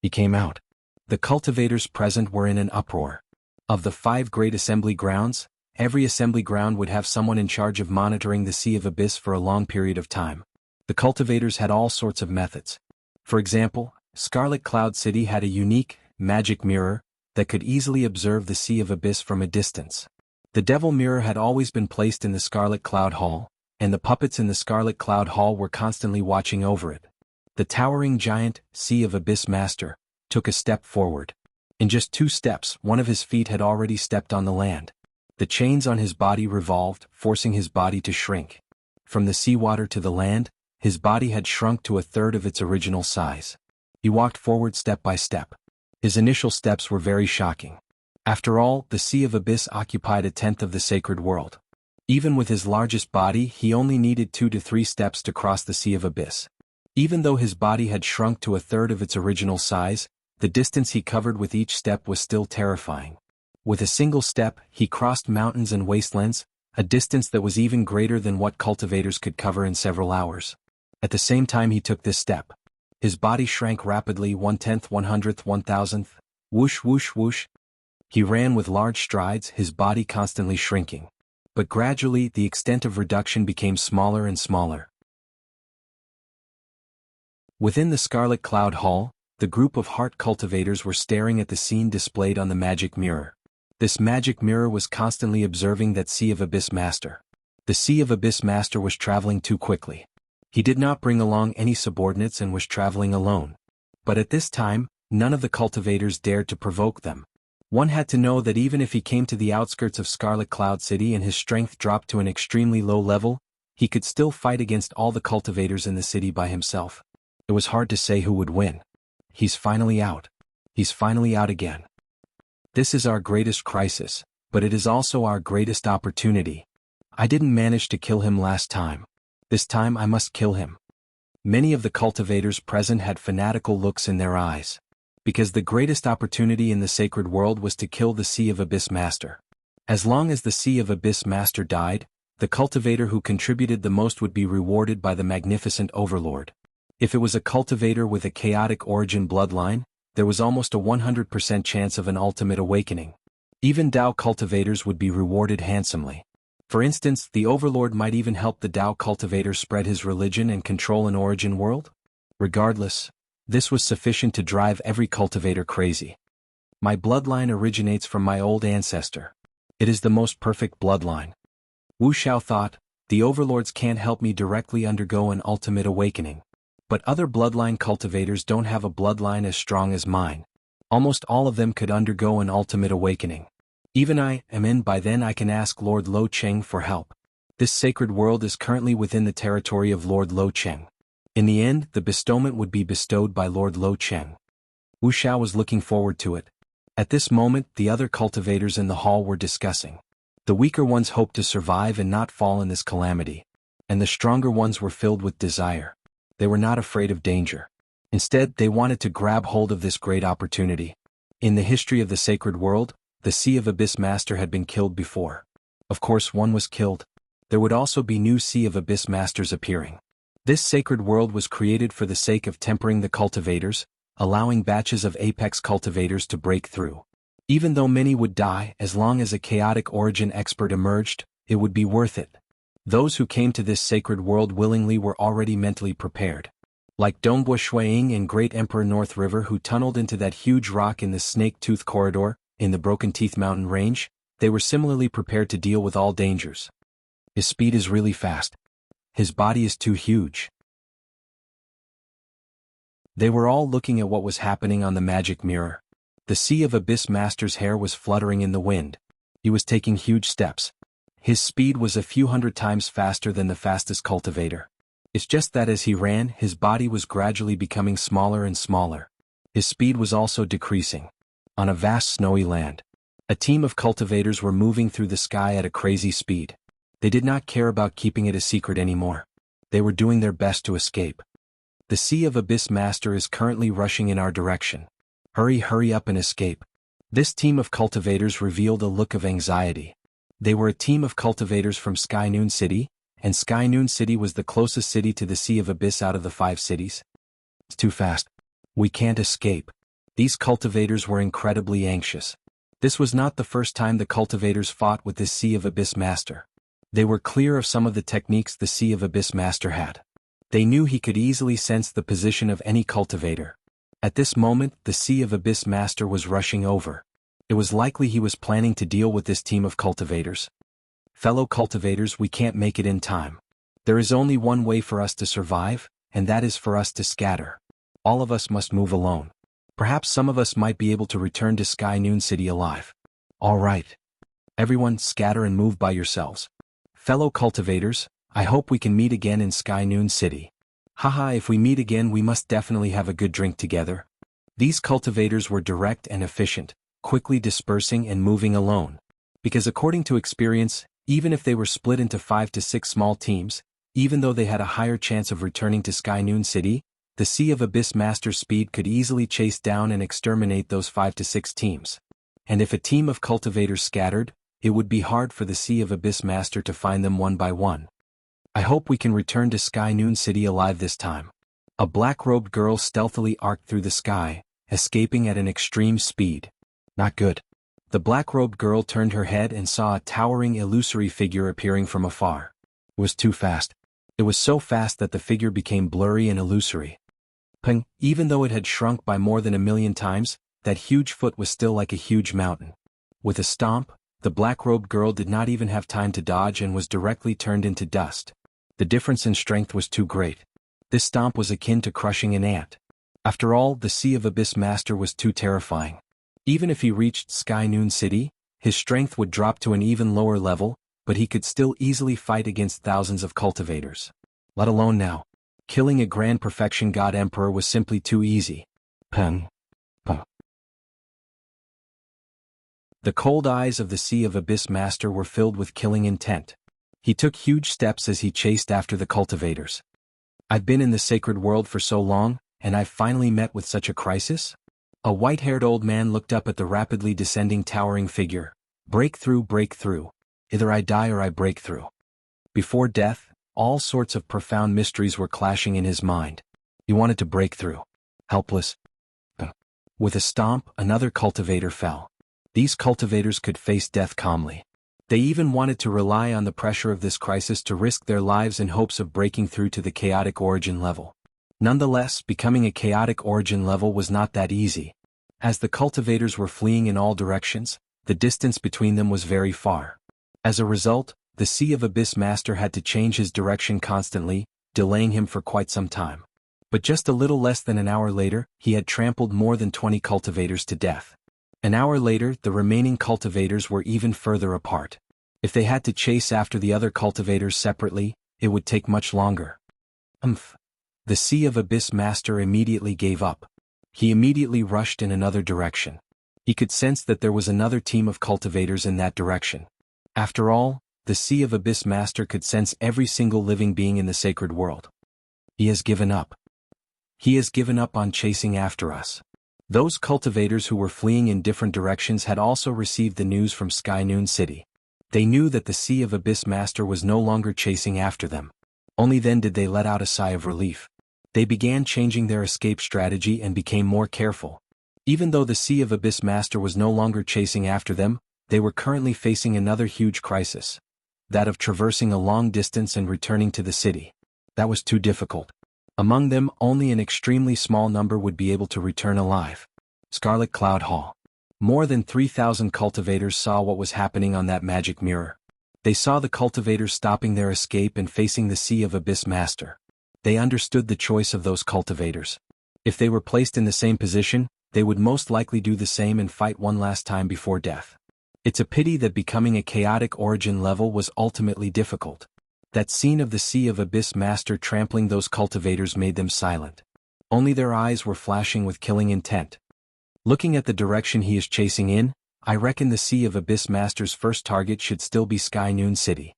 He came out. The cultivators present were in an uproar. Of the 5 great assembly grounds, every assembly ground would have someone in charge of monitoring the Sea of Abyss for a long period of time. The cultivators had all sorts of methods. For example, Scarlet Cloud City had a unique, magic mirror that could easily observe the Sea of Abyss from a distance. The Devil Mirror had always been placed in the Scarlet Cloud Hall, and the puppets in the Scarlet Cloud Hall were constantly watching over it. The towering giant, Sea of Abyss Master, took a step forward. In just 2 steps, one of his feet had already stepped on the land. The chains on his body revolved, forcing his body to shrink. From the seawater to the land, his body had shrunk to 1/3 of its original size. He walked forward step by step. His initial steps were very shocking. After all, the Sea of Abyss occupied 1/10 of the sacred world. Even with his largest body, he only needed 2 to 3 steps to cross the Sea of Abyss. Even though his body had shrunk to 1/3 of its original size, the distance he covered with each step was still terrifying. With a single step, he crossed mountains and wastelands, a distance that was even greater than what cultivators could cover in several hours. At the same time he took this step, his body shrank rapidly, 1/10, 100th, 1,000th, whoosh whoosh whoosh. He ran with large strides, his body constantly shrinking. But gradually, the extent of reduction became smaller and smaller. Within the Scarlet Cloud Hall, the group of heart cultivators were staring at the scene displayed on the magic mirror. This magic mirror was constantly observing that Sea of Abyss Master. The Sea of Abyss Master was traveling too quickly. He did not bring along any subordinates and was traveling alone. But at this time, none of the cultivators dared to provoke them. One had to know that even if he came to the outskirts of Scarlet Cloud City and his strength dropped to an extremely low level, he could still fight against all the cultivators in the city by himself. It was hard to say who would win. He's finally out. He's finally out again. This is our greatest crisis, but it is also our greatest opportunity. I didn't manage to kill him last time. This time I must kill him. Many of the cultivators present had fanatical looks in their eyes. Because the greatest opportunity in the sacred world was to kill the Sea of Abyss Master. As long as the Sea of Abyss Master died, the cultivator who contributed the most would be rewarded by the magnificent overlord. If it was a cultivator with a chaotic origin bloodline, there was almost a 100% chance of an ultimate awakening. Even Dao cultivators would be rewarded handsomely. For instance, the overlord might even help the Dao cultivator spread his religion and control an origin world. Regardless, this was sufficient to drive every cultivator crazy. My bloodline originates from my old ancestor. It is the most perfect bloodline. Wuxia thought, the overlords can't help me directly undergo an ultimate awakening. But other bloodline cultivators don't have a bloodline as strong as mine. Almost all of them could undergo an ultimate awakening. Even I am in. By then I can ask Lord Lo Cheng for help. This sacred world is currently within the territory of Lord Lo Cheng. In the end, the bestowment would be bestowed by Lord Lo Cheng. Wuxia was looking forward to it. At this moment, the other cultivators in the hall were discussing. The weaker ones hoped to survive and not fall in this calamity. And the stronger ones were filled with desire. They were not afraid of danger. Instead, they wanted to grab hold of this great opportunity. In the history of the sacred world, the Sea of Abyss Master had been killed before. Of course, one was killed. There would also be new Sea of Abyss Masters appearing. This sacred world was created for the sake of tempering the cultivators, allowing batches of apex cultivators to break through. Even though many would die, as long as a chaotic origin expert emerged, it would be worth it. Those who came to this sacred world willingly were already mentally prepared. Like Dongbua Shuiying and Great Emperor North River who tunneled into that huge rock in the Snake Tooth Corridor, in the Broken Teeth Mountain Range, they were similarly prepared to deal with all dangers. His speed is really fast. His body is too huge. They were all looking at what was happening on the magic mirror. The Sea of Abyss Master's hair was fluttering in the wind. He was taking huge steps. His speed was a few hundred times faster than the fastest cultivator. It's just that as he ran, his body was gradually becoming smaller and smaller. His speed was also decreasing. On a vast snowy land, a team of cultivators were moving through the sky at a crazy speed. They did not care about keeping it a secret anymore. They were doing their best to escape. The Sea of Abyss Master is currently rushing in our direction. Hurry up and escape. This team of cultivators revealed a look of anxiety. They were a team of cultivators from Sky Noon City, and Sky Noon City was the closest city to the Sea of Abyss out of the 5 cities. It's too fast. We can't escape. These cultivators were incredibly anxious. This was not the first time the cultivators fought with this Sea of Abyss Master. They were clear of some of the techniques the Sea of Abyss Master had. They knew he could easily sense the position of any cultivator. At this moment, the Sea of Abyss Master was rushing over. It was likely he was planning to deal with this team of cultivators. Fellow cultivators, we can't make it in time. There is only one way for us to survive, and that is for us to scatter. All of us must move alone. Perhaps some of us might be able to return to Sky Noon City alive. All right. Everyone, scatter and move by yourselves. Fellow cultivators, I hope we can meet again in Sky Noon City. Haha, if we meet again we must definitely have a good drink together. These cultivators were direct and efficient, quickly dispersing and moving alone. Because according to experience, even if they were split into 5 to 6 small teams, even though they had a higher chance of returning to Sky Noon City, the Sea of Abyss Master's speed could easily chase down and exterminate those 5 to 6 teams. And if a team of cultivators scattered, it would be hard for the Sea of Abyss Master to find them one by one. I hope we can return to Sky Noon City alive this time. A black-robed girl stealthily arced through the sky, escaping at an extreme speed. Not good. The black-robed girl turned her head and saw a towering illusory figure appearing from afar. It was too fast. It was so fast that the figure became blurry and illusory. Ping, even though it had shrunk by more than 1,000,000 times, that huge foot was still like a huge mountain. With a stomp, the black-robed girl did not even have time to dodge and was directly turned into dust. The difference in strength was too great. This stomp was akin to crushing an ant. After all, the Sea of Abyss Master was too terrifying. Even if he reached Sky Noon City, his strength would drop to an even lower level, but he could still easily fight against thousands of cultivators. Let alone now. Killing a Grand Perfection God Emperor was simply too easy. Peng. Peng. The cold eyes of the Sea of Abyss Master were filled with killing intent. He took huge steps as he chased after the cultivators. I've been in the sacred world for so long, and I've finally met with such a crisis? A white-haired old man looked up at the rapidly descending towering figure. Breakthrough, breakthrough. Either I die or I break through. Before death, all sorts of profound mysteries were clashing in his mind. He wanted to break through. Helpless. With a stomp, another cultivator fell. These cultivators could face death calmly. They even wanted to rely on the pressure of this crisis to risk their lives in hopes of breaking through to the chaotic origin level. Nonetheless, becoming a chaotic origin level was not that easy. As the cultivators were fleeing in all directions, the distance between them was very far. As a result, the Sea of Abyss Master had to change his direction constantly, delaying him for quite some time. But just a little less than an hour later, he had trampled more than 20 cultivators to death. An hour later, the remaining cultivators were even further apart. If they had to chase after the other cultivators separately, it would take much longer. The Sea of Abyss Master immediately gave up. He immediately rushed in another direction. He could sense that there was another team of cultivators in that direction. After all, the Sea of Abyss Master could sense every single living being in the sacred world. He has given up. He has given up on chasing after us. Those cultivators who were fleeing in different directions had also received the news from Sky Noon City. They knew that the Sea of Abyss Master was no longer chasing after them. Only then did they let out a sigh of relief. They began changing their escape strategy and became more careful. Even though the Sea of Abyss Master was no longer chasing after them, they were currently facing another huge crisis. That of traversing a long distance and returning to the city. That was too difficult. Among them, only an extremely small number would be able to return alive. Scarlet Cloud Hall. More than 3,000 cultivators saw what was happening on that magic mirror. They saw the cultivators stopping their escape and facing the Sea of Abyss Master. They understood the choice of those cultivators. If they were placed in the same position, they would most likely do the same and fight one last time before death. It's a pity that becoming a chaotic origin level was ultimately difficult. That scene of the Sea of Abyss Master trampling those cultivators made them silent. Only their eyes were flashing with killing intent. Looking at the direction he is chasing in, I reckon the Sea of Abyss Master's first target should still be Sky Noon City.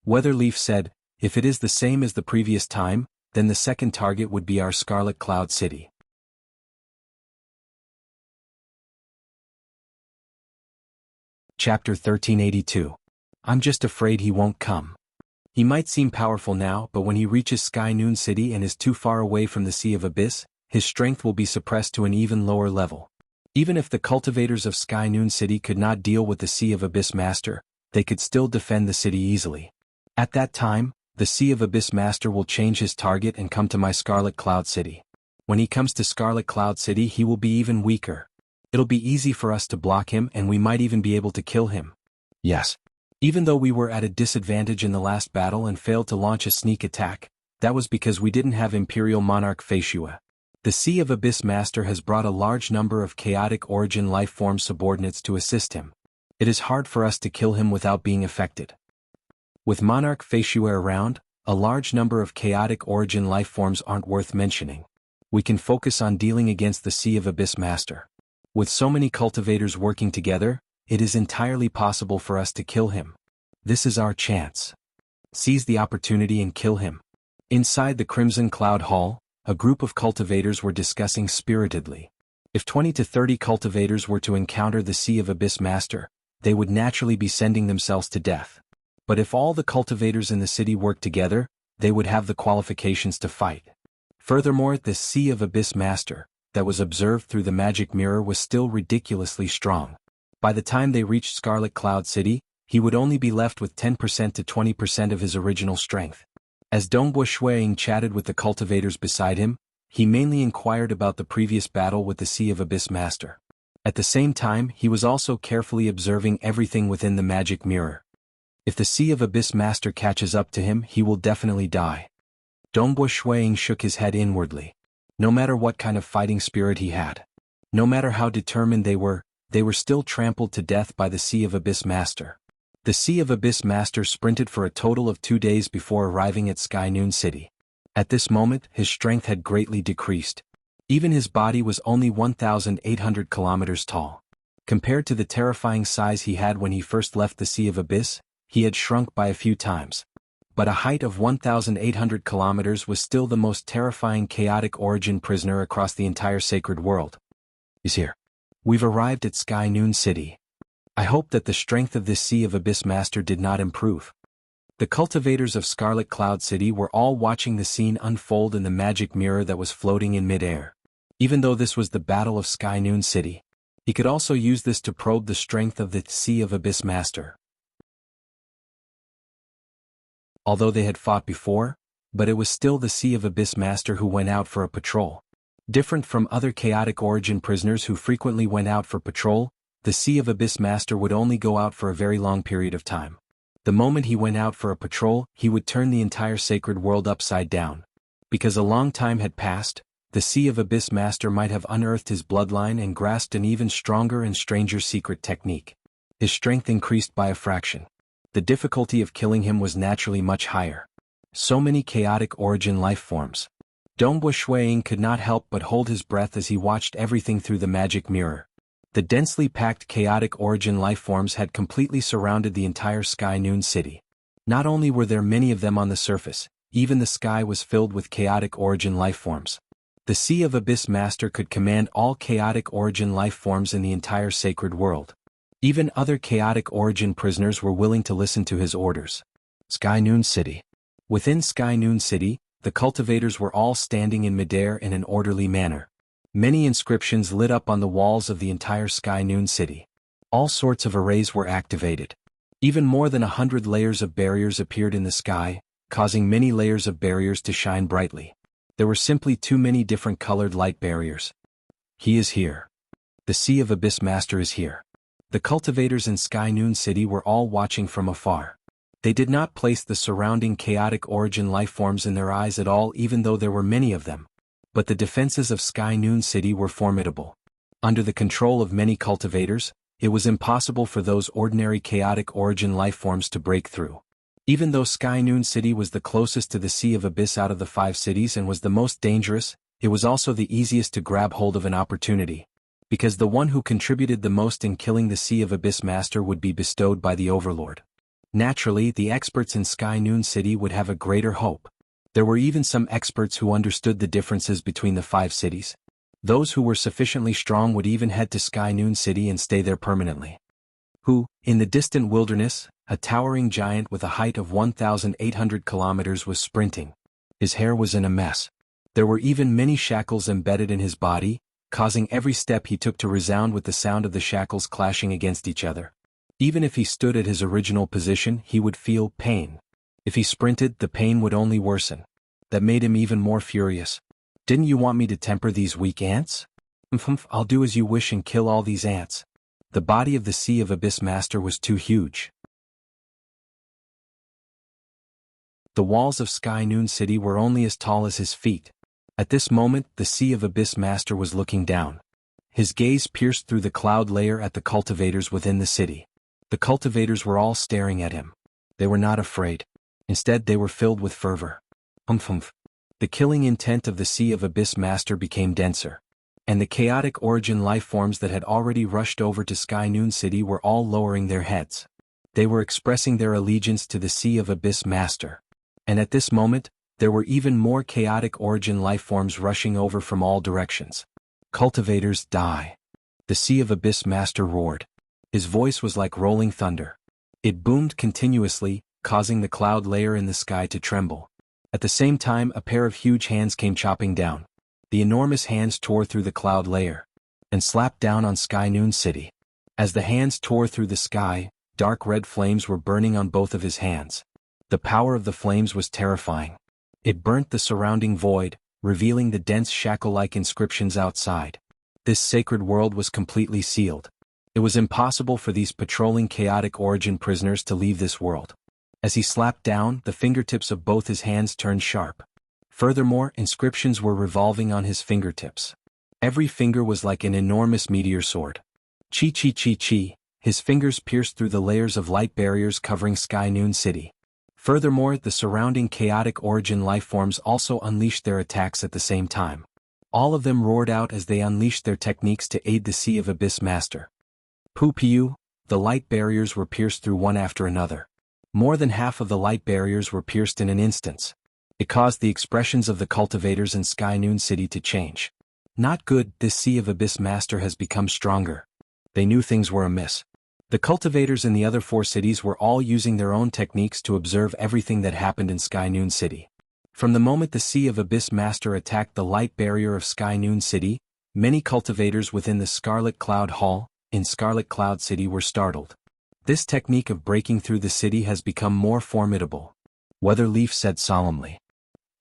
Weatherleaf said, if it is the same as the previous time, then the second target would be our Scarlet Cloud City. Chapter 1382. I'm just afraid he won't come. He might seem powerful now, but when he reaches Sky Noon City and is too far away from the Sea of Abyss, his strength will be suppressed to an even lower level. Even if the cultivators of Sky Noon City could not deal with the Sea of Abyss Master, they could still defend the city easily. At that time, the Sea of Abyss Master will change his target and come to my Scarlet Cloud City. When he comes to Scarlet Cloud City, he will be even weaker. It'll be easy for us to block him and we might even be able to kill him. Yes. Even though we were at a disadvantage in the last battle and failed to launch a sneak attack, that was because we didn't have Imperial Monarch Feishua. The Sea of Abyss Master has brought a large number of chaotic origin life form subordinates to assist him. It is hard for us to kill him without being affected. With Monarch Feishua around, a large number of chaotic origin life forms aren't worth mentioning. We can focus on dealing against the Sea of Abyss Master. With so many cultivators working together, it is entirely possible for us to kill him. This is our chance. Seize the opportunity and kill him. Inside the Crimson Cloud Hall, a group of cultivators were discussing spiritedly. If 20 to 30 cultivators were to encounter the Sea of Abyss Master, they would naturally be sending themselves to death. But if all the cultivators in the city worked together, they would have the qualifications to fight. Furthermore, the Sea of Abyss Master, that was observed through the magic mirror, was still ridiculously strong. By the time they reached Scarlet Cloud City, he would only be left with 10% to 20% of his original strength. As Dongbo Shuiying chatted with the cultivators beside him, he mainly inquired about the previous battle with the Sea of Abyss Master. At the same time, he was also carefully observing everything within the magic mirror. If the Sea of Abyss Master catches up to him, he will definitely die. Dongbo Shuiying shook his head inwardly. No matter what kind of fighting spirit he had, no matter how determined they were still trampled to death by the Sea of Abyss Master. The Sea of Abyss Master sprinted for a total of 2 days before arriving at Sky Noon City. At this moment, his strength had greatly decreased. Even his body was only 1,800 kilometers tall. Compared to the terrifying size he had when he first left the Sea of Abyss, he had shrunk by a few times. But a height of 1,800 kilometers was still the most terrifying chaotic origin prisoner across the entire sacred world. He's here. We've arrived at Sky Noon City. I hope that the strength of this Sea of Abyss Master did not improve. The cultivators of Scarlet Cloud City were all watching the scene unfold in the magic mirror that was floating in mid-air. Even though this was the Battle of Sky Noon City, he could also use this to probe the strength of the Sea of Abyss Master. Although they had fought before, but it was still the Sea of Abyss Master who went out for a patrol. Different from other chaotic origin prisoners who frequently went out for patrol, the Sea of Abyss Master would only go out for a very long period of time. The moment he went out for a patrol, he would turn the entire sacred world upside down. Because a long time had passed, the Sea of Abyss Master might have unearthed his bloodline and grasped an even stronger and stranger secret technique. His strength increased by a fraction. The difficulty of killing him was naturally much higher. So many chaotic origin life forms. Dongbui Shuiying could not help but hold his breath as he watched everything through the magic mirror. The densely packed chaotic origin life forms had completely surrounded the entire Sky Noon City. Not only were there many of them on the surface, even the sky was filled with chaotic origin life forms. The Sea of Abyss Master could command all chaotic origin life forms in the entire sacred world. Even other chaotic origin prisoners were willing to listen to his orders. Sky Noon City. Within Sky Noon City, the cultivators were all standing in midair in an orderly manner. Many inscriptions lit up on the walls of the entire Sky Noon City. All sorts of arrays were activated. Even more than 100 layers of barriers appeared in the sky, causing many layers of barriers to shine brightly. There were simply too many different colored light barriers. He is here. The Sea of Abyss Master is here. The cultivators in Sky Noon City were all watching from afar. They did not place the surrounding chaotic origin life forms in their eyes at all, even though there were many of them. But the defenses of Sky Noon City were formidable. Under the control of many cultivators, it was impossible for those ordinary chaotic origin life forms to break through. Even though Sky Noon City was the closest to the Sea of Abyss out of the 5 cities and was the most dangerous, it was also the easiest to grab hold of an opportunity. Because the one who contributed the most in killing the Sea of Abyss Master would be bestowed by the Overlord. Naturally, the experts in Sky Noon City would have a greater hope. There were even some experts who understood the differences between the 5 cities. Those who were sufficiently strong would even head to Sky Noon City and stay there permanently. In the distant wilderness, a towering giant with a height of 1,800 kilometers was sprinting. His hair was in a mess. There were even many shackles embedded in his body, causing every step he took to resound with the sound of the shackles clashing against each other. Even if he stood at his original position, he would feel pain. If he sprinted, the pain would only worsen. That made him even more furious. Didn't you want me to temper these weak ants? I'll do as you wish and kill all these ants. The body of the Sea of Abyss Master was too huge. The walls of Sky Noon City were only as tall as his feet. At this moment, the Sea of Abyss Master was looking down. His gaze pierced through the cloud layer at the cultivators within the city. The cultivators were all staring at him. They were not afraid. Instead, they were filled with fervor. The killing intent of the Sea of Abyss Master became denser. And the chaotic origin life forms that had already rushed over to Sky Noon City were all lowering their heads. They were expressing their allegiance to the Sea of Abyss Master. And at this moment, there were even more chaotic origin life forms rushing over from all directions. Cultivators, die. The Sea of Abyss Master roared. His voice was like rolling thunder. It boomed continuously, causing the cloud layer in the sky to tremble. At the same time, a pair of huge hands came chopping down. The enormous hands tore through the cloud layer and slapped down on Sky Noon City. As the hands tore through the sky, dark red flames were burning on both of his hands. The power of the flames was terrifying. It burnt the surrounding void, revealing the dense shackle-like inscriptions outside. This sacred world was completely sealed. It was impossible for these patrolling chaotic origin prisoners to leave this world. As he slapped down, the fingertips of both his hands turned sharp. Furthermore, inscriptions were revolving on his fingertips. Every finger was like an enormous meteor sword. Chi chi chi chi, his fingers pierced through the layers of light barriers covering Sky Noon City. Furthermore, the surrounding chaotic origin life forms also unleashed their attacks at the same time. All of them roared out as they unleashed their techniques to aid the Sea of Abyss Master. Pu-piu, the light barriers were pierced through one after another. More than half of the light barriers were pierced in an instant. It caused the expressions of the cultivators in Sky Noon City to change. Not good, this Sea of Abyss Master has become stronger. They knew things were amiss. The cultivators in the other 4 cities were all using their own techniques to observe everything that happened in Sky Noon City. From the moment the Sea of Abyss Master attacked the light barrier of Sky Noon City, many cultivators within the Scarlet Cloud Hall, in Scarlet Cloud City were startled. This technique of breaking through the city has become more formidable. Weatherleaf said solemnly.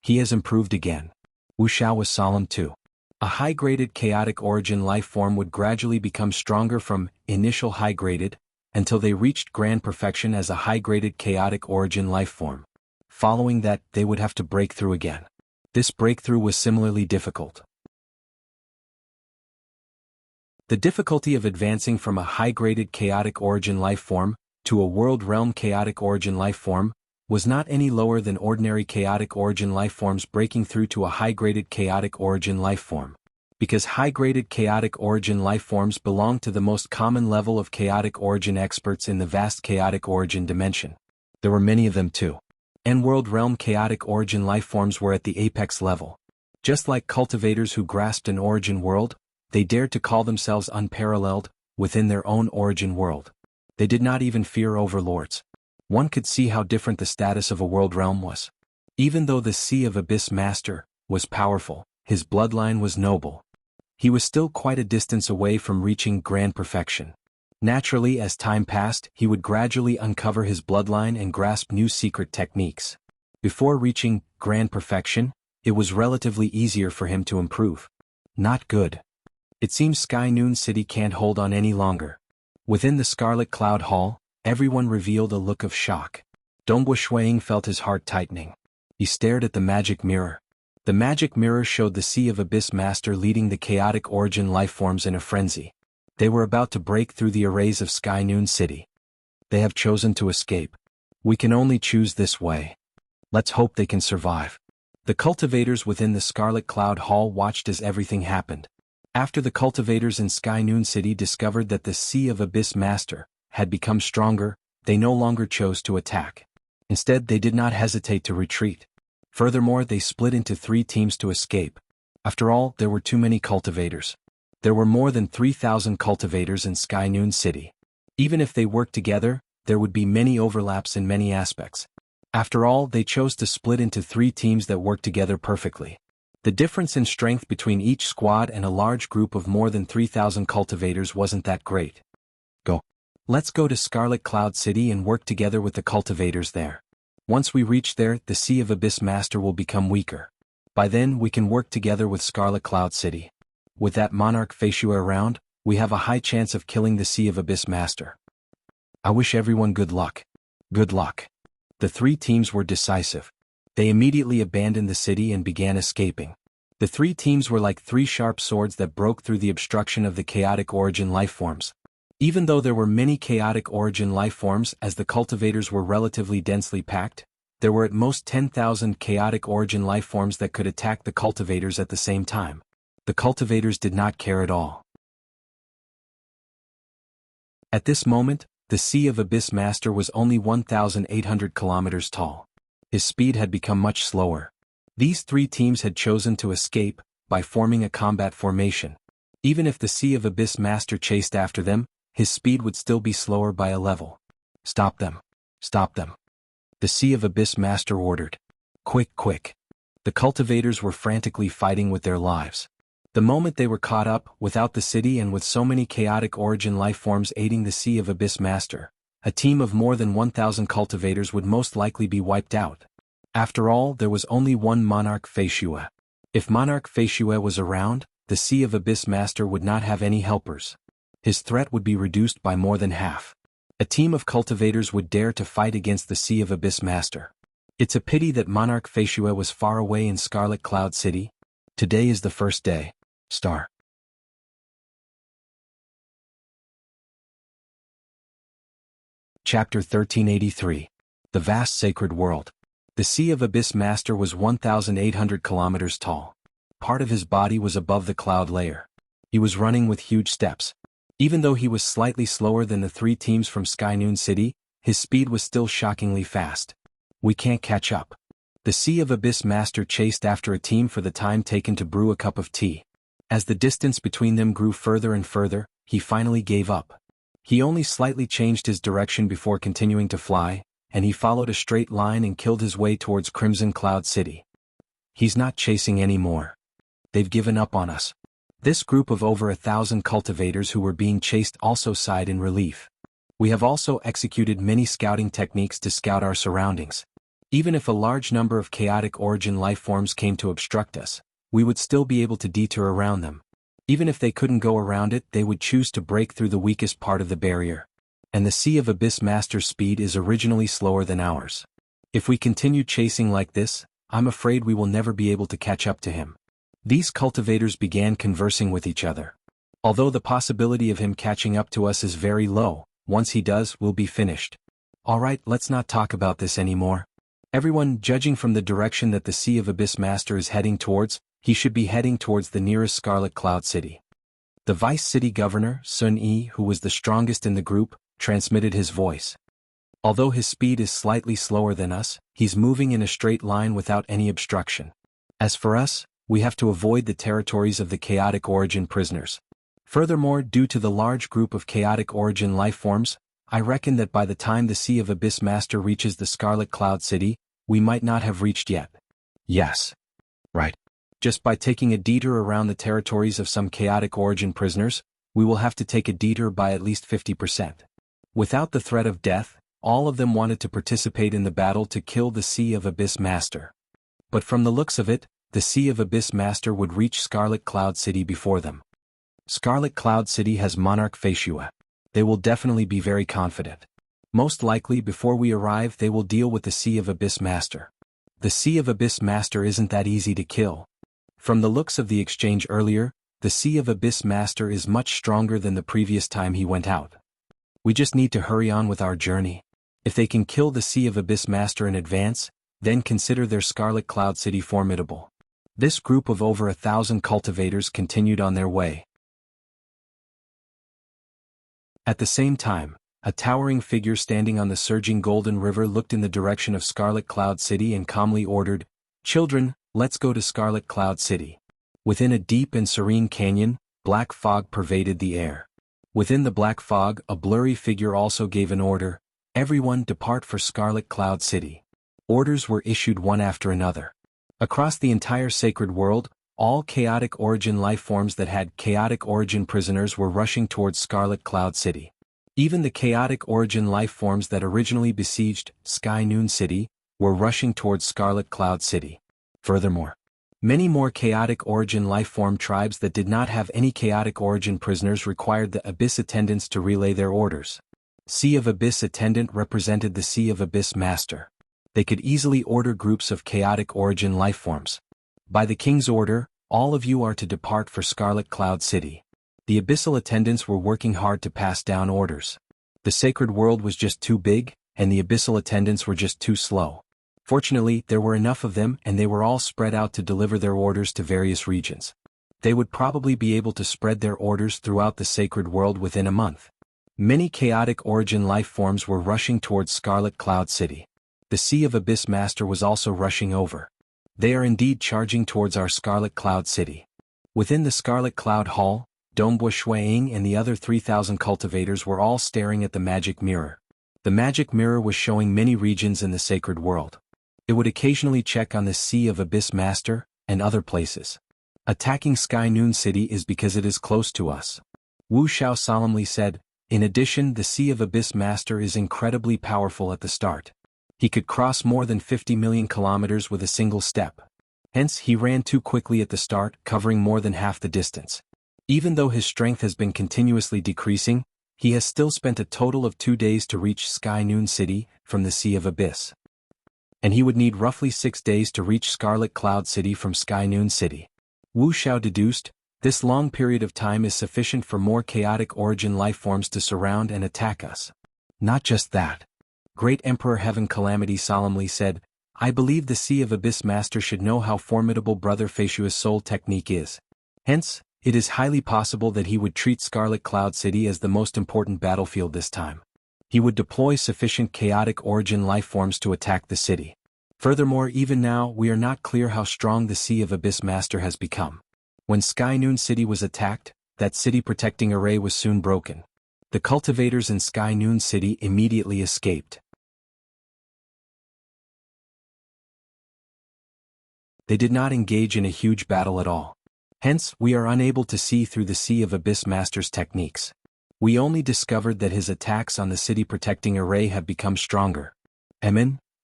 He has improved again. Wuxia was solemn too. A high-graded chaotic origin life form would gradually become stronger from initial high-graded until they reached grand perfection as a high-graded chaotic origin life form. Following that, they would have to break through again. This breakthrough was similarly difficult. The difficulty of advancing from a high-graded chaotic origin life form to a world realm chaotic origin life form was not any lower than ordinary chaotic origin life forms breaking through to a high-graded chaotic origin life form. Because high-graded chaotic origin life forms belong to the most common level of chaotic origin experts in the vast chaotic origin dimension. There were many of them too. N-world realm chaotic origin life forms were at the apex level. Just like cultivators who grasped an origin world, they dared to call themselves unparalleled within their own origin world. They did not even fear overlords. One could see how different the status of a world realm was. Even though the Sea of Abyss Master was powerful, his bloodline was noble. He was still quite a distance away from reaching grand perfection. Naturally, as time passed, he would gradually uncover his bloodline and grasp new secret techniques. Before reaching grand perfection, it was relatively easier for him to improve. Not good. It seems Sky Noon City can't hold on any longer. Within the Scarlet Cloud Hall, everyone revealed a look of shock. Dongwu Shuiying felt his heart tightening. He stared at the magic mirror. The magic mirror showed the Sea of Abyss Master leading the chaotic origin life forms in a frenzy. They were about to break through the arrays of Sky Noon City. They have chosen to escape. We can only choose this way. Let's hope they can survive. The cultivators within the Scarlet Cloud Hall watched as everything happened. After the cultivators in Sky Noon City discovered that the Sea of Abyss Master had become stronger, they no longer chose to attack. Instead, they did not hesitate to retreat. Furthermore, they split into 3 teams to escape. After all, there were too many cultivators. There were more than 3,000 cultivators in Sky Noon City. Even if they worked together, there would be many overlaps in many aspects. After all, they chose to split into 3 teams that worked together perfectly. The difference in strength between each squad and a large group of more than 3,000 cultivators wasn't that great. Go. Let's go to Scarlet Cloud City and work together with the cultivators there. Once we reach there, the Sea of Abyss Master will become weaker. By then, we can work together with Scarlet Cloud City. With that monarch Feishua around, we have a high chance of killing the Sea of Abyss Master. I wish everyone good luck. Good luck. The 3 teams were decisive. They immediately abandoned the city and began escaping. The 3 teams were like 3 sharp swords that broke through the obstruction of the chaotic origin life forms. Even though there were many chaotic origin life forms as the cultivators were relatively densely packed, there were at most 10,000 chaotic origin life forms that could attack the cultivators at the same time. The cultivators did not care at all. At this moment, the Sea of Abyss Master was only 1,800 kilometers tall. His speed had become much slower. These 3 teams had chosen to escape by forming a combat formation. Even if the Sea of Abyss Master chased after them, his speed would still be slower by a level. Stop them. Stop them. The Sea of Abyss Master ordered. Quick, quick. The cultivators were frantically fighting with their lives. The moment they were caught up, without the city and with so many chaotic origin life forms aiding the Sea of Abyss Master, a team of more than 1,000 cultivators would most likely be wiped out. After all, there was only one Monarch Feishua. If Monarch Feishua was around, the Sea of Abyss Master would not have any helpers. His threat would be reduced by more than half. A team of cultivators would dare to fight against the Sea of Abyss Master. It's a pity that Monarch Feishua was far away in Scarlet Cloud City. Today is the first day. Star. Chapter 1383. The Vast Sacred World. The Sea of Abyss Master was 1,800 kilometers tall. Part of his body was above the cloud layer. He was running with huge steps. Even though he was slightly slower than the 3 teams from Sky Noon City, his speed was still shockingly fast. We can't catch up. The Sea of Abyss Master chased after a team for the time taken to brew a cup of tea. As the distance between them grew further and further, he finally gave up. He only slightly changed his direction before continuing to fly, and he followed a straight line and killed his way towards Crimson Cloud City. He's not chasing anymore. They've given up on us. This group of over 1,000 cultivators who were being chased also sighed in relief. We have also executed many scouting techniques to scout our surroundings. Even if a large number of chaotic origin life forms came to obstruct us, we would still be able to detour around them. Even if they couldn't go around it, they would choose to break through the weakest part of the barrier. And the Sea of Abyss Master's speed is originally slower than ours. If we continue chasing like this, I'm afraid we will never be able to catch up to him. These cultivators began conversing with each other. Although the possibility of him catching up to us is very low, once he does, we'll be finished. Alright, let's not talk about this anymore. Everyone, judging from the direction that the Sea of Abyss Master is heading towards, he should be heading towards the nearest Scarlet Cloud City. The Vice City Governor, Sun Yi, who was the strongest in the group, transmitted his voice. Although his speed is slightly slower than us, he's moving in a straight line without any obstruction. As for us, we have to avoid the territories of the chaotic origin prisoners. Furthermore, due to the large group of chaotic origin life forms, I reckon that by the time the Sea of Abyss Master reaches the Scarlet Cloud City, we might not have reached yet. Yes. Right. Just by taking a detour around the territories of some chaotic origin prisoners, we will have to take a detour by at least 50%. Without the threat of death, all of them wanted to participate in the battle to kill the Sea of Abyss Master. But from the looks of it, the Sea of Abyss Master would reach Scarlet Cloud City before them. Scarlet Cloud City has Monarch Feishua. They will definitely be very confident. Most likely before we arrive they will deal with the Sea of Abyss Master. The Sea of Abyss Master isn't that easy to kill. From the looks of the exchange earlier, the Sea of Abyss Master is much stronger than the previous time he went out. We just need to hurry on with our journey. If they can kill the Sea of Abyss Master in advance, then consider their Scarlet Cloud City formidable. This group of over 1,000 cultivators continued on their way. At the same time, a towering figure standing on the surging Golden River looked in the direction of Scarlet Cloud City and calmly ordered, "Children, let's go to Scarlet Cloud City." Within a deep and serene canyon, black fog pervaded the air. Within the black fog, a blurry figure also gave an order, "Everyone depart for Scarlet Cloud City." Orders were issued one after another. Across the entire sacred world, all chaotic origin life forms that had chaotic origin prisoners were rushing towards Scarlet Cloud City. Even the chaotic origin life forms that originally besieged Sky Noon City were rushing towards Scarlet Cloud City. Furthermore, many more chaotic origin life form tribes that did not have any chaotic origin prisoners required the Abyss Attendants to relay their orders. Sea of Abyss Attendant represented the Sea of Abyss Master. They could easily order groups of chaotic origin life forms. By the King's order, all of you are to depart for Scarlet Cloud City. The Abyssal Attendants were working hard to pass down orders. The sacred world was just too big, and the Abyssal Attendants were just too slow. Fortunately, there were enough of them and they were all spread out to deliver their orders to various regions. They would probably be able to spread their orders throughout the sacred world within a month. Many chaotic origin life forms were rushing towards Scarlet Cloud City. The Sea of Abyss Master was also rushing over. They are indeed charging towards our Scarlet Cloud City. Within the Scarlet Cloud Hall, Dongbua Shuiying and the other 3,000 cultivators were all staring at the magic mirror. The magic mirror was showing many regions in the sacred world. It would occasionally check on the Sea of Abyss Master and other places. Attacking Sky Noon City is because it is close to us. Wu Xiao solemnly said, "In addition, the Sea of Abyss Master is incredibly powerful at the start. He could cross more than 50 million kilometers with a single step. Hence, he ran too quickly at the start, covering more than half the distance. Even though his strength has been continuously decreasing, he has still spent a total of 2 days to reach Sky Noon City from the Sea of Abyss. And he would need roughly 6 days to reach Scarlet Cloud City from Sky Noon City." Wu Xiao deduced, "This long period of time is sufficient for more chaotic origin life forms to surround and attack us." Not just that. Great Emperor Heaven Calamity solemnly said, "I believe the Sea of Abyss Master should know how formidable Brother Feishua's soul technique is. Hence, it is highly possible that he would treat Scarlet Cloud City as the most important battlefield this time. He would deploy sufficient chaotic origin life forms to attack the city. Furthermore, even now, we are not clear how strong the Sea of Abyss Master has become. When Sky Noon City was attacked, that city protecting array was soon broken. The cultivators in Sky Noon City immediately escaped. They did not engage in a huge battle at all. Hence, we are unable to see through the Sea of Abyss Master's techniques. We only discovered that his attacks on the city protecting array have become stronger.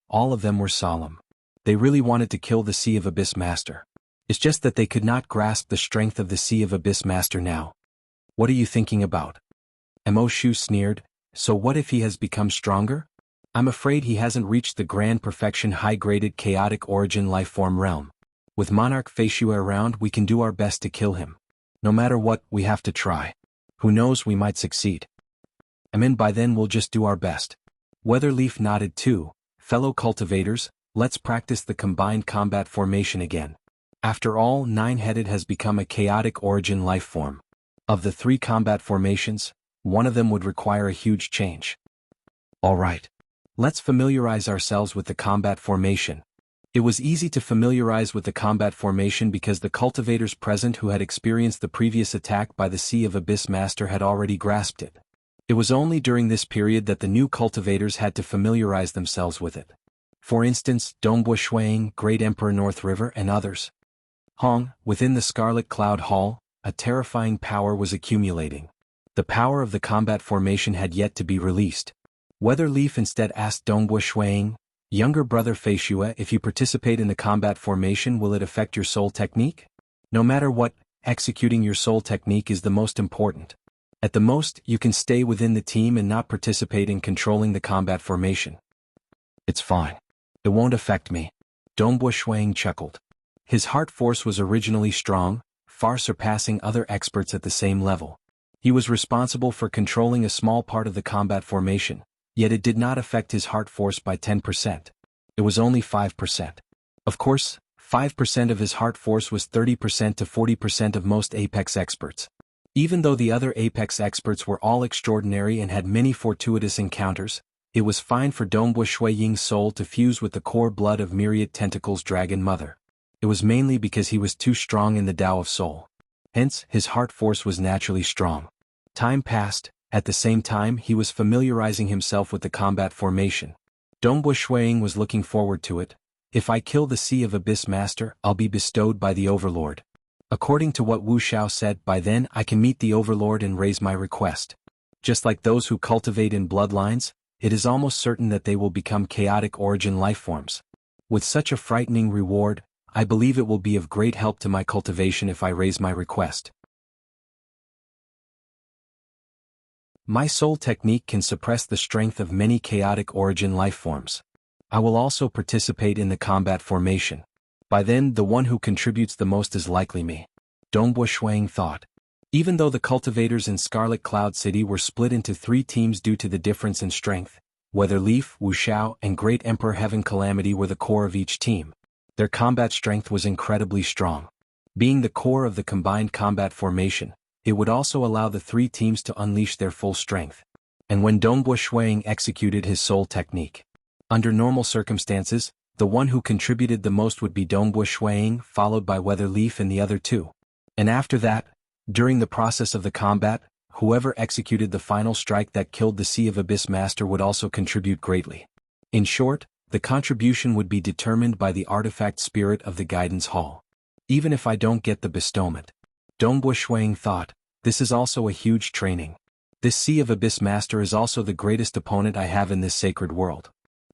All of them were solemn. They really wanted to kill the Sea of Abyss Master. It's just that they could not grasp the strength of the Sea of Abyss Master now. What are you thinking about? Mo Shu sneered, so what if he has become stronger? I'm afraid he hasn't reached the grand perfection high-graded chaotic origin lifeform realm. With Monarch Feishue around, we can do our best to kill him. No matter what, we have to try. Who knows, we might succeed. By then we'll just do our best. Weatherleaf nodded too. Fellow cultivators, let's practice the combined combat formation again. After all, Nine-Headed has become a chaotic origin lifeform. Of the 3 combat formations, one of them would require a huge change. Alright. Let's familiarize ourselves with the combat formation. It was easy to familiarize with the combat formation because the cultivators present who had experienced the previous attack by the Sea of Abyss Master had already grasped it. It was only during this period that the new cultivators had to familiarize themselves with it. For instance, Dongbua Shuang, Great Emperor North River, and others. Within the Scarlet Cloud Hall, a terrifying power was accumulating. The power of the combat formation had yet to be released. Weatherleaf instead asked Dongbua Shuang, younger brother Feishue, if you participate in the combat formation, will it affect your soul technique? No matter what, executing your soul technique is the most important. At the most, you can stay within the team and not participate in controlling the combat formation. It's fine. It won't affect me. Dongbua Shuang chuckled. His heart force was originally strong, far surpassing other experts at the same level. He was responsible for controlling a small part of the combat formation, yet it did not affect his heart force by 10%. It was only 5%. Of course, 5% of his heart force was 30% to 40% of most Apex experts. Even though the other Apex experts were all extraordinary and had many fortuitous encounters, it was fine for Dongbua Shui Ying's soul to fuse with the core blood of Myriad Tentacles Dragon Mother. It was mainly because he was too strong in the Tao of Soul. Hence, his heart force was naturally strong. Time passed. At the same time, he was familiarizing himself with the combat formation. Dongbua Shuang was looking forward to it. If I kill the Sea of Abyss Master, I'll be bestowed by the Overlord. According to what Wuxia said, by then I can meet the Overlord and raise my request. Just like those who cultivate in bloodlines, it is almost certain that they will become chaotic origin lifeforms. With such a frightening reward, I believe it will be of great help to my cultivation if I raise my request. My soul technique can suppress the strength of many chaotic origin lifeforms. I will also participate in the combat formation. By then, the one who contributes the most is likely me. Dongbua Shuang thought. Even though the cultivators in Scarlet Cloud City were split into 3 teams due to the difference in strength, Weatherleaf, Wuxiao, and Great Emperor Heaven Calamity were the core of each team. Their combat strength was incredibly strong. Being the core of the combined combat formation, it would also allow the 3 teams to unleash their full strength. And when Dongbua Shuang executed his soul technique, under normal circumstances, the one who contributed the most would be Dongbua Shuang, followed by Weatherleaf and the other 2. And after that, during the process of the combat, whoever executed the final strike that killed the Sea of Abyss Master would also contribute greatly. In short, the contribution would be determined by the artifact spirit of the Guidance Hall. Even if I don't get the bestowment, Dongbua Shuang thought, this is also a huge training. This Sea of Abyss Master is also the greatest opponent I have in this sacred world.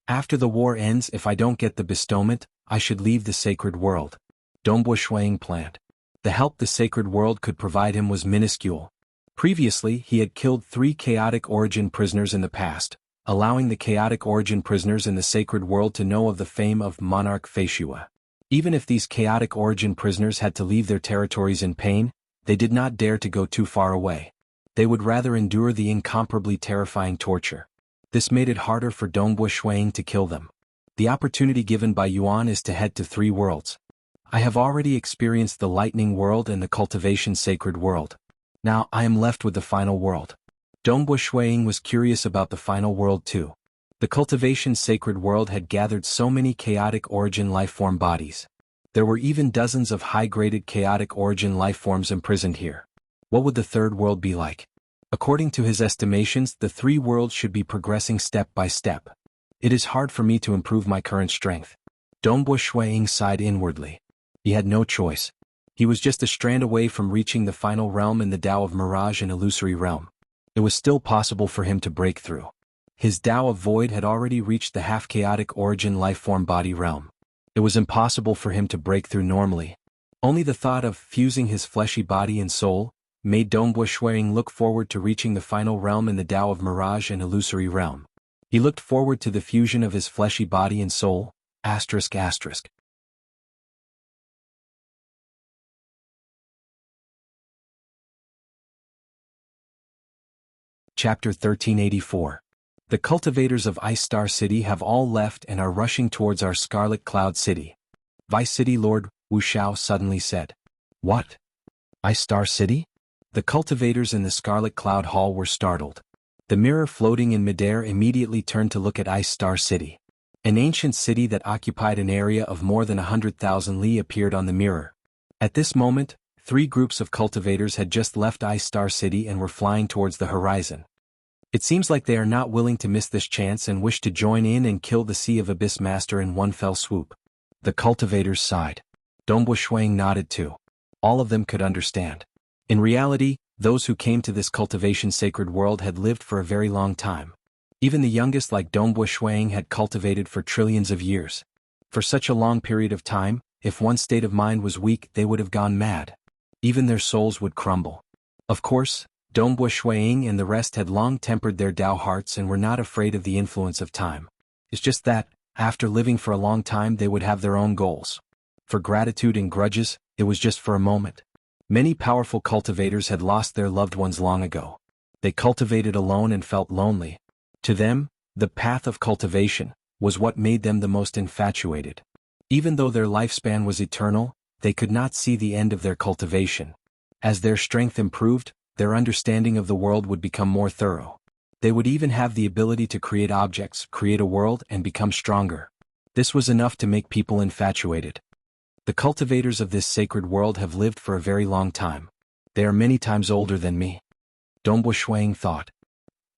After the war ends, if I don't get the bestowment, I should leave the sacred world. Dongbua Shuang planned. The help the sacred world could provide him was minuscule. Previously, he had killed 3 chaotic origin prisoners in the past, allowing the chaotic origin prisoners in the sacred world to know of the fame of Monarch Feishue. Even if these chaotic origin prisoners had to leave their territories in pain, they did not dare to go too far away. They would rather endure the incomparably terrifying torture. This made it harder for Dongbua Shuang to kill them. The opportunity given by Yuan is to head to 3 worlds. I have already experienced the Lightning World and the Cultivation Sacred World. Now I am left with the final world. Dongbua Shuang was curious about the final world too. The Cultivation Sacred World had gathered so many chaotic origin lifeform bodies. There were even dozens of high-graded chaotic origin lifeforms imprisoned here. What would the 3rd world be like? According to his estimations, the 3 worlds should be progressing step by step. It is hard for me to improve my current strength. Dongbua Shuang sighed inwardly. He had no choice. He was just a strand away from reaching the final realm in the Tao of Mirage and Illusory Realm. It was still possible for him to break through. His Tao of Void had already reached the half-chaotic origin lifeform body realm. It was impossible for him to break through normally. Only the thought of fusing his fleshy body and soul made Dongbo Shuang look forward to reaching the final realm in the Tao of Mirage and Illusory Realm. He looked forward to the fusion of his fleshy body and soul, asterisk asterisk. Chapter 1384. The cultivators of Ice Star City have all left and are rushing towards our Scarlet Cloud City. Vice City Lord Wuxia suddenly said. What? Ice Star City? The cultivators in the Scarlet Cloud Hall were startled. The mirror floating in midair immediately turned to look at Ice Star City. An ancient city that occupied an area of more than 100,000 li appeared on the mirror. At this moment, 3 groups of cultivators had just left Ice Star City and were flying towards the horizon. It seems like they are not willing to miss this chance and wish to join in and kill the Sea of Abyss Master in one fell swoop. The cultivators sighed. Dongbo Shuang nodded too. All of them could understand. In reality, those who came to this cultivation sacred world had lived for a very long time. Even the youngest like Dongbo Shuang had cultivated for trillions of years. For such a long period of time, if one state of mind was weak they would have gone mad. Even their souls would crumble. Of course, Dongbo Shuang and the rest had long tempered their Tao hearts and were not afraid of the influence of time. It's just that, after living for a long time they would have their own goals. For gratitude and grudges, it was just for a moment. Many powerful cultivators had lost their loved ones long ago. They cultivated alone and felt lonely. To them, the path of cultivation was what made them the most infatuated. Even though their lifespan was eternal, they could not see the end of their cultivation. As their strength improved, their understanding of the world would become more thorough. They would even have the ability to create objects, create a world, and become stronger. This was enough to make people infatuated. The cultivators of this sacred world have lived for a very long time. They are many times older than me. Dongbo Shuang thought.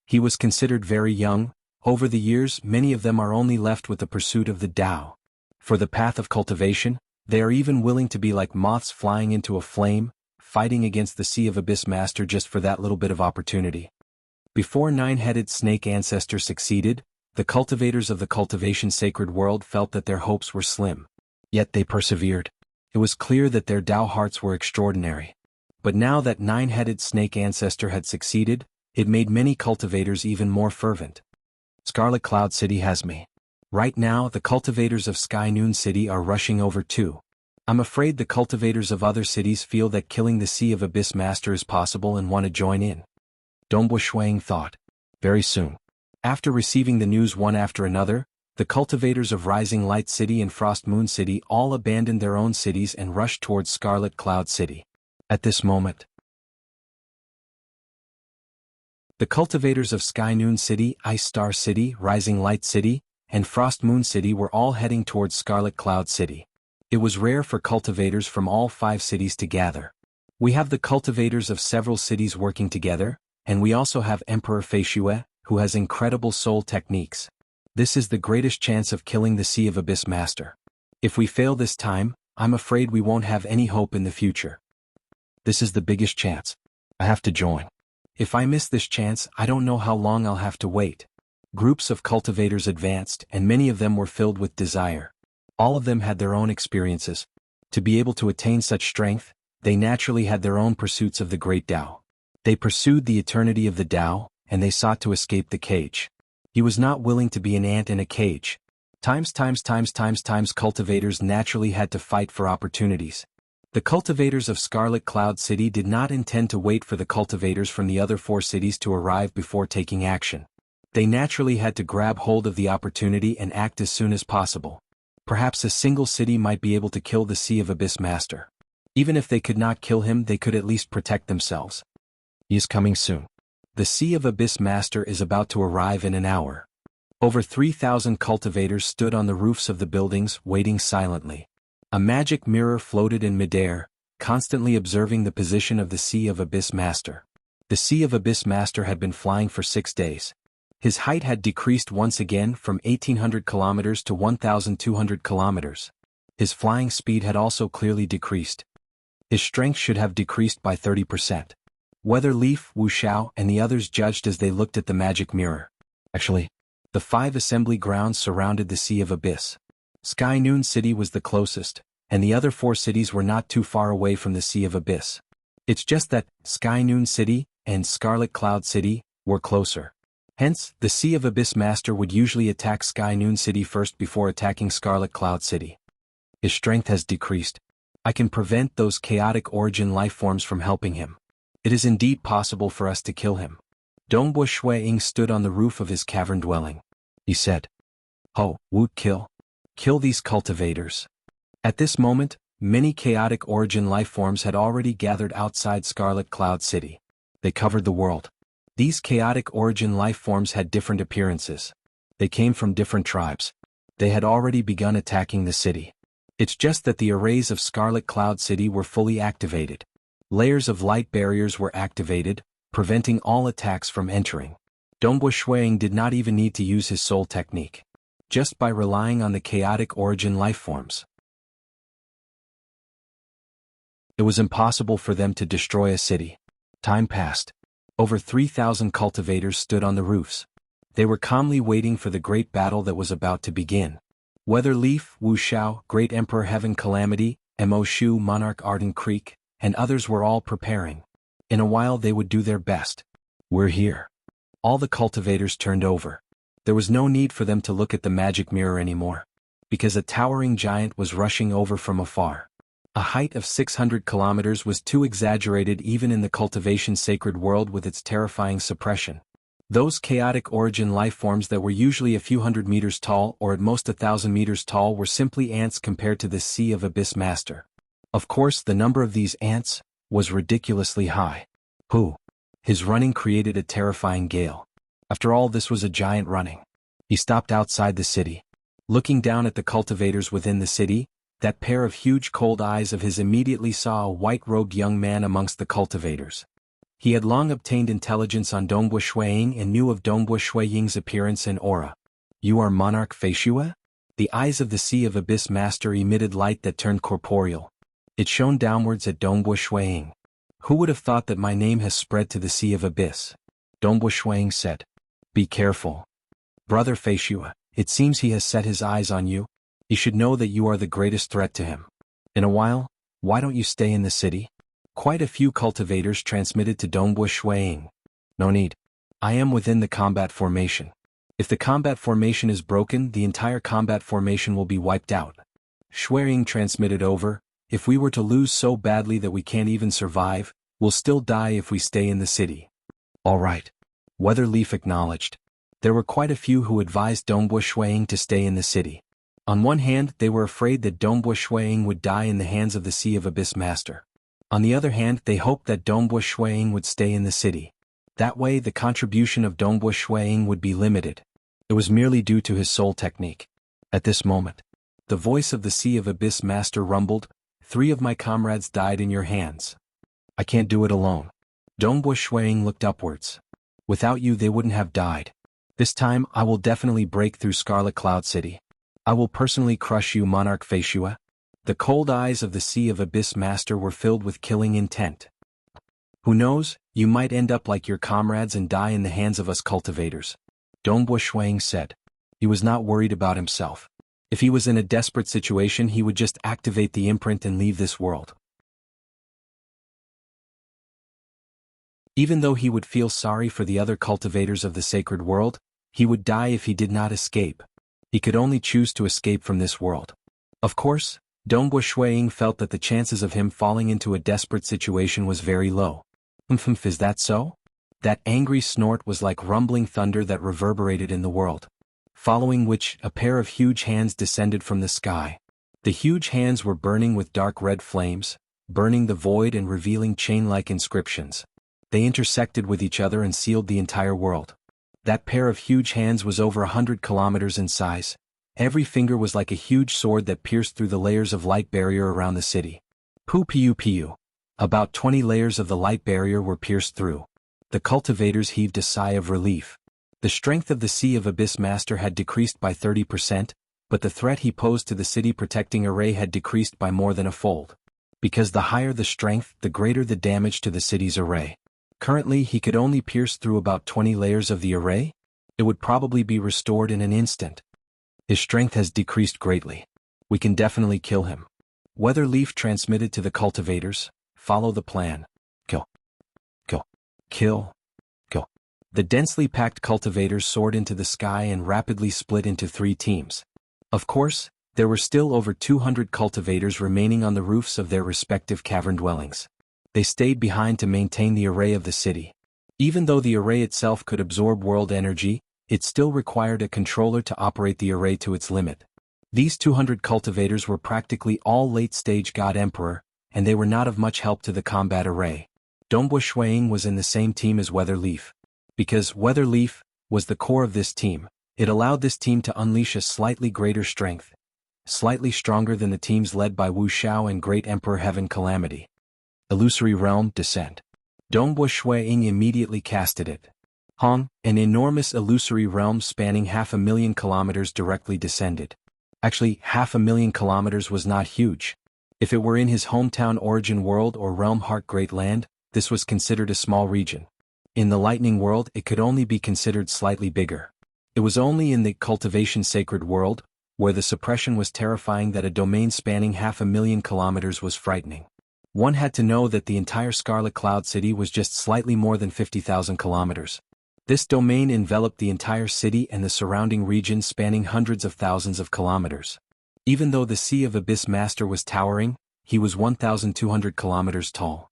He was considered very young. Over the years many of them are only left with the pursuit of the Tao. For the path of cultivation, they are even willing to be like moths flying into a flame, fighting against the Sea of Abyss Master just for that little bit of opportunity. Before Nine-Headed Snake Ancestor succeeded, the cultivators of the cultivation sacred world felt that their hopes were slim. Yet they persevered. It was clear that their Tao hearts were extraordinary. But now that Nine-Headed Snake Ancestor had succeeded, it made many cultivators even more fervent. Scarlet Cloud City has me. Right now the cultivators of Sky Noon City are rushing over too. I'm afraid the cultivators of other cities feel that killing the Sea of Abyss Master is possible and want to join in. Dongbo Shuang thought. Very soon. After receiving the news one after another, the cultivators of Rising Light City and Frost Moon City all abandoned their own cities and rushed towards Scarlet Cloud City. At this moment, the cultivators of Sky Noon City, Ice Star City, Rising Light City, and Frost Moon City were all heading towards Scarlet Cloud City. It was rare for cultivators from all 5 cities to gather. We have the cultivators of several cities working together, and we also have Emperor Feishue, who has incredible soul techniques. This is the greatest chance of killing the Sea of Abyss Master. If we fail this time, I'm afraid we won't have any hope in the future. This is the biggest chance. I have to join. If I miss this chance, I don't know how long I'll have to wait. Groups of cultivators advanced, and many of them were filled with desire. All of them had their own experiences. To be able to attain such strength, they naturally had their own pursuits of the great Tao. They pursued the eternity of the Tao, and they sought to escape the cage. He was not willing to be an ant in a cage. Times cultivators naturally had to fight for opportunities. The cultivators of Scarlet Cloud City did not intend to wait for the cultivators from the other 4 cities to arrive before taking action. They naturally had to grab hold of the opportunity and act as soon as possible. Perhaps a single city might be able to kill the Sea of Abyss Master. Even if they could not kill him, they could at least protect themselves. He is coming soon. The Sea of Abyss Master is about to arrive in an hour. Over 3,000 cultivators stood on the roofs of the buildings, waiting silently. A magic mirror floated in midair, constantly observing the position of the Sea of Abyss Master. The Sea of Abyss Master had been flying for 6 days. His height had decreased once again from 1,800 kilometers to 1,200 kilometers. His flying speed had also clearly decreased. His strength should have decreased by 30%. Weather Leaf, Wu Xiao, and the others judged as they looked at the magic mirror. Actually, the 5 assembly grounds surrounded the Sea of Abyss. Sky Noon City was the closest, and the other 4 cities were not too far away from the Sea of Abyss. It's just that Sky Noon City and Scarlet Cloud City were closer. Hence, the Sea of Abyss Master would usually attack Sky Noon City first before attacking Scarlet Cloud City. His strength has decreased. I can prevent those chaotic origin life forms from helping him. It is indeed possible for us to kill him. Dongbo Shui-Ying stood on the roof of his cavern dwelling. He said, "Ho, Wu, kill. Kill these cultivators." At this moment, many chaotic origin life forms had already gathered outside Scarlet Cloud City. They covered the world. These chaotic origin life forms had different appearances. They came from different tribes. They had already begun attacking the city. It's just that the arrays of Scarlet Cloud City were fully activated. Layers of light barriers were activated, preventing all attacks from entering. Dongbo Shui-Ying did not even need to use his soul technique. Just by relying on the chaotic origin life forms, it was impossible for them to destroy a city. Time passed. Over 3,000 cultivators stood on the roofs. They were calmly waiting for the great battle that was about to begin. Weatherleaf, Wuxia, Great Emperor Heaven Calamity, Mo Shu, Monarch Arden Creek, and others were all preparing. In a while they would do their best. "We're here." All the cultivators turned over. There was no need for them to look at the magic mirror anymore, because a towering giant was rushing over from afar. A height of 600 kilometers was too exaggerated even in the cultivation sacred world with its terrifying suppression. Those chaotic origin life forms that were usually a few hundred meters tall or at most 1,000 meters tall were simply ants compared to this Sea of Abyss Master. Of course, the number of these ants was ridiculously high. His running created a terrifying gale. After all, this was a giant running. He stopped outside the city. Looking down at the cultivators within the city, that pair of huge cold eyes of his immediately saw a white-robed young man amongst the cultivators. He had long obtained intelligence on Dongbo Shui-Ying and knew of Dongbo Shui-Ying's appearance and aura. "You are Monarch Feishua?" The eyes of the Sea of Abyss Master emitted light that turned corporeal. It shone downwards at Dongbo Shui-Ying. "Who would have thought that my name has spread to the Sea of Abyss?" Dongbo Shui-Ying said. "Be careful. Brother Feishua, it seems he has set his eyes on you. He should know that you are the greatest threat to him. In a while, why don't you stay in the city?" Quite a few cultivators transmitted to Dongbo Shui-Ying. "No need. I am within the combat formation. If the combat formation is broken, the entire combat formation will be wiped out." Shui-Ying transmitted over, "If we were to lose so badly that we can't even survive, we'll still die if we stay in the city." "All right." Weatherleaf acknowledged. There were quite a few who advised Dongbo Shui-Ying to stay in the city. On one hand, they were afraid that Dongbo Shui-Ying would die in the hands of the Sea of Abyss Master. On the other hand, they hoped that Dongbo Shui-Ying would stay in the city. That way, the contribution of Dongbo Shui-Ying would be limited. It was merely due to his soul technique. At this moment, the voice of the Sea of Abyss Master rumbled, "3 of my comrades died in your hands. I can't do it alone." Dongbo Shui-Ying looked upwards. "Without you they wouldn't have died. This time I will definitely break through Scarlet Cloud City. I will personally crush you, Monarch Feishua." The cold eyes of the Sea of Abyss Master were filled with killing intent. "Who knows, you might end up like your comrades and die in the hands of us cultivators," Dongbo Shui-Ying said. He was not worried about himself. If he was in a desperate situation, he would just activate the imprint and leave this world. Even though he would feel sorry for the other cultivators of the sacred world, he would die if he did not escape. He could only choose to escape from this world. Of course, Dongbo Shui-Ying felt that the chances of him falling into a desperate situation was very low. Is that so?" That angry snort was like rumbling thunder that reverberated in the world. Following which, a pair of huge hands descended from the sky. The huge hands were burning with dark red flames, burning the void and revealing chain-like inscriptions. They intersected with each other and sealed the entire world. That pair of huge hands was over 100 kilometers in size. Every finger was like a huge sword that pierced through the layers of light barrier around the city. Piu. About 20 layers of the light barrier were pierced through. The cultivators heaved a sigh of relief. The strength of the Sea of Abyss Master had decreased by 30%, but the threat he posed to the city protecting array had decreased by more than a fold. Because the higher the strength, the greater the damage to the city's array. Currently, he could only pierce through about 20 layers of the array. It would probably be restored in an instant. His strength has decreased greatly. We can definitely kill him. Weatherleaf transmitted to the cultivators, "Follow the plan. Kill. Kill. Kill. Kill." The densely packed cultivators soared into the sky and rapidly split into 3 teams. Of course, there were still over 200 cultivators remaining on the roofs of their respective cavern dwellings. They stayed behind to maintain the array of the city. Even though the array itself could absorb world energy, it still required a controller to operate the array to its limit. These 200 cultivators were practically all late-stage God Emperor, and they were not of much help to the combat array. Dongbua Shuiying was in the same team as Weatherleaf. Because Weatherleaf was the core of this team, it allowed this team to unleash a slightly greater strength, slightly stronger than the teams led by Wuxia and Great Emperor Heaven Calamity. Illusory Realm Descent. Dongbua Shuiying immediately casted it. Hong, an enormous illusory realm spanning 500,000 kilometers directly descended. Actually, 500,000 kilometers was not huge. If it were in his hometown Origin World or Realm Heart Great Land, this was considered a small region. In the Lightning World, it could only be considered slightly bigger. It was only in the Cultivation Sacred World, where the suppression was terrifying, that a domain spanning 500,000 kilometers was frightening. One had to know that the entire Scarlet Cloud City was just slightly more than 50,000 kilometers. This domain enveloped the entire city and the surrounding region spanning hundreds of thousands of kilometers. Even though the Sea of Abyss Master was towering, he was 1,200 kilometers tall.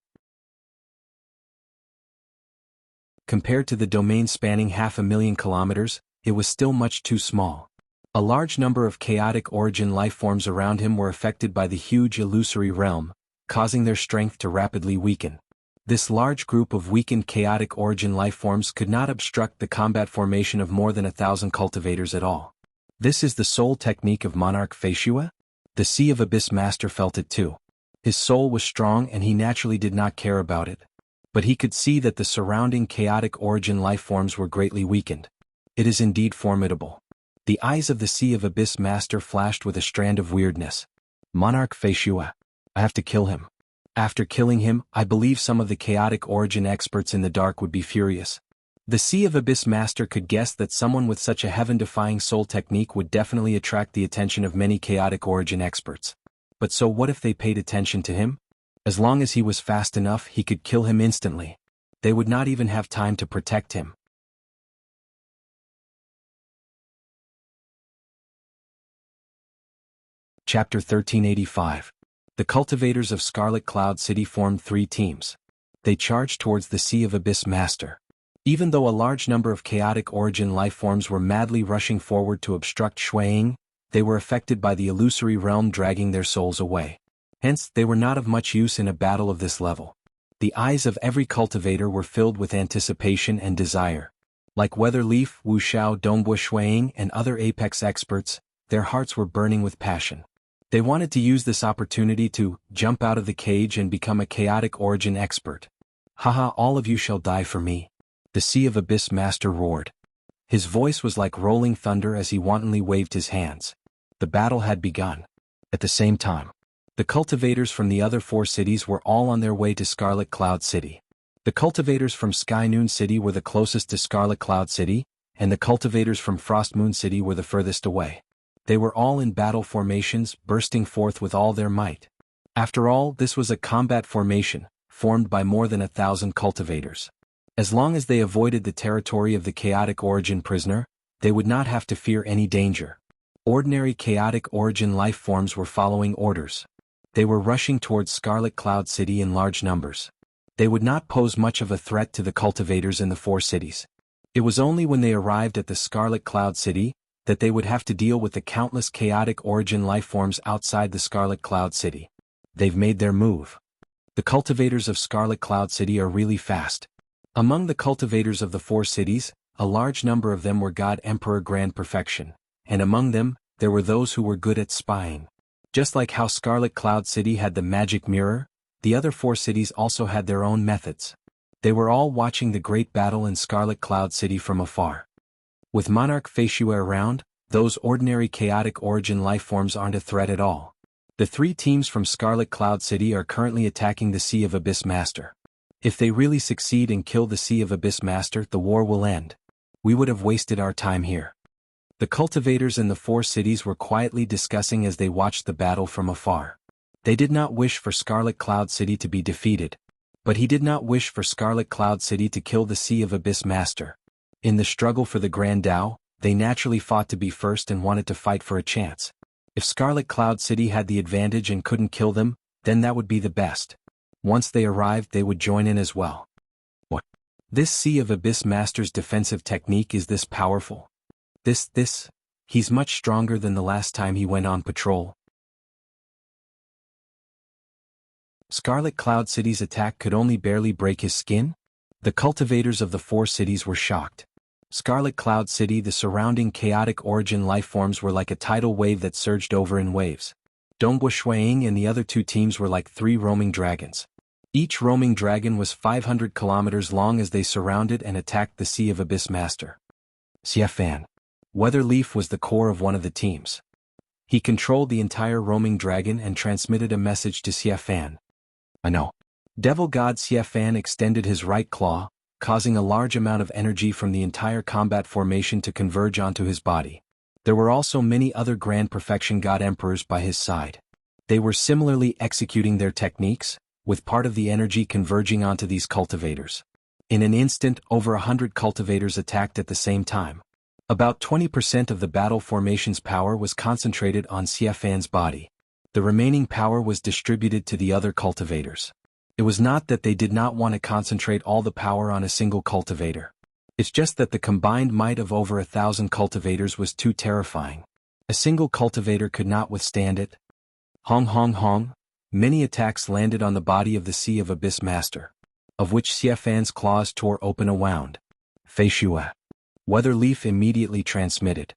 Compared to the domain spanning 500,000 kilometers, it was still much too small. A large number of chaotic origin lifeforms around him were affected by the huge illusory realm, causing their strength to rapidly weaken. This large group of weakened chaotic origin lifeforms could not obstruct the combat formation of more than 1,000 cultivators at all. This is the sole technique of Monarch Feishua? The Sea of Abyss Master felt it too. His soul was strong and he naturally did not care about it. But he could see that the surrounding chaotic origin lifeforms were greatly weakened. It is indeed formidable. The eyes of the Sea of Abyss Master flashed with a strand of weirdness. Monarch Feishua. I have to kill him. After killing him, I believe some of the chaotic origin experts in the dark would be furious. The Sea of Abyss Master could guess that someone with such a heaven-defying soul technique would definitely attract the attention of many chaotic origin experts. But so what if they paid attention to him? As long as he was fast enough, he could kill him instantly. They would not even have time to protect him. Chapter 1385. The cultivators of Scarlet Cloud City formed 3 teams. They charged towards the Sea of Abyss Master. Even though a large number of chaotic origin lifeforms were madly rushing forward to obstruct Shuiying, they were affected by the illusory realm dragging their souls away. Hence, they were not of much use in a battle of this level. The eyes of every cultivator were filled with anticipation and desire. Like Weatherleaf, Wuxiao, Dongbua Shuiying, and other apex experts, their hearts were burning with passion. They wanted to use this opportunity to jump out of the cage and become a chaotic origin expert. Haha, all of you shall die for me. The Sea of Abyss Master roared. His voice was like rolling thunder as he wantonly waved his hands. The battle had begun. At the same time, the cultivators from the other 4 cities were all on their way to Scarlet Cloud City. The cultivators from Sky Noon City were the closest to Scarlet Cloud City, and the cultivators from Frost Moon City were the furthest away. They were all in battle formations, bursting forth with all their might. After all, this was a combat formation, formed by more than 1,000 cultivators. As long as they avoided the territory of the chaotic origin prisoner, they would not have to fear any danger. Ordinary chaotic origin life forms were following orders. They were rushing towards Scarlet Cloud City in large numbers. They would not pose much of a threat to the cultivators in the 4 cities. It was only when they arrived at the Scarlet Cloud City that they would have to deal with the countless chaotic origin lifeforms outside the Scarlet Cloud City. They've made their move. The cultivators of Scarlet Cloud City are really fast. Among the cultivators of the 4 cities, a large number of them were God Emperor Grand Perfection, and among them, there were those who were good at spying. Just like how Scarlet Cloud City had the magic mirror, the other 4 cities also had their own methods. They were all watching the great battle in Scarlet Cloud City from afar. With Monarch Feishua around, those ordinary chaotic origin lifeforms aren't a threat at all. The 3 teams from Scarlet Cloud City are currently attacking the Sea of Abyss Master. If they really succeed and kill the Sea of Abyss Master, the war will end. We would have wasted our time here. The cultivators in the 4 cities were quietly discussing as they watched the battle from afar. They did not wish for Scarlet Cloud City to be defeated. But he did not wish for Scarlet Cloud City to kill the Sea of Abyss Master. In the struggle for the Grand Tao, they naturally fought to be first and wanted to fight for a chance. If Scarlet Cloud City had the advantage and couldn't kill them, then that would be the best. Once they arrived, they would join in as well. What? This Sea of Abyss Master's defensive technique is this powerful? He's much stronger than the last time he went on patrol. Scarlet Cloud City's attack could only barely break his skin? The cultivators of the 4 cities were shocked. Scarlet Cloud City, the surrounding chaotic origin lifeforms were like a tidal wave that surged over in waves. Dongbushuaying and the other 2 teams were like 3 roaming dragons. Each roaming dragon was 500 kilometers long as they surrounded and attacked the Sea of Abyss Master. Xiafan. Weatherleaf was the core of one of the teams. He controlled the entire roaming dragon and transmitted a message to Xiafan. I know. Devil God Xiafan extended his right claw, causing a large amount of energy from the entire combat formation to converge onto his body. There were also many other Grand Perfection God Emperors by his side. They were similarly executing their techniques, with part of the energy converging onto these cultivators. In an instant, over 100 cultivators attacked at the same time. About 20% of the battle formation's power was concentrated on Xiafan's body. The remaining power was distributed to the other cultivators. It was not that they did not want to concentrate all the power on a single cultivator. It's just that the combined might of over 1,000 cultivators was too terrifying. A single cultivator could not withstand it. Hong hong hong, many attacks landed on the body of the Sea of Abyss Master, of which Xiafan's claws tore open a wound. Feishua. Weatherleaf immediately transmitted.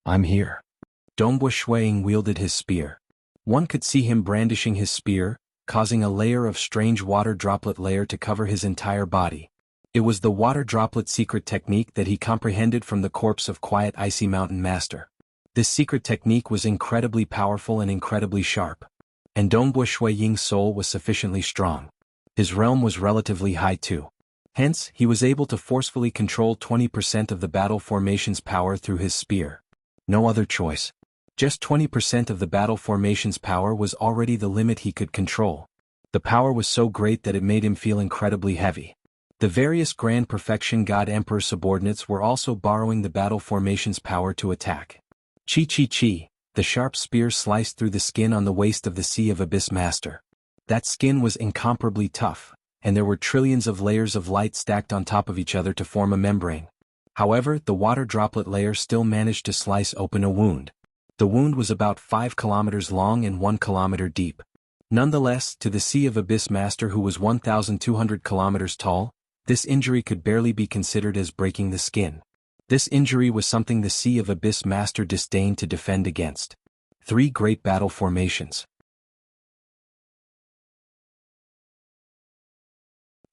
I'm here. Dongbushuaying wielded his spear. One could see him brandishing his spear, causing a layer of strange water droplet layer to cover his entire body. It was the water droplet secret technique that he comprehended from the corpse of Quiet Icy Mountain Master. This secret technique was incredibly powerful and incredibly sharp. And Dongbushuaying's soul was sufficiently strong. His realm was relatively high too. Hence, he was able to forcefully control 20% of the battle formation's power through his spear. No other choice. Just 20% of the battle formation's power was already the limit he could control. The power was so great that it made him feel incredibly heavy. The various Grand Perfection God Emperor subordinates were also borrowing the battle formation's power to attack. Chi, the sharp spear sliced through the skin on the waist of the Sea of Abyss Master. That skin was incomparably tough, and there were trillions of layers of light stacked on top of each other to form a membrane. However, the water droplet layer still managed to slice open a wound. The wound was about 5 kilometers long and 1 kilometer deep. Nonetheless, to the Sea of Abyss Master, who was 1,200 kilometers tall, this injury could barely be considered as breaking the skin. This injury was something the Sea of Abyss Master disdained to defend against. 3 great battle formations.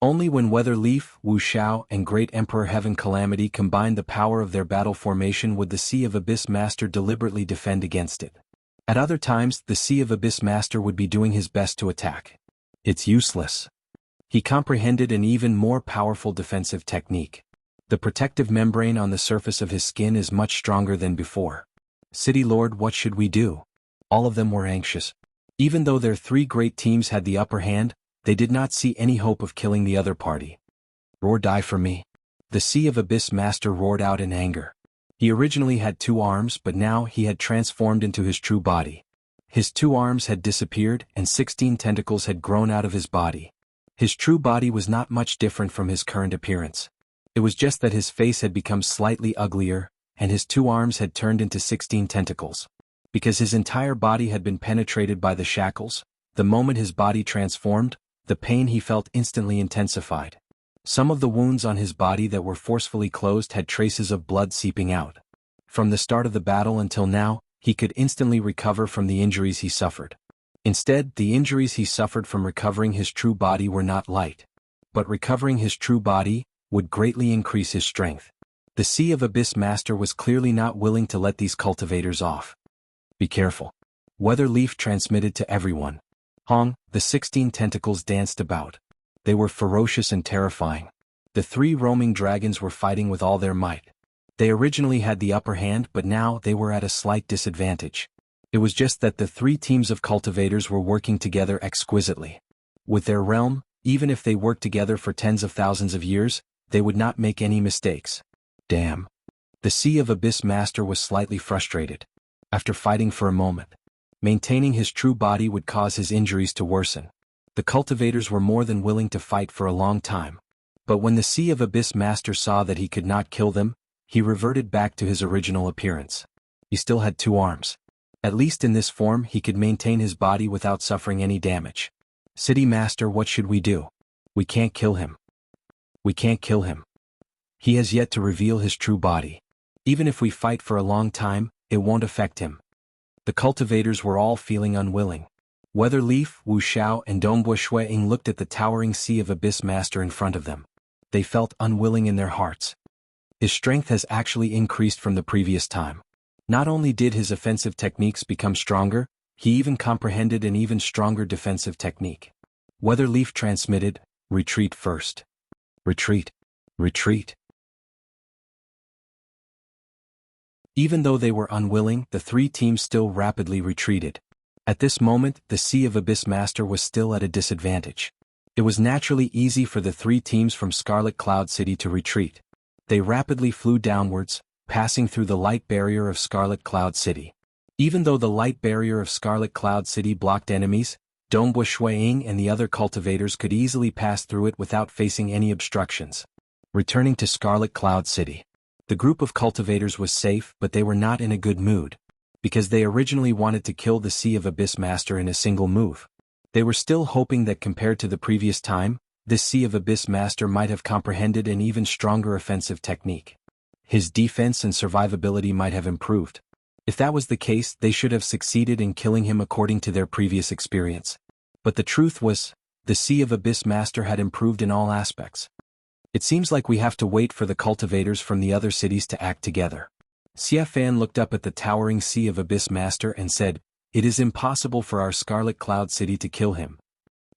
Only when Weatherleaf, Wuxia, and Great Emperor Heaven Calamity combined the power of their battle formation would the Sea of Abyss Master deliberately defend against it. At other times, the Sea of Abyss Master would be doing his best to attack. It's useless. He comprehended an even more powerful defensive technique. The protective membrane on the surface of his skin is much stronger than before. City Lord, what should we do? All of them were anxious. Even though their 3 great teams had the upper hand, they did not see any hope of killing the other party. Roar, die for me. The Sea of Abyss Master roared out in anger. He originally had 2 arms, but now he had transformed into his true body. His 2 arms had disappeared and 16 tentacles had grown out of his body. His true body was not much different from his current appearance. It was just that his face had become slightly uglier, and his 2 arms had turned into 16 tentacles. Because his entire body had been penetrated by the shackles, the moment his body transformed, the pain he felt instantly intensified. Some of the wounds on his body that were forcefully closed had traces of blood seeping out. From the start of the battle until now, he could instantly recover from the injuries he suffered. Instead, the injuries he suffered from recovering his true body were not light. But recovering his true body would greatly increase his strength. The Sea of Abyss Master was clearly not willing to let these cultivators off. Be careful. Weatherleaf transmitted to everyone. Hong, the 16 tentacles danced about. They were ferocious and terrifying. The 3 roaming dragons were fighting with all their might. They originally had the upper hand, but now they were at a slight disadvantage. It was just that the three teams of cultivators were working together exquisitely. With their realm, even if they worked together for tens of thousands of years, they would not make any mistakes. Damn. The Sea of Abyss Master was slightly frustrated. After fighting for a moment, maintaining his true body would cause his injuries to worsen. The cultivators were more than willing to fight for a long time. But when the Sea of Abyss Master saw that he could not kill them, he reverted back to his original appearance. He still had two arms. At least in this form he could maintain his body without suffering any damage. City Master, what should we do? We can't kill him. We can't kill him. He has yet to reveal his true body. Even if we fight for a long time, it won't affect him. The cultivators were all feeling unwilling. Weatherleaf, Wuxia, and Ying looked at the towering Sea of Abyss Master in front of them. They felt unwilling in their hearts. His strength has actually increased from the previous time. Not only did his offensive techniques become stronger, he even comprehended an even stronger defensive technique. Weatherleaf transmitted, "Retreat first. Retreat. Retreat." Even though they were unwilling, the three teams still rapidly retreated. At this moment, the Sea of Abyss Master was still at a disadvantage. It was naturally easy for the three teams from Scarlet Cloud City to retreat. They rapidly flew downwards, passing through the light barrier of Scarlet Cloud City. Even though the light barrier of Scarlet Cloud City blocked enemies, Ying and the other cultivators could easily pass through it without facing any obstructions. Returning to Scarlet Cloud City. The group of cultivators was safe, but they were not in a good mood. Because they originally wanted to kill the Sea of Abyss Master in a single move. They were still hoping that compared to the previous time, this Sea of Abyss Master might have comprehended an even stronger offensive technique. His defense and survivability might have improved. If that was the case, they should have succeeded in killing him according to their previous experience. But the truth was, the Sea of Abyss Master had improved in all aspects. It seems like we have to wait for the cultivators from the other cities to act together. Xia Fan looked up at the towering Sea of Abyss Master and said, "It is impossible for our Scarlet Cloud City to kill him.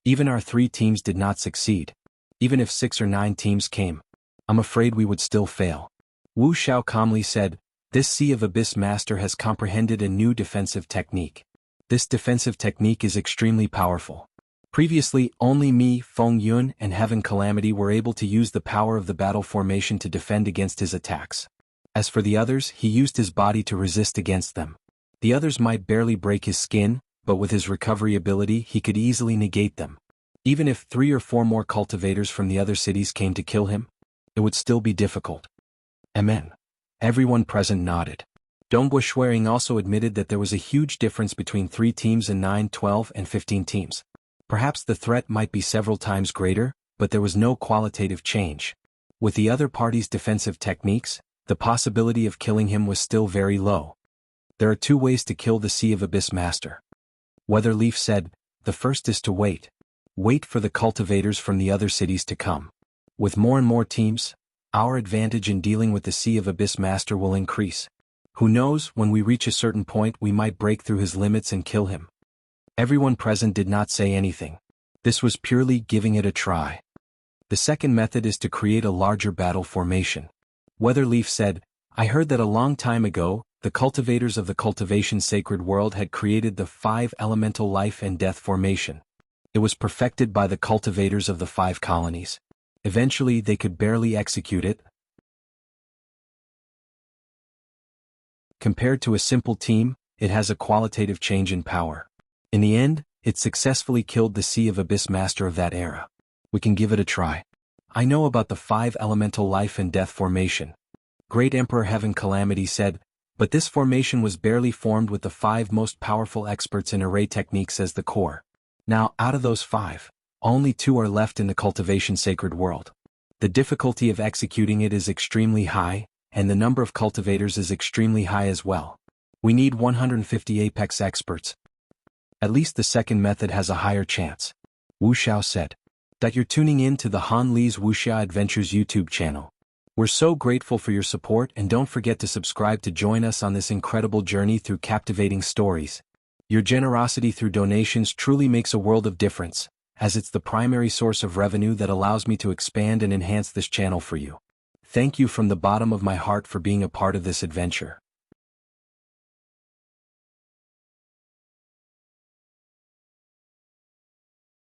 Even our three teams did not succeed. Even if 6 or 9 teams came, I'm afraid we would still fail." Wu Xiao calmly said, "This Sea of Abyss Master has comprehended a new defensive technique. This defensive technique is extremely powerful. Previously, only me, Feng Yun, and Heaven Calamity were able to use the power of the battle formation to defend against his attacks. As for the others, he used his body to resist against them. The others might barely break his skin, but with his recovery ability he could easily negate them. Even if 3 or 4 more cultivators from the other cities came to kill him, it would still be difficult." Amen. Everyone present nodded. Dongbuo also admitted that there was a huge difference between 3 teams and 9, 12, and 15 teams. Perhaps the threat might be several times greater, but there was no qualitative change. With the other party's defensive techniques, the possibility of killing him was still very low. There are 2 ways to kill the Sea of Abyss Master. Weatherleaf said, "The first is to wait. Wait for the cultivators from the other cities to come. With more and more teams, our advantage in dealing with the Sea of Abyss Master will increase. Who knows, when we reach a certain point we might break through his limits and kill him." Everyone present did not say anything. This was purely giving it a try. The second method is to create a larger battle formation. Weatherleaf said, "I heard that a long time ago, the cultivators of the Cultivation Sacred World had created the 5 elemental life and death formation. It was perfected by the cultivators of the 5 colonies. Eventually they could barely execute it. Compared to a simple team, it has a qualitative change in power. In the end, it successfully killed the Sea of Abyss Master of that era. We can give it a try. I know about the 5 elemental life and death formation." Great Emperor Heaven Calamity said, "But this formation was barely formed with the 5 most powerful experts in array techniques as the core. Now, out of those 5, only 2 are left in the Cultivation Sacred World. The difficulty of executing it is extremely high, and the number of cultivators is extremely high as well. We need 150 apex experts. At least the second method has a higher chance." Wu Xiao said. "That you're tuning in to the Han Li's Wuxia Adventures YouTube channel. We're so grateful for your support, and don't forget to subscribe to join us on this incredible journey through captivating stories. Your generosity through donations truly makes a world of difference, as it's the primary source of revenue that allows me to expand and enhance this channel for you. Thank you from the bottom of my heart for being a part of this adventure."